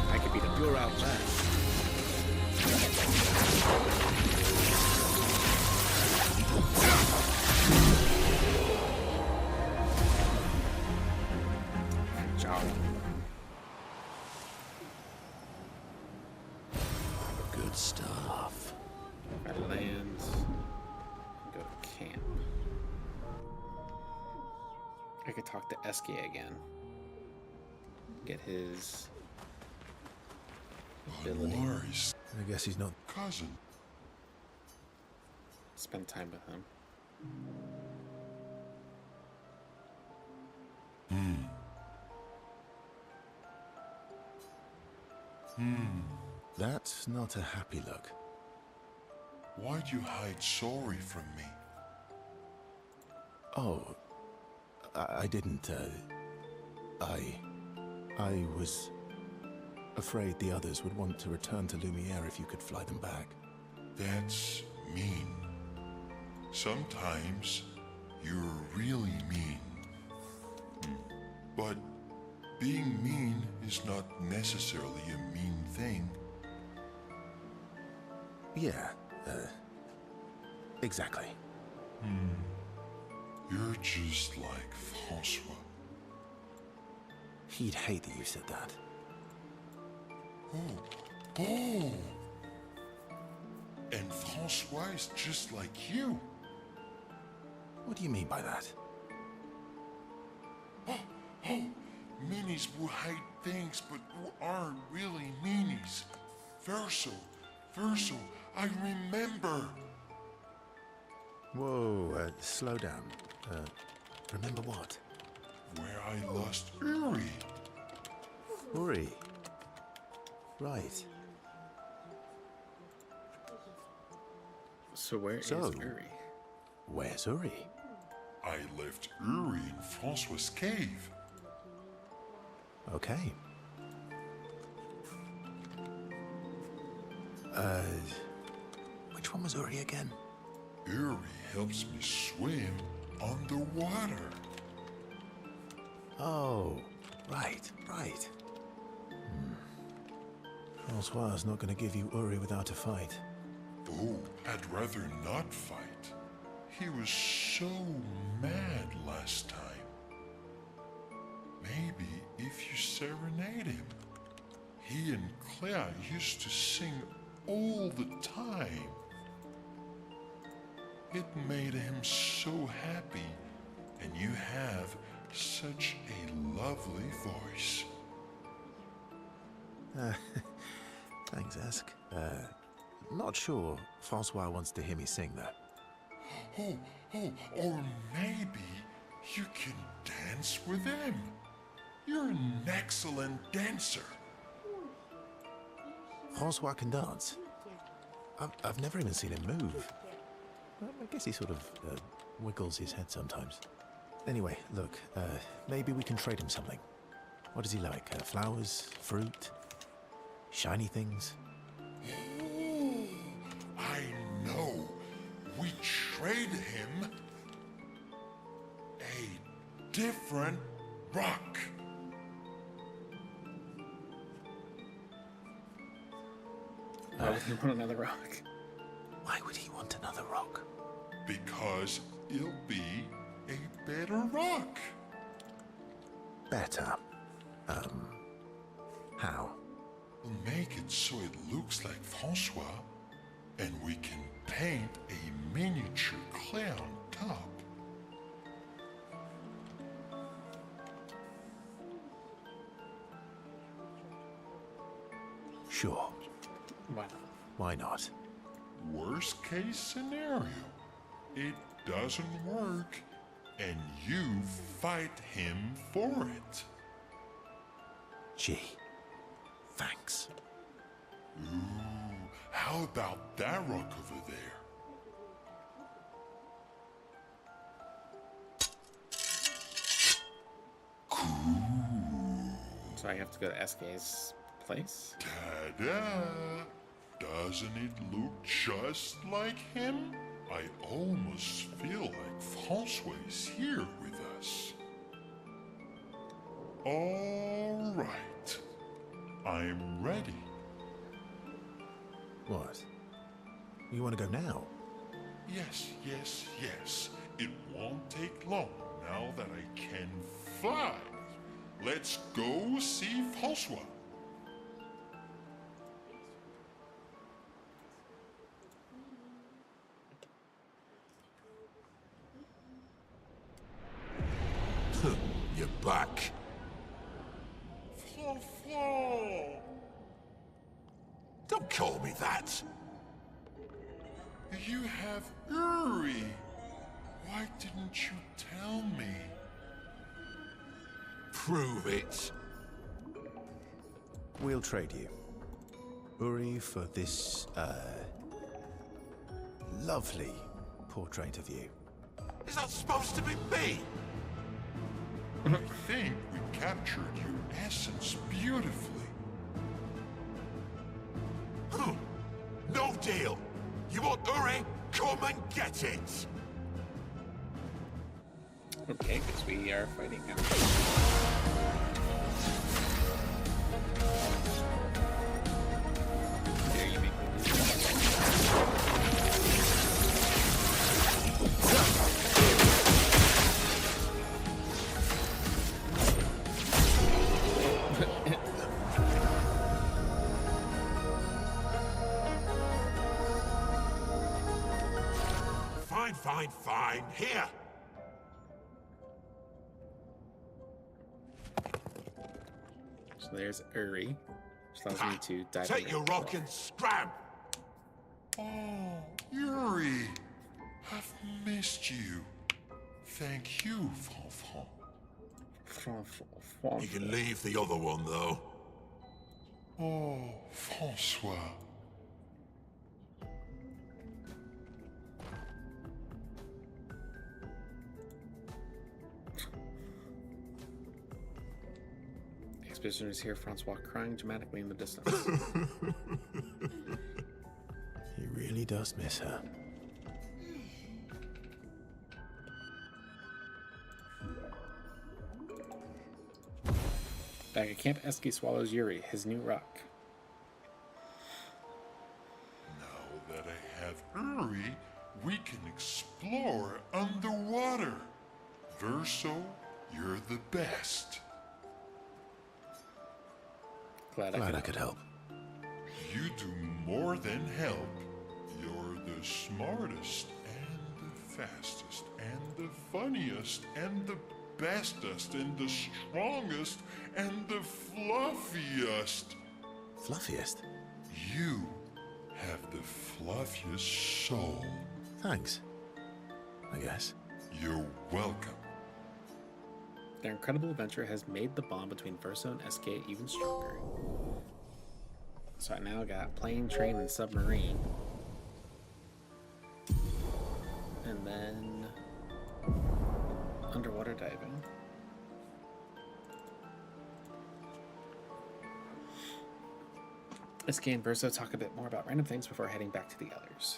I could beat him. You're out there. Good stuff. I land. Go to camp. I could talk to SK again. Get his ability. Laurie's I guess he's not. cousin. Spend time with him. That's not a happy look. Why'd you hide sorry from me? Oh, I didn't, I was afraid the others would want to return to Lumiere if you could fly them back. That's mean. Sometimes you're really mean. But being mean is not necessarily a mean thing. Yeah, exactly. You're just like Francois. He'd hate that you said that. Oh! And Francois is just like you. What do you mean by that? Oh, meanies who hide things but who aren't really meanies. Verso, I remember. Whoa, slow down. Remember what? Where I lost Uri. Uri. Right. So where is So- Uri? Where's Uri? I left Uri in Francois' cave. Okay. Which one was Uri again? Uri helps me swim underwater. Oh, right. Francois is not going to give you Uri without a fight. Oh, I'd rather not fight. He was so mad last time. Maybe if you serenade him. He and Claire used to sing all the time. It made him so happy, and you have such a lovely voice. Thanks, Ask. Not sure Francois wants to hear me sing, though. Or maybe you can dance with him. You're an excellent dancer. Francois can dance. I've never even seen him move. I guess he sort of wiggles his head sometimes. Anyway, look, maybe we can trade him something. What does he like? Flowers? Fruit? Shiny things? Oh, I know. We trade him a different rock. Why would he want another rock? Why would he want another rock? Because it'll be a better rock. Better. How? We'll make it so it looks like Francois, and we can paint a miniature Claire on top. Sure. Why not? Why not? Worst case scenario, it doesn't work, and you fight him for it. Gee, thanks. Ooh, how about that rock over there? So I have to go to SK's place? Ta-da! Doesn't it look just like him? I almost feel like Francois is here with us. All right. I'm ready. What? You want to go now? Yes, yes, yes. It won't take long now that I can fly. Let's go see Francois. You're back. Francois! Don't call me that. You have Uri. Why didn't you tell me? Prove it. We'll trade you. Uri for this, lovely portrait of you. Is that supposed to be me? I think we captured your essence beautifully. No deal. You want Uri? Come and get it. Okay, because we are fighting him. Dare you make me do that? Fine. Here. So there's Uri, which allows me to dive Take in your and rock and scram. Oh, Yuri, I've missed you. Thank you, Francois. You can leave the other one, though. Oh, Francois. Expeditioners hear Francois crying dramatically in the distance. He really does miss her. Back at camp, Eski swallows Yuri, his new rock. Now that I have Uri, we can explore underwater. Verso, you're the best. Glad I could help. You do more than help. You're the smartest and the fastest and the funniest and the bestest and the strongest and the fluffiest. Fluffiest? You have the fluffiest soul. Thanks. I guess. You're welcome. Their incredible adventure has made the bond between Verso and SK even stronger. So I now got plane, train, and submarine. And then underwater diving. SK and Verso talk a bit more about random things before heading back to the others.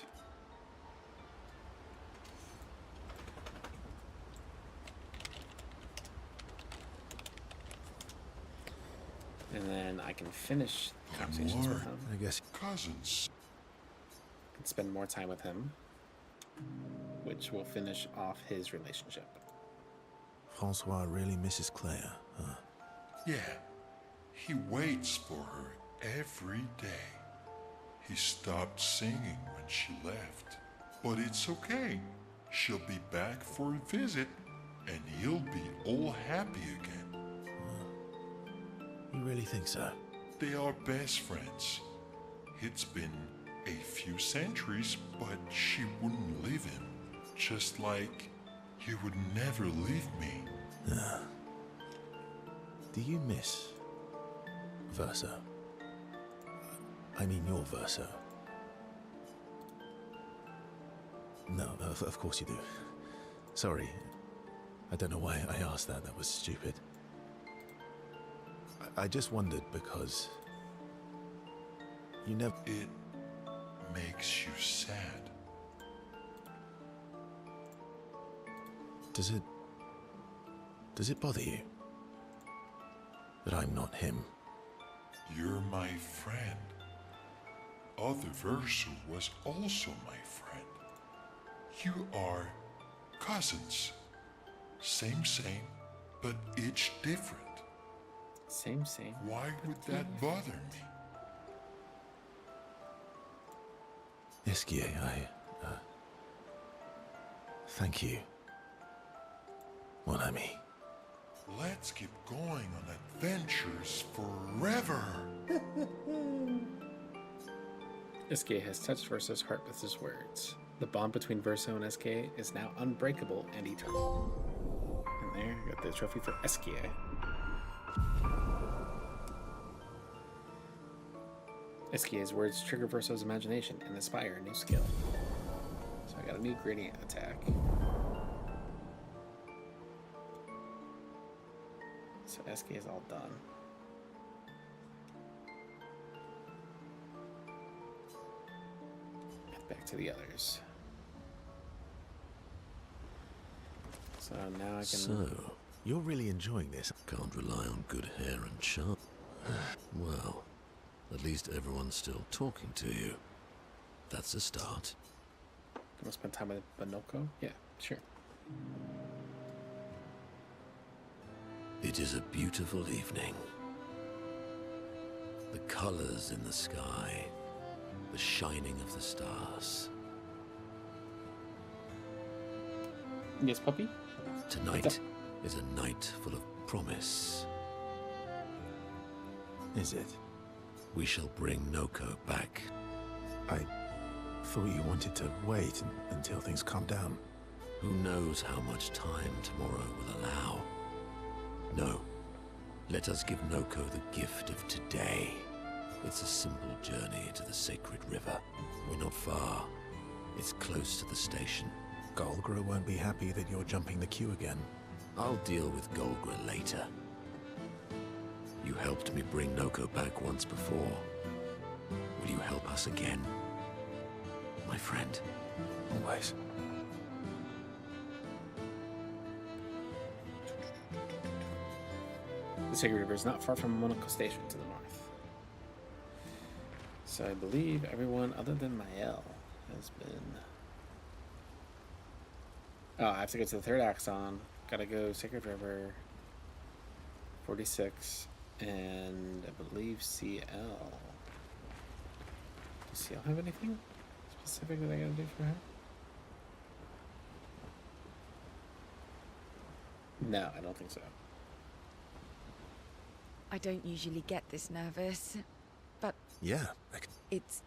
And then I can finish conversations with him. I guess. Cousins. Can spend more time with him, which will finish off his relationship. Francois really misses Claire, huh? Yeah. He waits for her every day. He stopped singing when she left. But it's okay. She'll be back for a visit, and he'll be all happy again. You really think so? They are best friends. It's been a few centuries, but she wouldn't leave him. Just like he would never leave me. Do you miss Verso? I mean your Verso. No, of course you do. Sorry. I don't know why I asked that. That was stupid. I just wondered because you never... It makes you sad. Does it bother you that I'm not him? You're my friend. Other Verso was also my friend. You are cousins. Same, but each different. Same. Why would that bother me? Esquier, thank you, mon ami. Let's keep going on adventures forever. Esquier has touched Verso's heart with his words. The bond between Verso and Esquier is now unbreakable and eternal. And there, you got the trophy for Esquier. Esquier's words trigger Verso's imagination and inspire a new skill. So I got a new gradient attack. So Esquier is all done. Back to the others. So now I can... So, You're really enjoying this. can't rely on good hair and charm. Well, at least everyone's still talking to you. That's a start. Can we spend time with Bonoko? Yeah, sure. It is a beautiful evening. The colors in the sky, the shining of the stars. Yes, puppy? Tonight is a night full of promise. Is it? We shall bring Noko back. I thought you wanted to wait until things calm down. Who knows how much time tomorrow will allow? No. Let us give Noko the gift of today. It's a simple journey to the sacred river. We're not far. It's close to the station. Golgra won't be happy that you're jumping the queue again. I'll deal with Golgra later. You helped me bring Noko back once before. Will you help us again? My friend. Always. The Sacred River is not far from Monaco Station to the north. So I believe everyone other than Mael has been... Oh, I have to go to the third axon. Gotta go Sacred River. 46. And I believe CL. Does CL have anything specific that I gotta do for her? No, I don't think so. I don't usually get this nervous, but Yeah, it's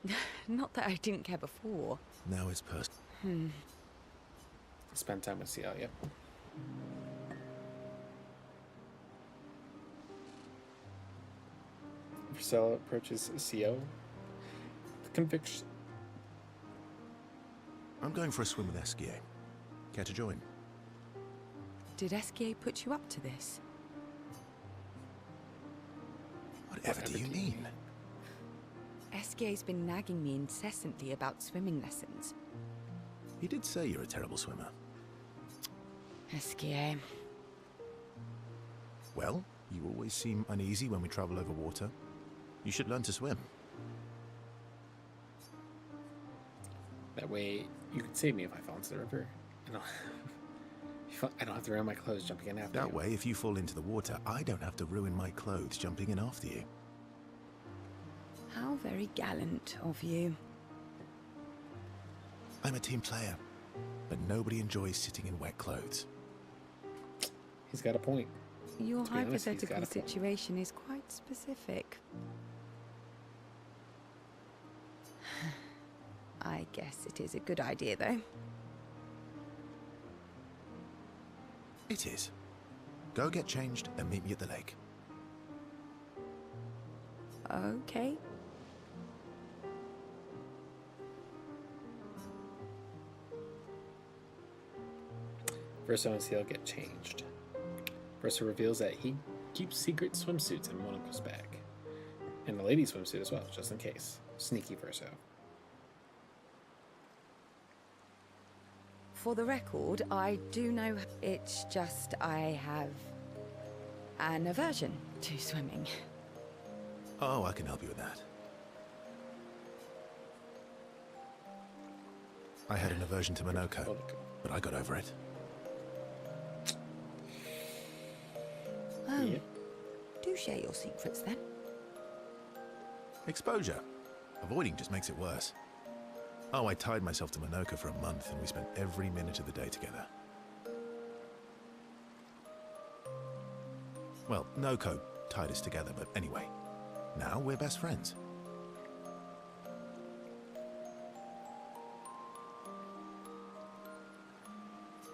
not that I didn't care before. now it's personal. Spend time with CL, yep. Marcella approaches CO. The conviction. I'm going for a swim with Esquier. Care to join? Did Esquier put you up to this? Whatever do you mean? Esquier's been nagging me incessantly about swimming lessons. He did say you're a terrible swimmer. Esquier. Well, you always seem uneasy when we travel over water. You should learn to swim. That way, you could save me if I fall into the river. I don't have to ruin my clothes jumping in after That you. way, if you fall into the water, I don't have to ruin my clothes jumping in after you. How very gallant of you. I'm a team player, but nobody enjoys sitting in wet clothes. He's got a point. Your To be honest, he's got hypothetical a point. situation is quite specific. I guess it is a good idea, though. It is. Go get changed and meet me at the lake. Okay. Verso and Seal get changed. Verso reveals that he keeps secret swimsuits in Monaco's bag. And a lady swimsuit as well, just in case. Sneaky Verso. For the record, I do know it's just I have an aversion to swimming. Oh, I can help you with that. I had an aversion to Monoko, but I got over it. Oh, Yep. do share your secrets then. Exposure. Avoiding just makes it worse. Oh, I tied myself to Monoko for a month and we spent every minute of the day together. Well, Noko tied us together, but anyway. Now we're best friends.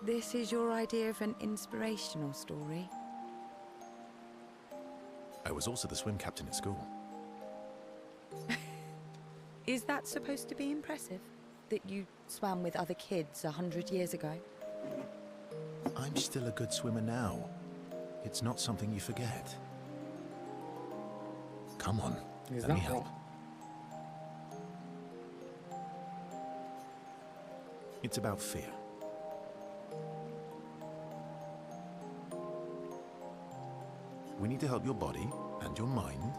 This is your idea of an inspirational story? I was also the swim captain at school. Is that supposed to be impressive? That you swam with other kids 100 years ago? I'm still a good swimmer now. It's not something you forget. Come on, He's let me not help. wrong. It's about fear. We need to help your body and your mind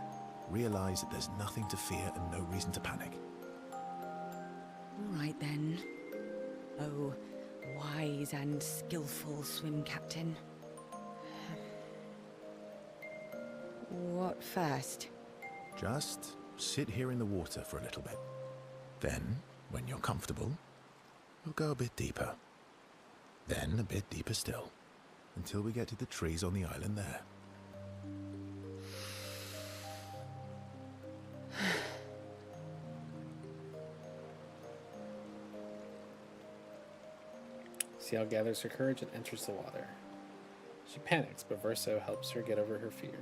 realize that there's nothing to fear and no reason to panic. All right then. Oh, wise and skillful swim captain. What first? Just sit here in the water for a little bit. Then, when you're comfortable, we'll go a bit deeper. Then a bit deeper still, until we get to the trees on the island there. Ciel gathers her courage and enters the water. She panics, but Verso helps her get over her fear.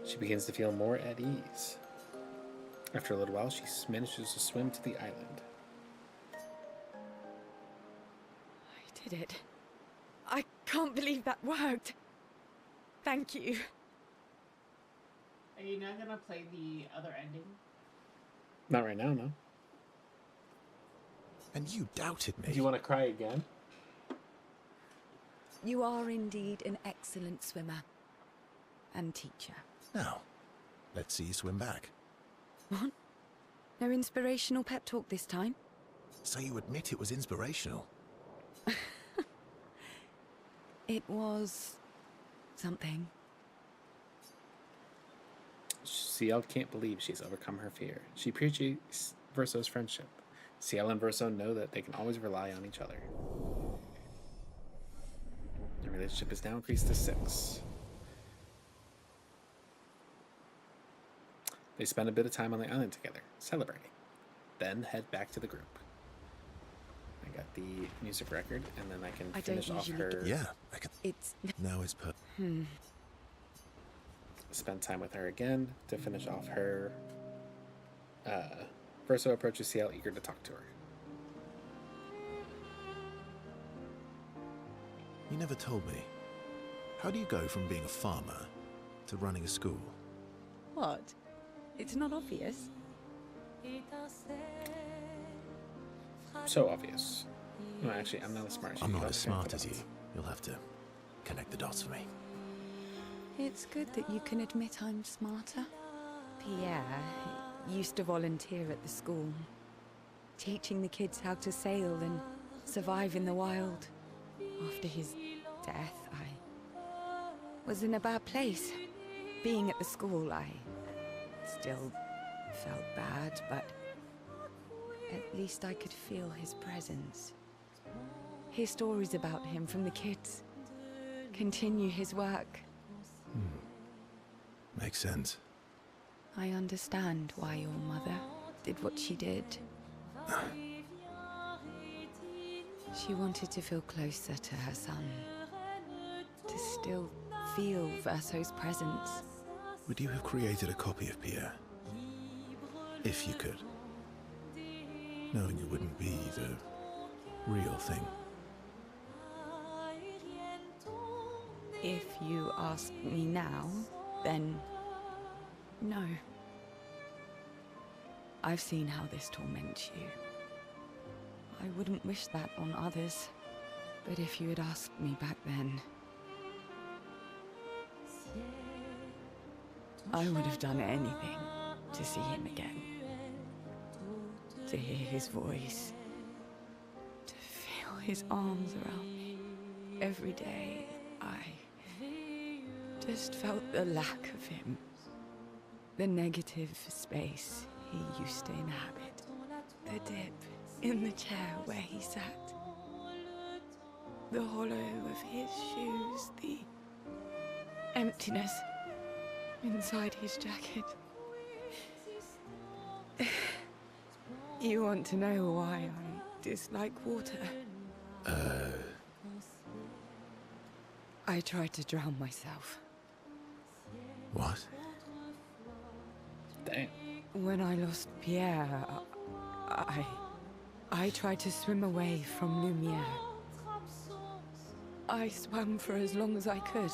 She begins to feel more at ease. After a little while, she manages to swim to the island. I did it. I can't believe that worked. Thank you. Are you not gonna play the other ending? Not right now, no. And you doubted me. Do you want to cry again? You are indeed an excellent swimmer. And teacher. Now, let's see you swim back. What? No inspirational pep talk this time? So you admit it was inspirational? It was... something. Ciel can't believe she's overcome her fear. She appreciates Verso's friendship. Ciel and Verso know that they can always rely on each other. Their relationship is now increased to 6. They spend a bit of time on the island together, celebrating. Then head back to the group. I got the music record, and then I can I don't finish off usually her... Yeah, I can. It's... Now it's per. Spend time with her again to finish off her... Verso approaches Ciel, eager to talk to her. You never told me. How do you go from being a farmer to running a school? What? It's not obvious. So obvious. No, actually, I'm not as smart as you. I'm You not don't as connect smart the as you. dots. You'll have to connect the dots for me. It's good that you can admit I'm smarter. Pierre used to volunteer at the school, teaching the kids how to sail and survive in the wild. After his death, was in a bad place. Being at the school, I still felt bad, but at least I could feel his presence. Hear stories about him from the kids. Continue his work. Makes sense. I understand why your mother did what she did. She wanted to feel closer to her son. To still feel Verso's presence. Would you have created a copy of Pierre? If you could. Knowing it wouldn't be the real thing. If you ask me now, then no. I've seen how this torments you. I wouldn't wish that on others. But if you had asked me back then, I would have done anything to see him again. To hear his voice. To feel his arms around me. Every day, I just felt the lack of him. The negative space he used to inhabit. The dip in the chair where he sat. The hollow of his shoes. The emptiness inside his jacket. You want to know why I dislike water? I tried to drown myself. What? Damn. When I lost Pierre, I tried to swim away from Lumiere. I swam for as long as I could.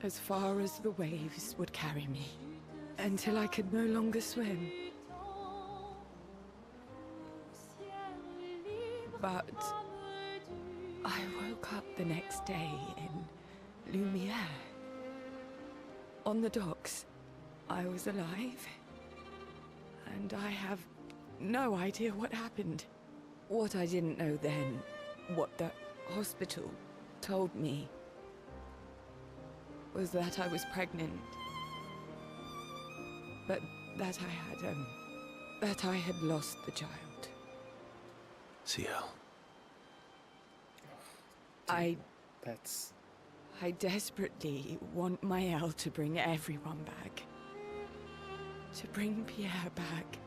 As far as the waves would carry me. Until I could no longer swim. But I woke up the next day in Lumiere. On the docks. I was alive. And I have no idea what happened. What I didn't know then, what the hospital told me, was that I was pregnant. But that I had lost the child. CL. I desperately want Maëlle to bring everyone back. To bring Pierre back.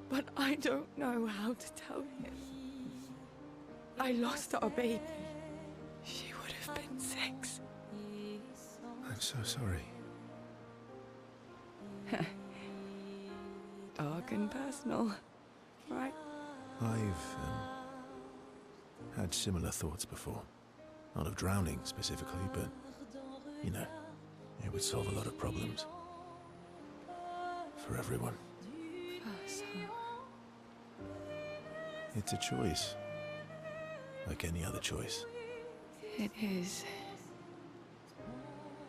But I don't know how to tell him. I lost our baby. She would have been 6. I'm so sorry. Dark and personal, right? I've had similar thoughts before. Not of drowning specifically, but, you know, it would solve a lot of problems. For everyone. Verso. It's a choice. Like any other choice. It is.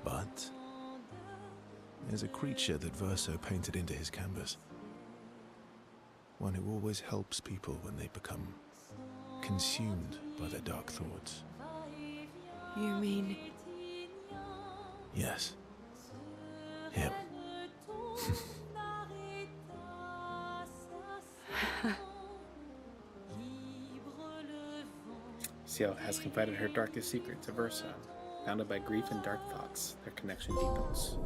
But there's a creature that Verso painted into his canvas. One who always helps people when they become consumed by their dark thoughts. You mean... Yes. Him. Ciel has confided her darkest secret to Verso. Bounded by grief and dark thoughts, their connection deepens.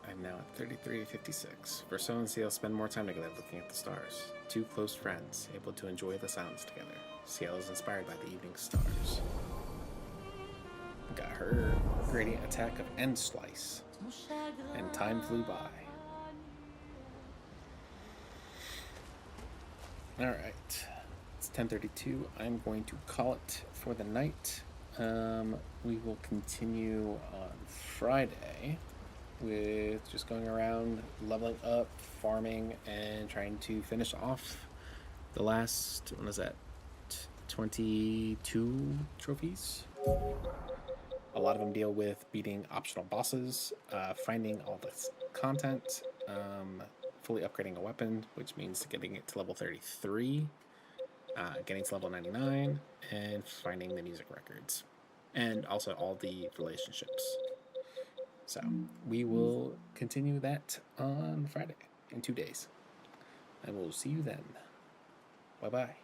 I'm now at 33:56. Verso and Ciel spend more time together looking at the stars. Two close friends, able to enjoy the sounds together. Ciel is inspired by the evening stars. Got her gradient attack of End Slice. And time flew by. Alright, it's 10:32. I'm going to call it for the night. We will continue on Friday with just going around, leveling up, farming, and trying to finish off the last, what is that, 22 trophies? A lot of them deal with beating optional bosses, finding all this content, fully upgrading a weapon, which means getting it to level 33, getting to level 99, and finding the music records, and also all the relationships. So we will continue that on Friday in 2 days, and we'll see you then. Bye bye.